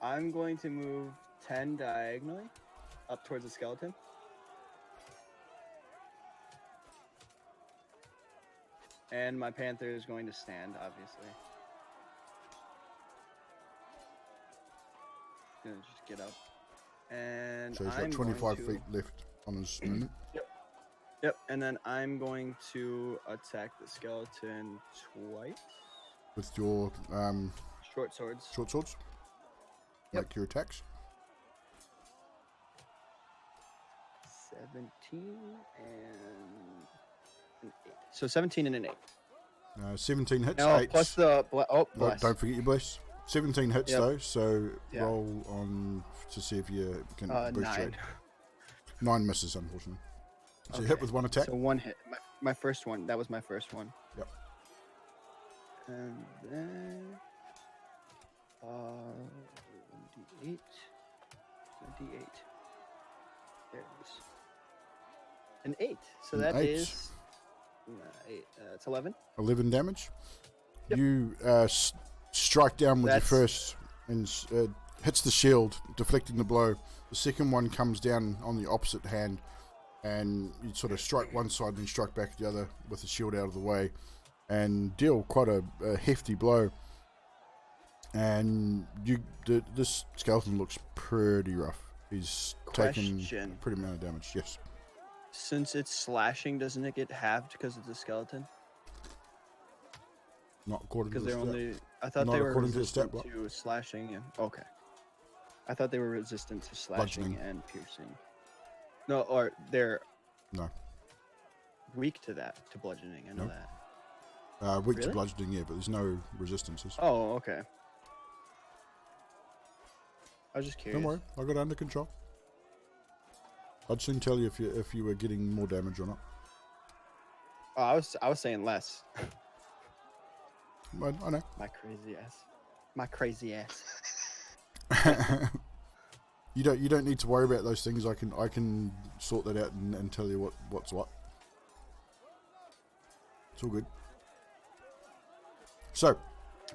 I'm going to move 10 diagonally up towards the skeleton. And my panther is going to stand, obviously. Gonna just get up. And So he's I'm got 25 going feet left on his movement. Yep, and then I'm going to attack the skeleton twice. With your Short swords. short swords. Yep. Make your attacks. 17 and an 8. So 17 and an 8. 17 hits. No, 8. plus the No, bless. don't forget your bless. 17 hits Yep. though, so Yeah. roll on to see if you can boost 9. rate. 9 misses, unfortunately. So you hit Okay. with one attack. So one hit. My first one. That was my first one. Yep. And then D8. D8. There it is. An 8. So An that 8. is 8. It's 11. 11 damage. Yep. You strike down with your first and hits the shield, deflecting the blow. The second one comes down on the opposite hand, and you sort of strike one side and strike back the other with the shield out of the way, and deal quite a hefty blow. And this skeleton looks pretty rough. He's taken a pretty amount of damage. Yes. Since it's slashing, doesn't it get halved because it's a skeleton? Not according to Because the they're stat. only. I thought Not they were according to the stat resistant block. to slashing. And, okay. I thought they were resistant to slashing Bludgeoning. and piercing. No, or they're No. weak to that, to bludgeoning. I know No. that. Weak to Really? bludgeoning, yeah, but there's no resistances. Oh, okay. I was just curious. Don't worry, I got it under control. I'd soon tell you if you were getting more damage or not. Oh, I was saying less. I know. My crazy ass. My crazy ass. You don't need to worry about those things. I can sort that out and tell you what's what. It's all good. So,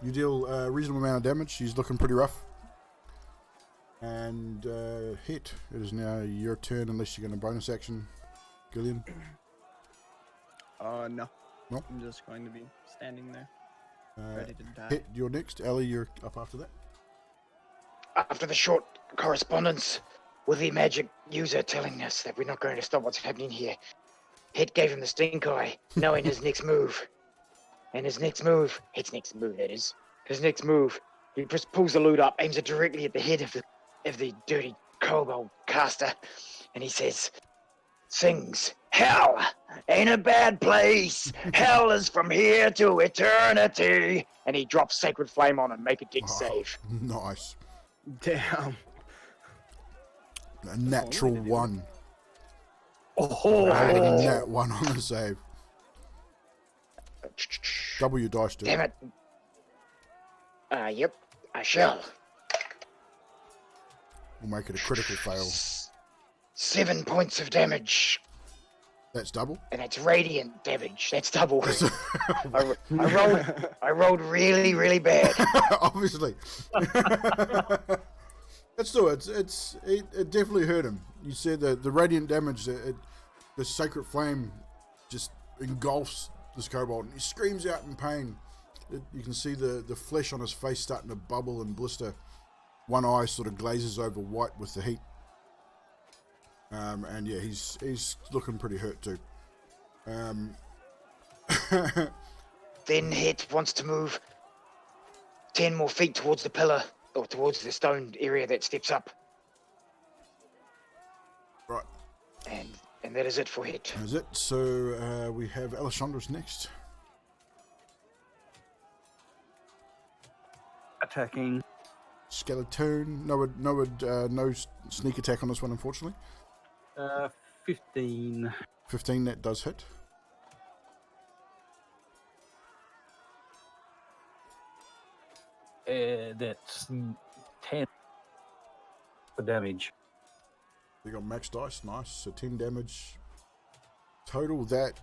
you deal a reasonable amount of damage. She's looking pretty rough. And hit. It is now your turn, unless you're going to bonus action, Gillian. No. No? I'm just going to be standing there, ready to die. Hit, you're next. Ellie, you're up after that. After the short correspondence with the magic user telling us that we're not going to stop what's happening here, Hit gave him the stink eye, knowing his next move. And Hit's next move, that is. His next move, he just pulls the loot up, aims it directly at the head of the dirty kobold caster, and he sings, "Hell ain't a bad place. Hell is from here to eternity." And he drops Sacred Flame on him, make a dick save. Nice. Damn. A natural to do. 1. Oh, Nat 1 on the save. Double your dice, dude. Damn it. Yep, I shall. We'll make it a critical fail. 7 points of That's double. and it's radiant damage. That's double. I rolled really, really bad. Obviously. But still, it definitely hurt him. You said the radiant damage, the sacred flame just engulfs this kobold, and he screams out in pain. You can see the flesh on his face starting to bubble and blister. One eye sort of glazes over white with the heat. And yeah, he's looking pretty hurt too. Then Hit wants to move 10 more feet towards the pillar, or towards the stone area that steps up. Right. And that is it for Hit. That's it. So we have Alessandro's next. attacking. Skeleton. No sneak attack on this one, unfortunately. 15. 15, that does hit. That's 10 for damage. You got max dice, nice. So 10 damage total. That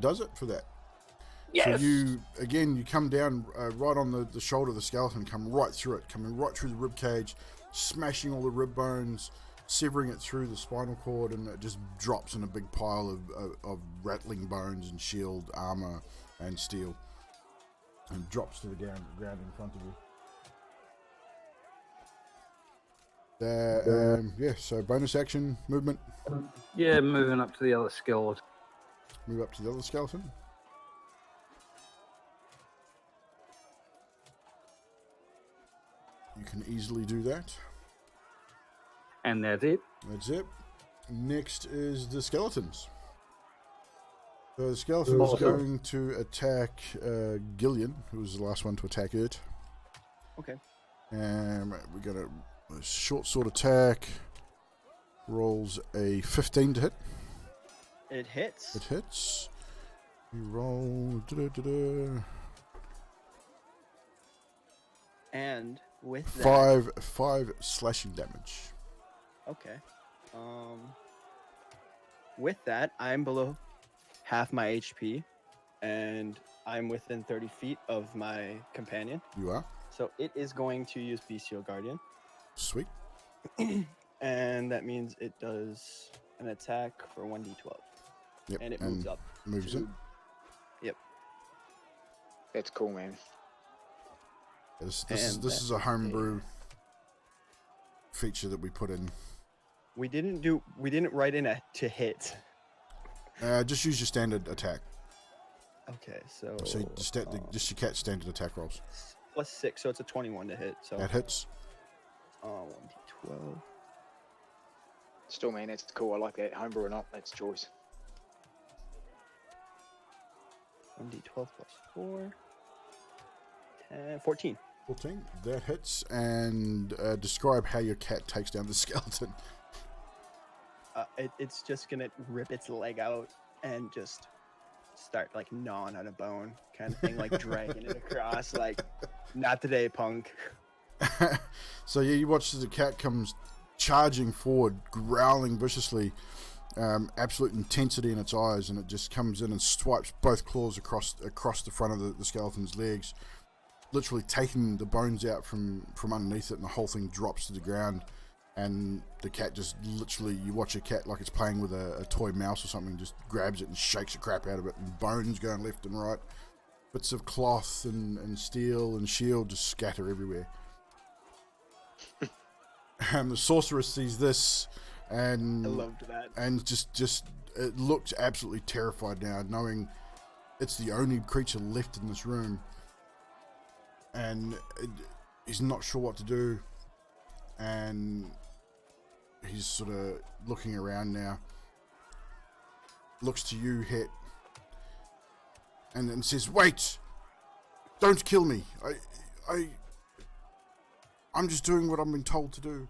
does it for that. Yes. So you come down right on the shoulder of the skeleton, come right through it, coming right through the rib cage, smashing all the rib bones, severing it through the spinal cord, and it just drops in a big pile of rattling bones and shield, armor, and steel, and drops to the ground in front of you. So bonus action, movement. Yeah, moving up to the other skeleton. Move up to the other skeleton. You can easily do that. And that's it. That's it. Next is the skeletons. So the skeleton's going to attack Gillian, who was the last one to attack it. Okay. And we got a short sword attack. Rolls a 15 to hit. It hits. It hits. You roll. And with that, Five slashing damage. Okay. With that, I'm below half my HP, and I'm within 30 feet of my companion. You are. So it is going to use Bestial Guardian. Sweet. And that means it does an attack for 1d12. Yep. And it moves up. Moves in. Yep. That's cool, man. This is a homebrew feature that we put in. We didn't write in to hit. Just use your standard attack. Okay, so just your cat standard attack rolls. plus 6, so it's a 21 to hit. So That hits. 1d12. Still, man, that's cool. I like that. Homebrew or not, that's choice. 1d12 plus 4. 10, 14. 14. That hits. And describe how your cat takes down the skeleton. It's just gonna rip its leg out and just start like gnawing on a bone kind of thing, like dragging it across, like, not today, punk. So yeah, you watch as the cat comes charging forward, growling viciously, absolute intensity in its eyes, and it just comes in and swipes both claws across the front of the skeleton's legs, literally taking the bones out from underneath it, and the whole thing drops to the ground. And the cat just literally, you watch a cat like it's playing with a toy mouse or something, just grabs it and shakes the crap out of it, and bones going left and right, bits of cloth and steel and shield just scatter everywhere. And the sorceress sees this, and I loved that. And just it looks absolutely terrified now, knowing it's the only creature left in this room, and he's not sure what to do, and he's sort of looking around now, looks to you, Het, and then says, "Wait! Don't kill me! I'm just doing what I'm been told to do.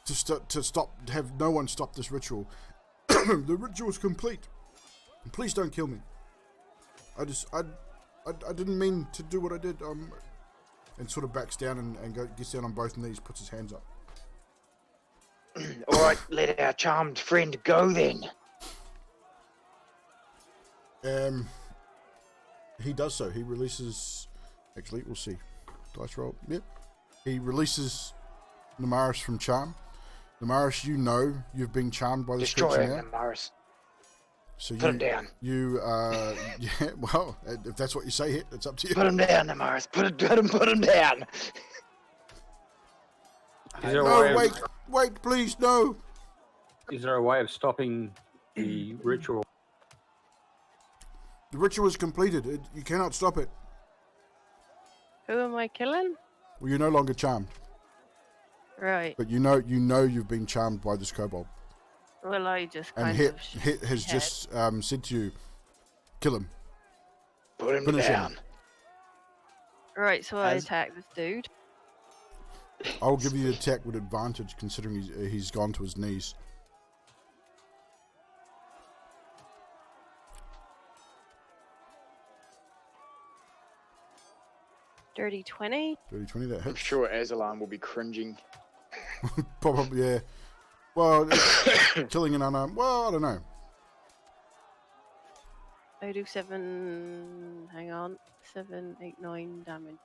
To have no one stop this ritual. The ritual is complete. Please don't kill me. I didn't mean to do what I did." And sort of backs down and gets down on both knees, puts his hands up. All right, let our charmed friend go then. He does so. He releases. Actually, we'll see. Dice roll. Yep. He releases Namaris from charm. Namaris, you know you've been charmed by this Destroy creature him, now. Namaris. So Put him down. Yeah. Well, if that's what you say, Het, it's up to you. Put him down, Namaris. Put him down. Is there a No, way of, wait, please, no. is there a way of stopping the ritual? The ritual is completed. You cannot stop it. Who am I killing? Well, you're no longer charmed, Right. but you know you've been charmed by this kobold. Well, I just And kind Het of has just said to you, "Kill him." Put him Finish him. down. Right, so I As- attack this dude. I'll give you the attack with advantage, considering he's gone to his knees. Dirty 20. Dirty 20, that I'm hits. sure Azalan will be cringing. Probably, yeah. Well, killing an unarmed. Well, I don't know. I do 7. Hang on. 7, 8, 9 damage.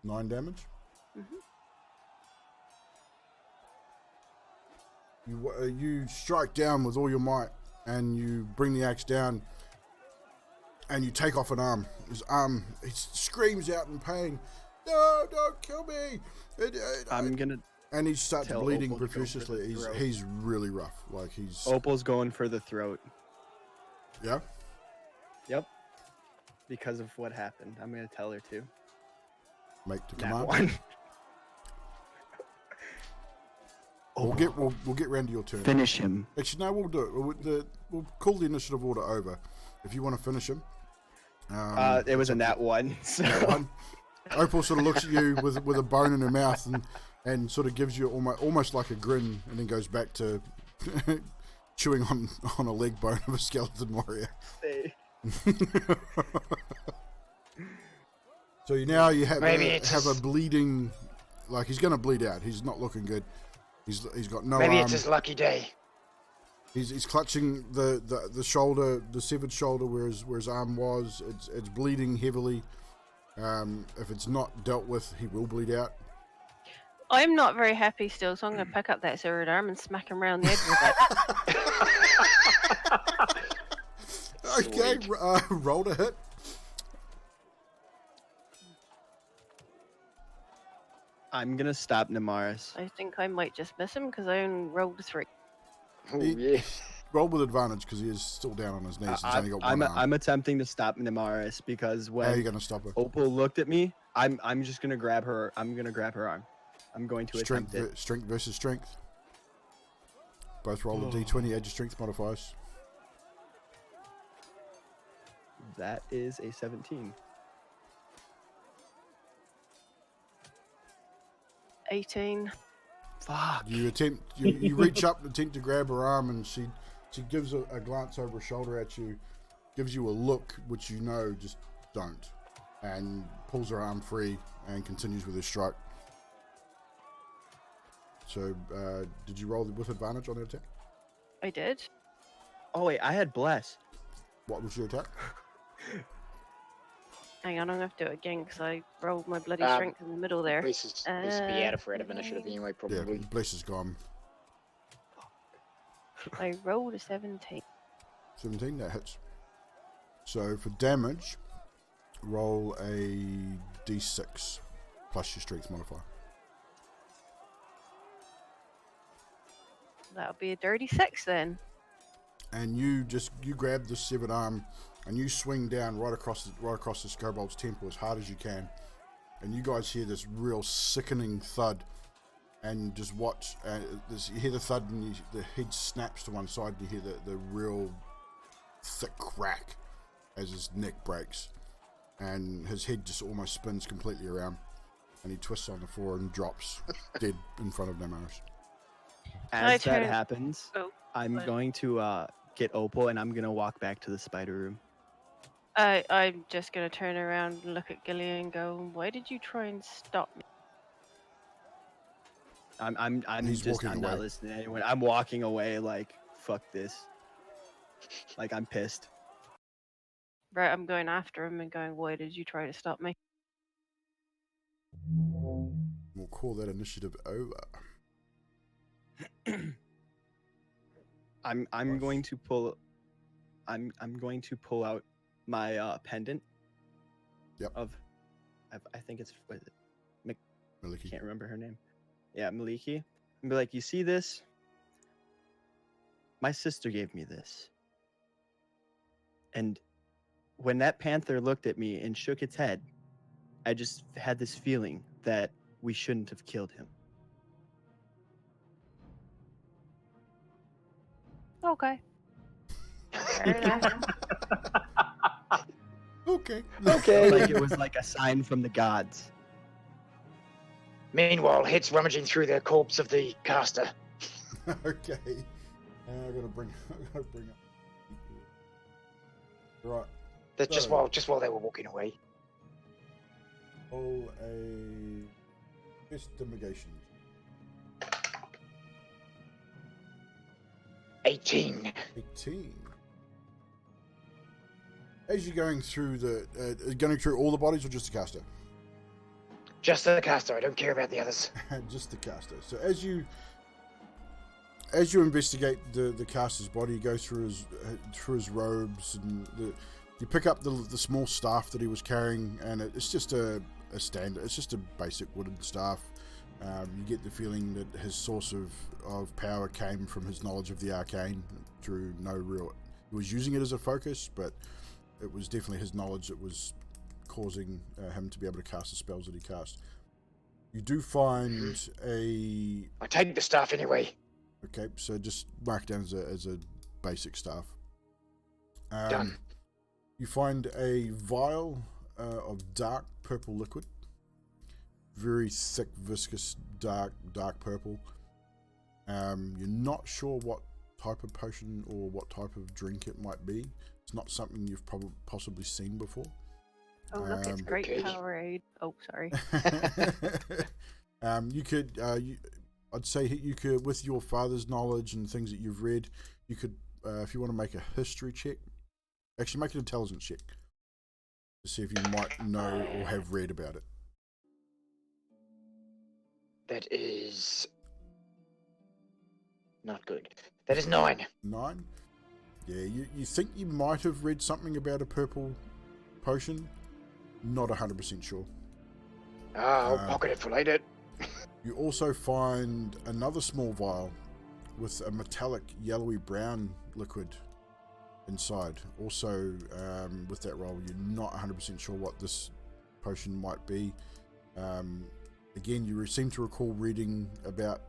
9 damage. You strike down with all your might, and you bring the axe down, and you take off an arm. His arm, he screams out in pain. "No, don't kill me!" I'm gonna. And he starts tell bleeding Opal to go for profusely. the throat. He's really rough. Like he's Opal's going for the throat. yeah. Yep. Because of what happened, I'm gonna tell her to. Make the That command. one. We'll get round to your turn. Finish him. Actually, no, we'll do it. We'll call the initiative order over if you want to finish him. It was a nat 1. So. One. Opal sort of looks at you with a bone in her mouth and sort of gives you almost like a grin, and then goes back to chewing on a leg bone of a skeleton warrior. Hey. So you have Maybe a, it's have a just- bleeding, like he's going to bleed out. He's not looking good. He's got no Maybe arm. it's his lucky day. He's clutching the shoulder, the severed shoulder where his arm was. It's bleeding heavily. If it's not dealt with, he will bleed out. I'm not very happy still, so I'm going to pick up that severed arm and smack him around the head with it. Okay, Sweet. roll to hit. I'm gonna stop Namaris. I think I might just miss him because I only rolled a 3. Oh, He- yeah. Roll with advantage because he is still down on his knees. He's only got one arm. I'm attempting to stop Namaris because How are you when going to stop her? Opal looked at me, I'm just gonna grab her. I'm gonna grab her arm. I'm going to Strength, attempt it. strength versus strength. Both roll a d20, add your strength modifiers. That is a 17. 18. Fuck. You reach up and attempt to grab her arm, and she gives a glance over her shoulder at you, gives you a look which you know just don't, and pulls her arm free and continues with her strike. So, did you roll with advantage on the attack? I did. Oh wait, I had bless. What was your attack? Hang on, I'm going to have to do it again because I rolled my bloody Um, strength in the middle there. This is be out of threat of initiative anyway, Yeah, probably. Bless is gone. I rolled a 17. 17, that hits. So for damage, roll a d6 plus your strength modifier. That'll be a dirty 6 then. And you grab the severed arm and you swing down right across this kobold's temple as hard as you can. And you guys hear this real sickening thud, and just watch. You hear the thud, and the head snaps to one side, and you hear the real thick crack as his neck breaks, and his head just almost spins completely around, and he twists on the floor and drops dead in front of Damaris. As that happens, Oh, I'm what? going to get Opal, and I'm gonna walk back to the spider room. I'm just going to turn around and look at Gillian and go, why did you try and stop me? I'm He's just walking I'm not away. listening to anyone. I'm walking away like fuck this. Like I'm pissed. Right, I'm going after him and going, why did you try to stop me? We'll call that initiative over. I'm Nice. going to pull. I'm going to pull out my pendant. Yep. I think it's what is it? Maliki. Can't remember her name. Yeah, Maliki. And be like, you see this? My sister gave me this. And when that panther looked at me and shook its head, I just had this feeling that we shouldn't have killed him. Okay. Fair enough. Okay. Okay. Like it was like a sign from the gods. Meanwhile, Hit's rummaging through the corpse of the caster. Okay. I gotta bring up. Right. That's So- just while they were walking away. Roll a investigation. 18. 18. As you're going through going through all the bodies or just the caster? Just the caster. I don't care about the others. Just the caster. So as you investigate the caster's body, you go through his robes, and you pick up the small staff that he was carrying, and it's just a standard. It's just a basic wooden staff. You get the feeling that his source of power came from his knowledge of the arcane through no real. He was using it as a focus, but it was definitely his knowledge that was causing him to be able to cast the spells that he cast. You do find a... I take the staff anyway. Okay, so just mark it down as a basic staff. Done. You find a vial of dark purple liquid. Very thick, viscous, dark purple. You're not sure what type of potion or what type of drink it might be. It's not something you've possibly seen before. Oh, look, it's great Okay. Powerade. Oh, sorry. You could, I'd say you could, with your father's knowledge and things that you've read, you could, if you want to make a history check, actually make an intelligence check to see if you might know or have read about it. That is not good. That is 9. 9? Yeah, you think you might have read something about a purple potion, not 100% sure. I'll pocket it for later. You also find another small vial with a metallic yellowy brown liquid inside. Also, with that roll, you're not 100% sure what this potion might be. Again, you seem to recall reading about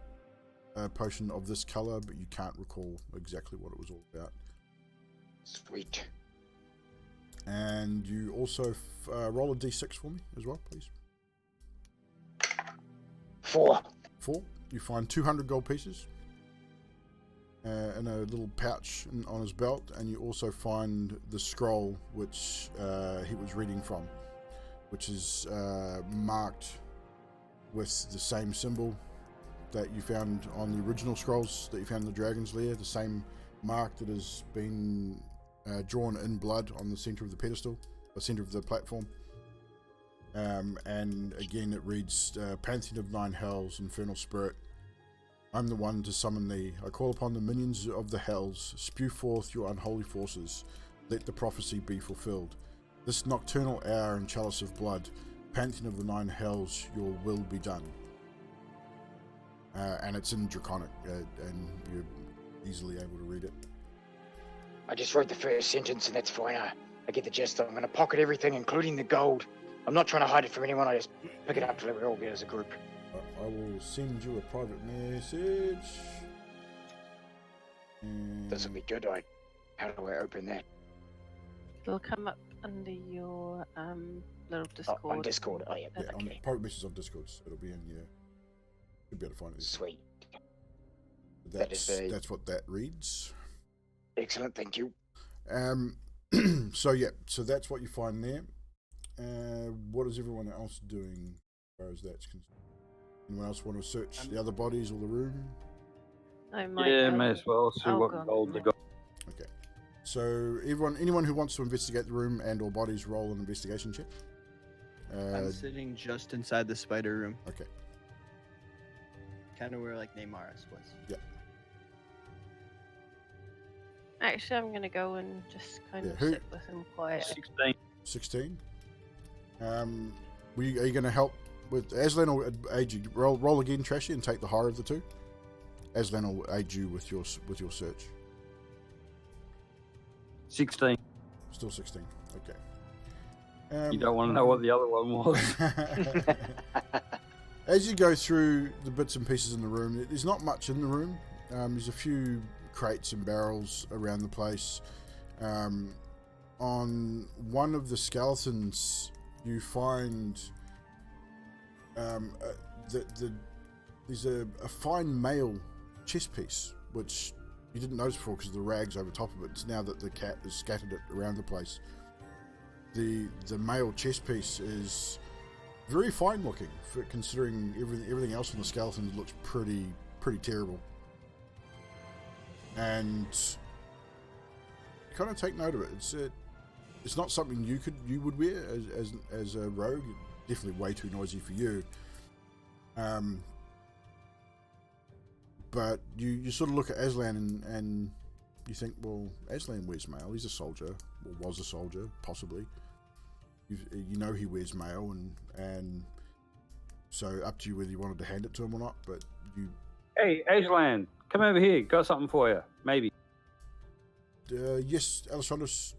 a potion of this color, but you can't recall exactly what it was all about. Sweet. And you also roll a d6 for me as well, please. 4. 4. You find 200 gold pieces in a little pouch on his belt, and you also find the scroll which he was reading from, which is marked with the same symbol that you found on the original scrolls that you found in the Dragon's Lair, the same mark that has been drawn in blood on the center of the pedestal, the center of the platform. And again it reads, Pantheon of Nine Hells, Infernal Spirit, I'm the one to summon thee. I call upon the minions of the hells, spew forth your unholy forces, let the prophecy be fulfilled. This nocturnal hour and chalice of blood, Pantheon of the Nine Hells, your will be done. And it's in Draconic, and you're easily able to read it. I just wrote the first sentence and that's fine. I get the gist. I'm going to pocket everything, including the gold. I'm not trying to hide it from anyone. I just pick it up to let we all get as a group. I will send you a private message. This will be good. How do I open that? It'll come up under your little Discord. On Discord. Oh, yeah. Yeah, on Okay. private messages on Discord. It'll be in your. You'll be able to find it. Sweet. That's what that reads. Excellent. Thank you. So so that's what you find there. What is everyone else doing as far as that's concerned? Anyone else want to search the other bodies or the room? I might. Yeah, may as well see Oh, what God. gold they got. Okay. So anyone who wants to investigate the room and or bodies, roll an investigation check. I'm sitting just inside the spider room, Okay. kind of where like Neymaris was. Yeah. Actually, I'm gonna go and just kind Yeah, of who- sit with him quietly. 16. 16. Are you going to help with Aslan or aid you? Roll again, Trashy, and take the higher of the two. Aslan will aid you with your search. 16. Still 16. Okay. You don't want to know what the other one was. As you go through the bits and pieces in the room, there's not much in the room. There's a few crates and barrels around the place. On one of the skeletons, you find there's a fine male chest piece, which you didn't notice before because of the rags over top of it. It's now that the cat has scattered it around the place. The male chest piece is very fine looking, for considering everything else on the skeleton looks pretty terrible. And kind of take note of it. It's not something you would wear as a rogue. Definitely way too noisy for you. But you sort of look at Aslan and you think, well, Aslan wears mail. He's a soldier, or was a soldier, possibly. You know he wears mail, and so up to you whether you wanted to hand it to him or not. But you. Hey, Aslan, come over here. Got something for you. Maybe. Yes, Alessandros.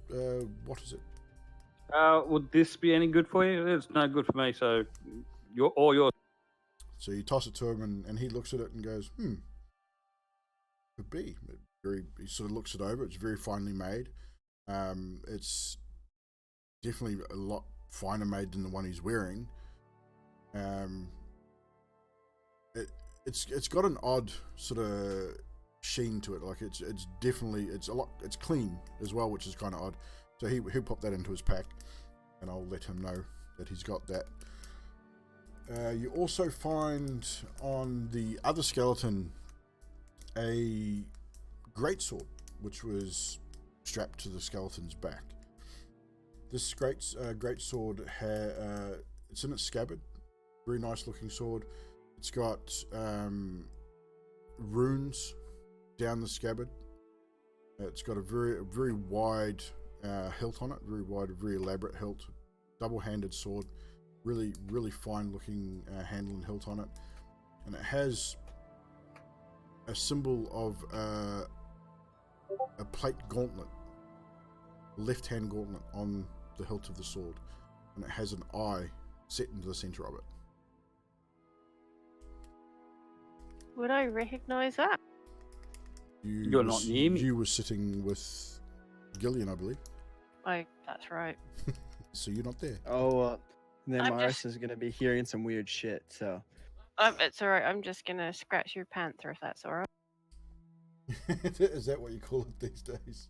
What is it? Would this be any good for you? It's no good for me, so you're all yours. So you toss it to him, and he looks at it and goes, could be. He sort of looks it over. It's very finely made. It's definitely a lot finer made than the one he's wearing. It's got an odd sort of sheen to it. Like it's clean as well, which is kind of odd. So he'll pop that into his pack, and I'll let him know that he's got that. You also find on the other skeleton a greatsword, which was strapped to the skeleton's back. This greatsword it's in its scabbard. Very nice looking sword. It's got runes down the scabbard. It's got a very wide hilt on it. Very wide, very elaborate hilt. Double-handed sword. Really fine looking handle and hilt on it, and it has a symbol of a plate gauntlet, left hand gauntlet on the hilt of the sword, and it has an eye set into the center of it. Would I recognize that? You're not near me. You were sitting with Gillian, I believe. That's right. So you're not there. Oh, then I'm Mars just- is gonna be hearing some weird shit. So It's alright. I'm just gonna scratch your panther if that's alright. Is that what you call it these days?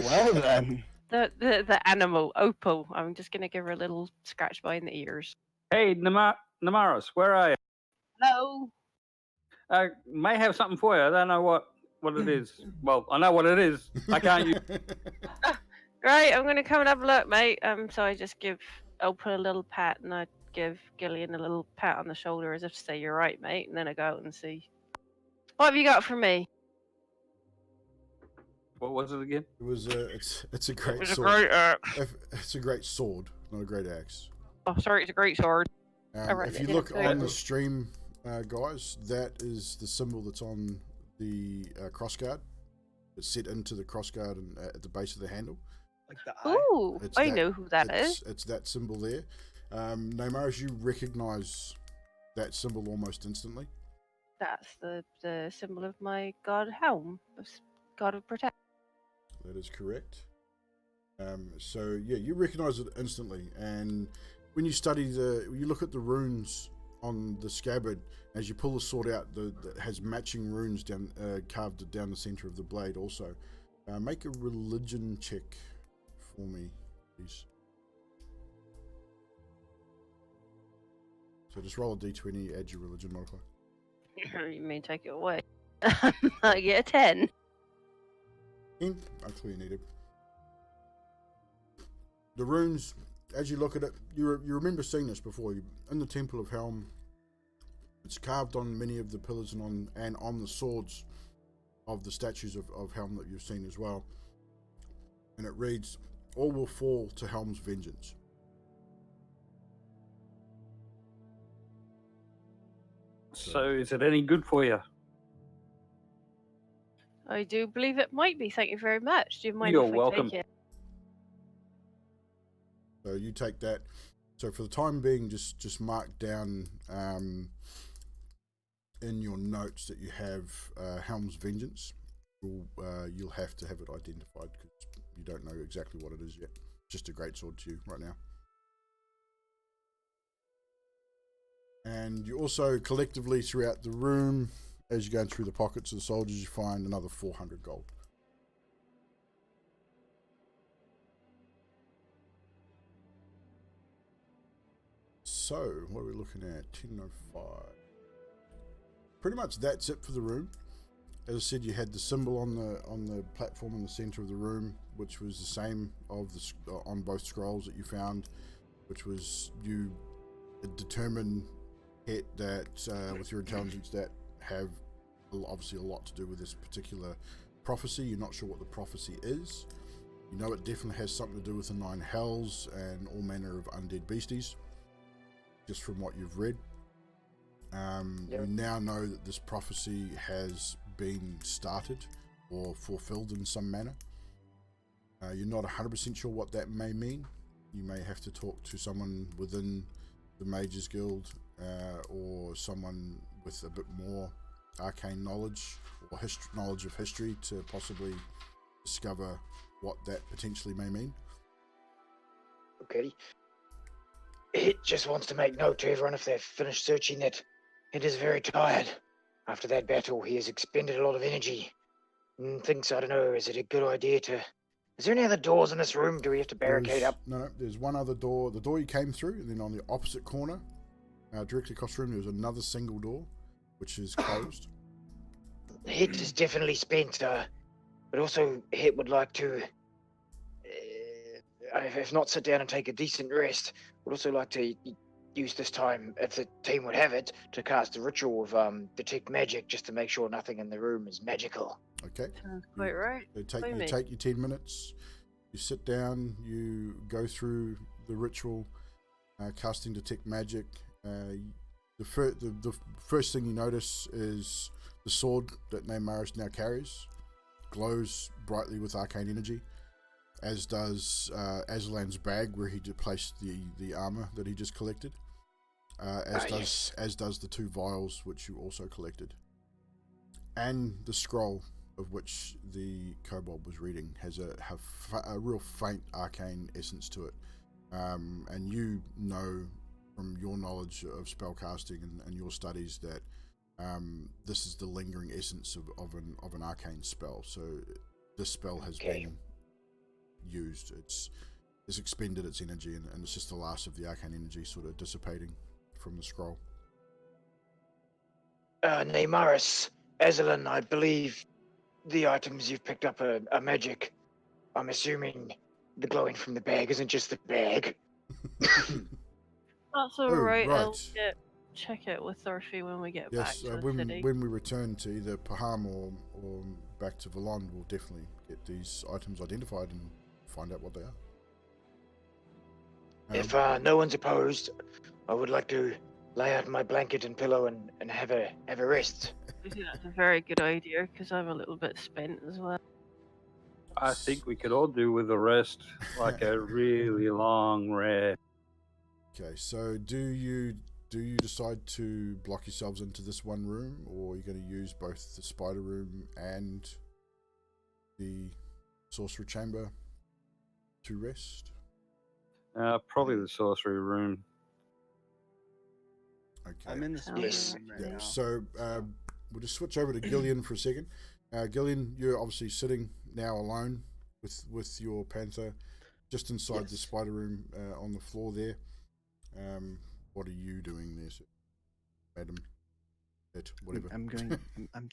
well then. The animal Opal. I'm just gonna give her a little scratch behind the ears. Hey, Namaris, where are you? Hello. I may have something for you. I don't know what it is. Well, I know what it is. I can't use. Right, I'm gonna come and have a look, mate. So I just give Opal a little pat, and I give Gillian a little pat on the shoulder as if to say, "You're right, mate." And then I go out and see. What have you got for me? What was it again? It was it's a great It's a sword. great axe. It's a great sword, not a great axe. Oh, sorry, it's a great sword. Alright, If you then, look so- on the stream, guys, that is the symbol that's on the crossguard. It's set into the crossguard and at the base of the handle. Like the eye. Ooh, It's I that- know who that is. It's that symbol there. Namaris, you recognize that symbol almost instantly. That's the symbol of my god helm, god of protection. That is correct. So yeah, you recognize it instantly, and when you you look at the runes on the scabbard, as you pull the sword out, that has matching runes down carved down the center of the blade. Also, make a religion check for me, please. So just roll a d20, add your religion modifier. You may take it away. I get a 10. I clearly need it. The runes, as you look at it, you remember seeing this before. In the Temple of Helm, it's carved on many of the pillars and on the swords of the statues of Helm that you've seen as well. And it reads, "All will fall to Helm's vengeance." So is it any good for you? I do believe it might be. Thank you very much. Do you mind You're if I welcome. take it? So you take that. So for the time being, just mark down in your notes that you have Helm's vengeance. You'll have to have it identified because you don't know exactly what it is yet. Just a greatsword to you right now. And you also collectively throughout the room, as you're going through the pockets of the soldiers, you find another 400 gold. So, what are we looking at? 10:05. Pretty much that's it for the room. As I said, you had the symbol on the platform in the center of the room, which was the same of on both scrolls that you found, which was you determine that with your intelligence that have obviously a lot to do with this particular prophecy. You're not sure what the prophecy is. You know it definitely has something to do with the 9 hells and all manner of undead beasties, just from what you've read. You now know that this prophecy has been started or fulfilled in some manner. You're not 100% sure what that may mean. You may have to talk to someone within the Mages Guild or someone with a bit more arcane knowledge or knowledge of history to possibly discover what that potentially may mean. Okay. It just wants to make note to everyone if they've finished searching that it is very tired. After that battle, he has expended a lot of energy and thinks, I don't know, is it a good idea to... Is there any other doors in this room? Do we have to barricade up? No, there's one other door. The door you came through, and then on the opposite corner, directly across the room, there's another single door, which is closed. Hit is definitely spent, but also Hit would like to, if not sit down and take a decent rest, would also like to use this time, if the team would have it, to cast a ritual of detect magic, just to make sure nothing in the room is magical. Okay. Sounds quite right. You by me. take your 10 minutes, you sit down, you go through the ritual, casting detect magic. The first thing you notice is the sword that Namaris now carries glows brightly with arcane energy, as does Aslan's bag where he placed the armor that he just collected, as does the 2 vials which you also collected, and the scroll of which the kobold was reading has a real faint arcane essence to it, and you know from your knowledge of spellcasting and your studies that this is the lingering essence of an arcane spell. So this spell has been used. It's expended its energy, and it's just the last of the arcane energy sort of dissipating from the scroll. Neymaris, Ezelin, I believe the items you've picked up are magic. I'm assuming the glowing from the bag isn't just the bag. That's alright. I'll check it with Thorfy when we get back to the city. When we return to either Paham or back to Valon, we'll definitely get these items identified and find out what they are. If no one's opposed, I would like to lay out my blanket and pillow and have a rest. I think that's a very good idea because I'm a little bit spent as well. I think we could all do with a rest, like a really long rest. Okay, so do you decide to block yourselves into this one room, or are you going to use both the spider room and the sorcerer chamber to rest? Probably the sorcery room. Okay. I'm in the space room right now. So we'll just switch over to Gillian for a second. Gillian, you're obviously sitting now alone with your panther just inside the spider room on the floor there. What are you doing there, sir? Madam? Whatever. I'm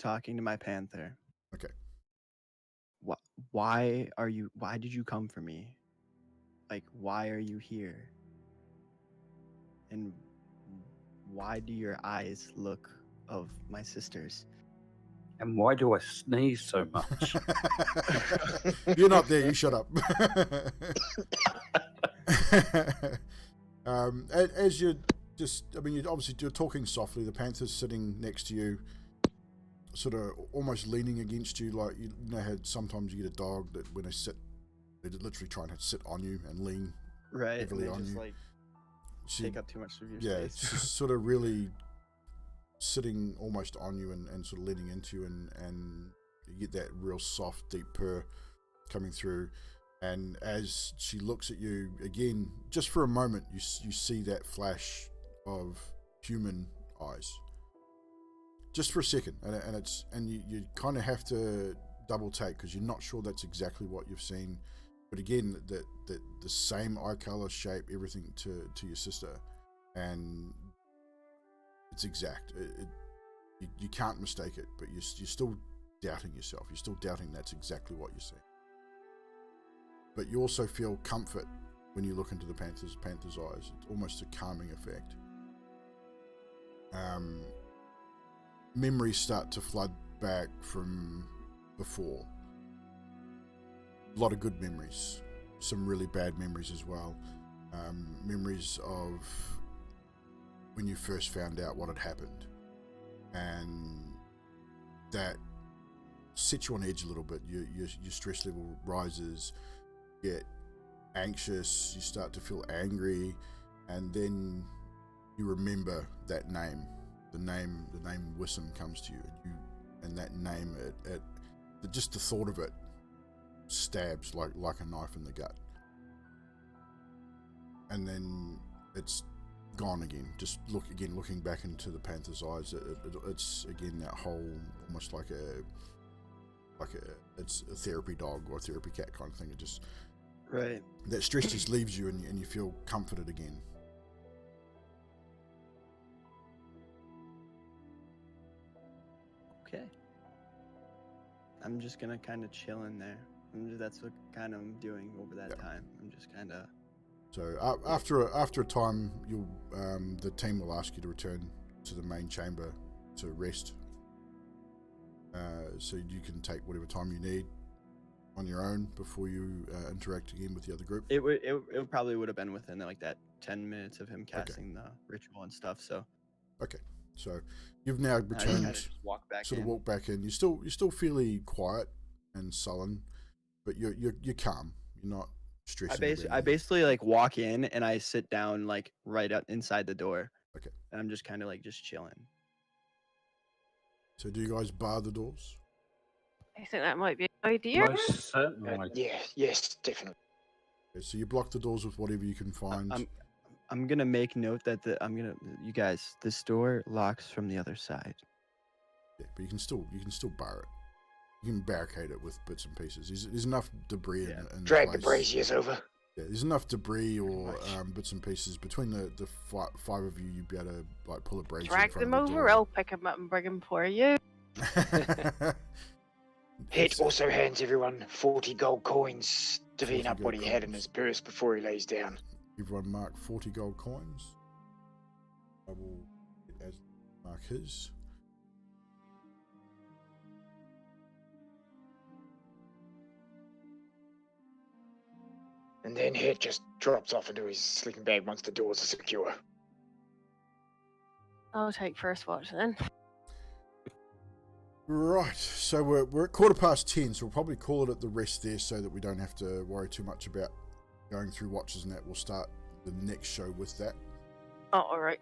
talking to my panther. Okay. Why did you come for me? Like, why are you here? And why do your eyes look of my sisters? And why do I sneeze so much? You're not there, you shut up. As you're you're talking softly, the panther's sitting next to you, sort of almost leaning against you, like you know how sometimes you get a dog that when they sit, they literally try and sit on you and lean heavily on you. Like, take up too much of your space. Yeah, she's sort of really sitting almost on you and sort of leaning into you, and you get that real soft, deep purr coming through. And as she looks at you again, just for a moment, you see that flash of human eyes. Just for a second, and you kind of have to double take because you're not sure that's exactly what you've seen. But again, the same eye color, shape, everything to your sister, and it's exact. You can't mistake it, but you're still doubting yourself. You're still doubting that's exactly what you see. But you also feel comfort when you look into the panther's eyes. It's almost a calming effect. Memories start to flood back from before. A lot of good memories, some really bad memories as well. Memories of when you first found out what had happened, and that sets you on edge a little bit. Your stress level rises, you get anxious, you start to feel angry, and then you remember that name. The name Wissam comes to you, and that name, just the thought of it stabs like a knife in the gut, and then it's gone again. Just looking back into the panther's eyes, it's again that whole almost like it's a therapy dog or a therapy cat kind of thing. It just that stress just leaves you, and you feel comforted again. Okay. I'm just gonna kind of chill in there. That's what kind of I'm doing over that time. I'm just kind of. So after a time, you'll the team will ask you to return to the main chamber to rest. So you can take whatever time you need on your own before you interact again with the other group. It probably would have been within like that 10 minutes of him casting the ritual and stuff. So. Okay. So you've now returned. Walk back in. You're still fairly quiet and sullen, but you're calm. You're not stressing. I basically like walk in and I sit down like right up inside the door. Okay. And I'm just kind of like just chilling. So do you guys bar the doors? I think that might be an idea. Most certainly. Yeah, yes, definitely. Okay, so you block the doors with whatever you can find. I'm gonna make note that you guys, this door locks from the other side. Yeah, but you can still bar it. You can barricade it with bits and pieces. There's enough debris in Drag the place. braziers over. Yeah, there's enough debris or bits and pieces between the five of you. You'd be able to like pull a brazier. Drag in front them of the over. door. I'll pick them up and bring them for you. Hit also hands everyone 40 gold coins to 40 clean up what he gold had in coins. his purse before he lays down. Everyone mark 40 gold coins. I will as mark his. And then Hit just drops off into his sleeping bag once the doors are secure. I'll take first watch then. Right, so we're at 10:15, so we'll probably call it at the rest there so that we don't have to worry too much about going through watches and that. We'll start the next show with that. Oh, all right.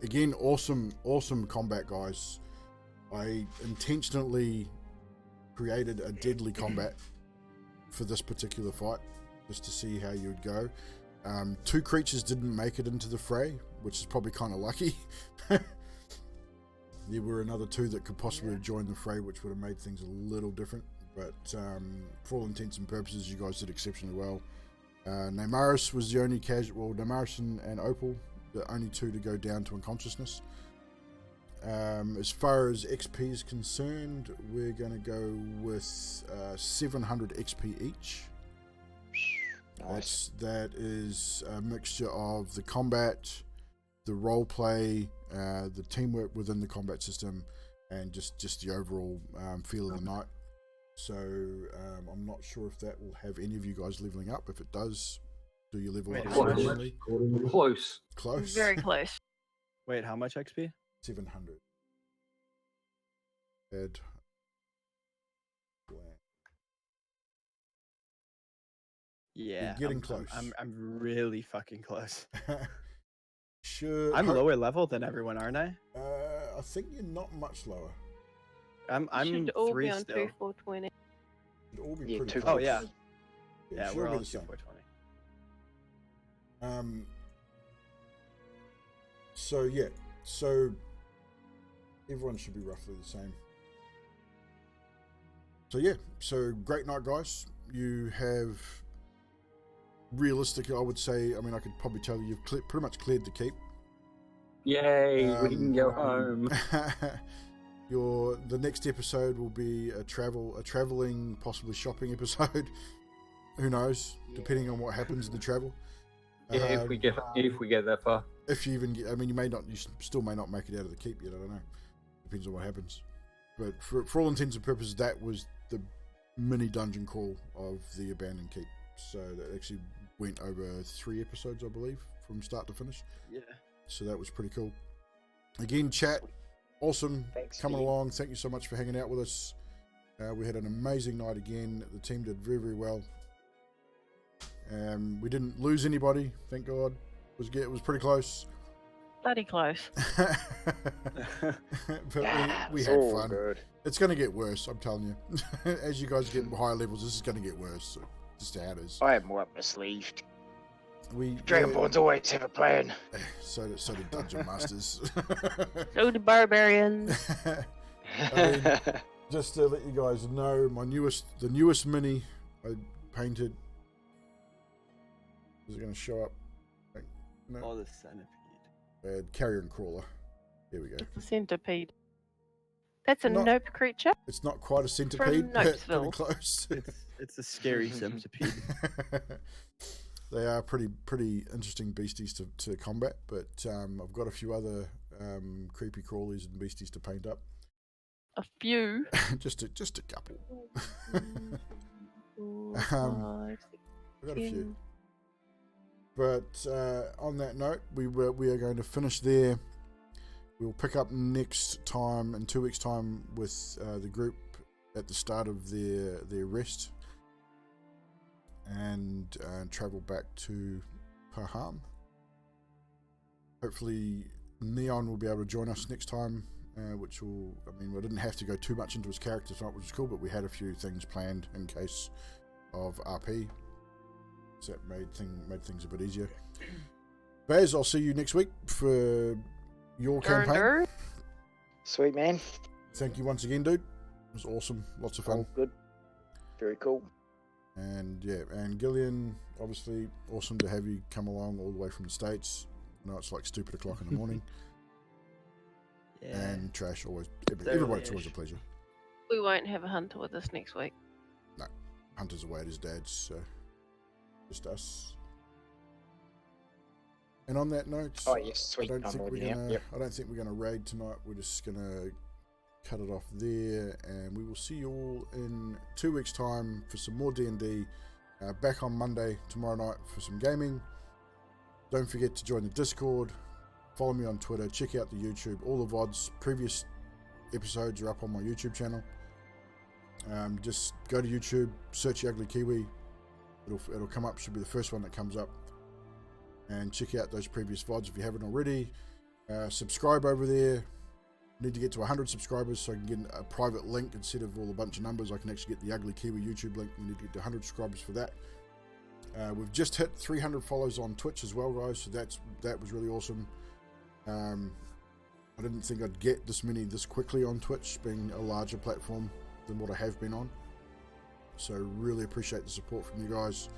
Again, awesome combat, guys. I intentionally created a deadly combat for this particular fight, just to see how you would go. 2 creatures didn't make it into the fray, which is probably kind of lucky. There were another 2 that could possibly have joined the fray, which would have made things a little different. But for all intents and purposes, you guys did exceptionally well. Namaris was the only casual. Namaris and Opal, the only 2 to go down to unconsciousness. As far as XP is concerned, we're going to go with 700 XP each. Nice. That is a mixture of the combat, the role play, the teamwork within the combat system, and just the overall feel of the night. So I'm not sure if that will have any of you guys leveling up. If it does, do you level Wait, up how much? significantly? Close. Close. Very close. Wait, how much XP? 700. Ed. Yeah, getting close. I'm really fucking close. Sure. I'm lower level than everyone, aren't I? I think you're not much lower. I'm Should all 3 be on still. 2420. Should all be Yeah, pretty 2 close. Oh yeah, It yeah, should we're all be all the same. 420. So yeah, so everyone should be roughly the same. So yeah, so great night, guys. You have realistically, I would say, I mean, I could probably tell you you've pretty much cleared the keep. Yay, we can go home. The next episode will be a traveling, possibly shopping episode. Who knows? Depending on what happens in the travel. Yeah, if we get that far. If you even get, I mean, you still may not make it out of the keep yet. I don't know. Depends on what happens. But for all intents and purposes, that was the mini dungeon crawl of the abandoned keep. So that actually went over 3 episodes, I believe, from start to finish. Yeah. So that was pretty cool. Again, chat, awesome. Thanks, Coming Pete. along. Thank you so much for hanging out with us. We had an amazing night again. The team did very, very well. We didn't lose anybody, thank God. It was pretty close. Bloody close. But we had fun. Good. It's going to get worse, I'm telling you. As you guys get higher levels, this is going to get worse. So just how it is. I have more up my sleeve. We Dragonborns always have a plan. so did Dungeon Masters. So the barbarians. I mean, just to let you guys know, the newest mini I painted. Is it going to show up? No. Oh, the centipede. Carrier and crawler. Here we go. It's a centipede. That's a Not- nope creature. It's not quite a centipede, but pretty Nopesville. close. It's a scary centipede. They are pretty interesting beasties to combat, but I've got a few other creepy crawlies and beasties to paint up. A few. just a couple. 4, Um, 5, 6, I've got a few. 10. But on that note, we are going to finish there. We'll pick up next time in 2 weeks' time with the group at the start of their rest and travel back to Paradym. Hopefully, Neon will be able to join us next time. which will, I mean, we didn't have to go too much into his character tonight, which is cool, but we had a few things planned in case of RP. So that made things a bit easier. Baz, I'll see you next week for your campaign. Sweet, man. Thank you once again, dude. It was awesome. Lots of fun. Oh, good. Very cool. And yeah, and Gillian, obviously awesome to have you come along all the way from the States. I know it's like stupid o'clock in the morning. Yeah. And Trash, always, everybody, it's always a pleasure. We won't have a hunter with us next week. No, Hunter's away at his dad's, so just us. And on that note, Oh yes, sweet. I don't think we're gonna raid tonight. We're just gonna cut it off there, and we will see you all in 2 weeks' time for some more D&D. Back on Monday tomorrow night for some gaming. Don't forget to join the Discord. Follow me on Twitter. Check out the YouTube. All the VODs, previous episodes are up on my YouTube channel. Just go to YouTube, search Ugly Kiwi. It'll come up. Should be the first one that comes up. And check out those previous VODs if you haven't already. Subscribe over there. Need to get to 100 subscribers so I can get a private link instead of all a bunch of numbers. I can actually get the Ugly Kiwi YouTube link. We need to get to 100 subscribers for that. We've just hit 300 follows on Twitch as well, guys. So that was really awesome. I didn't think I'd get this many this quickly on Twitch, being a larger platform than what I have been on. So really appreciate the support from you guys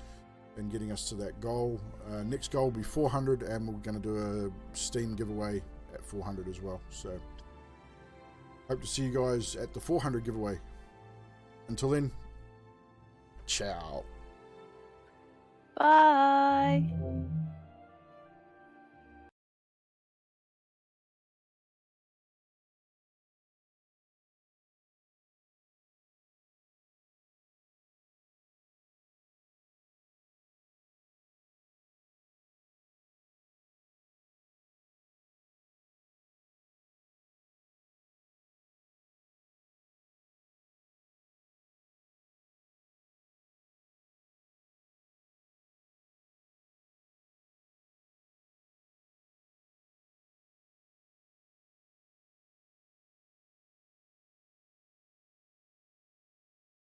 and getting us to that goal. Next goal will be 400, and we're going to do a Steam giveaway at 400 as well. So hope to see you guys at the 400 giveaway. Until then, ciao. Bye.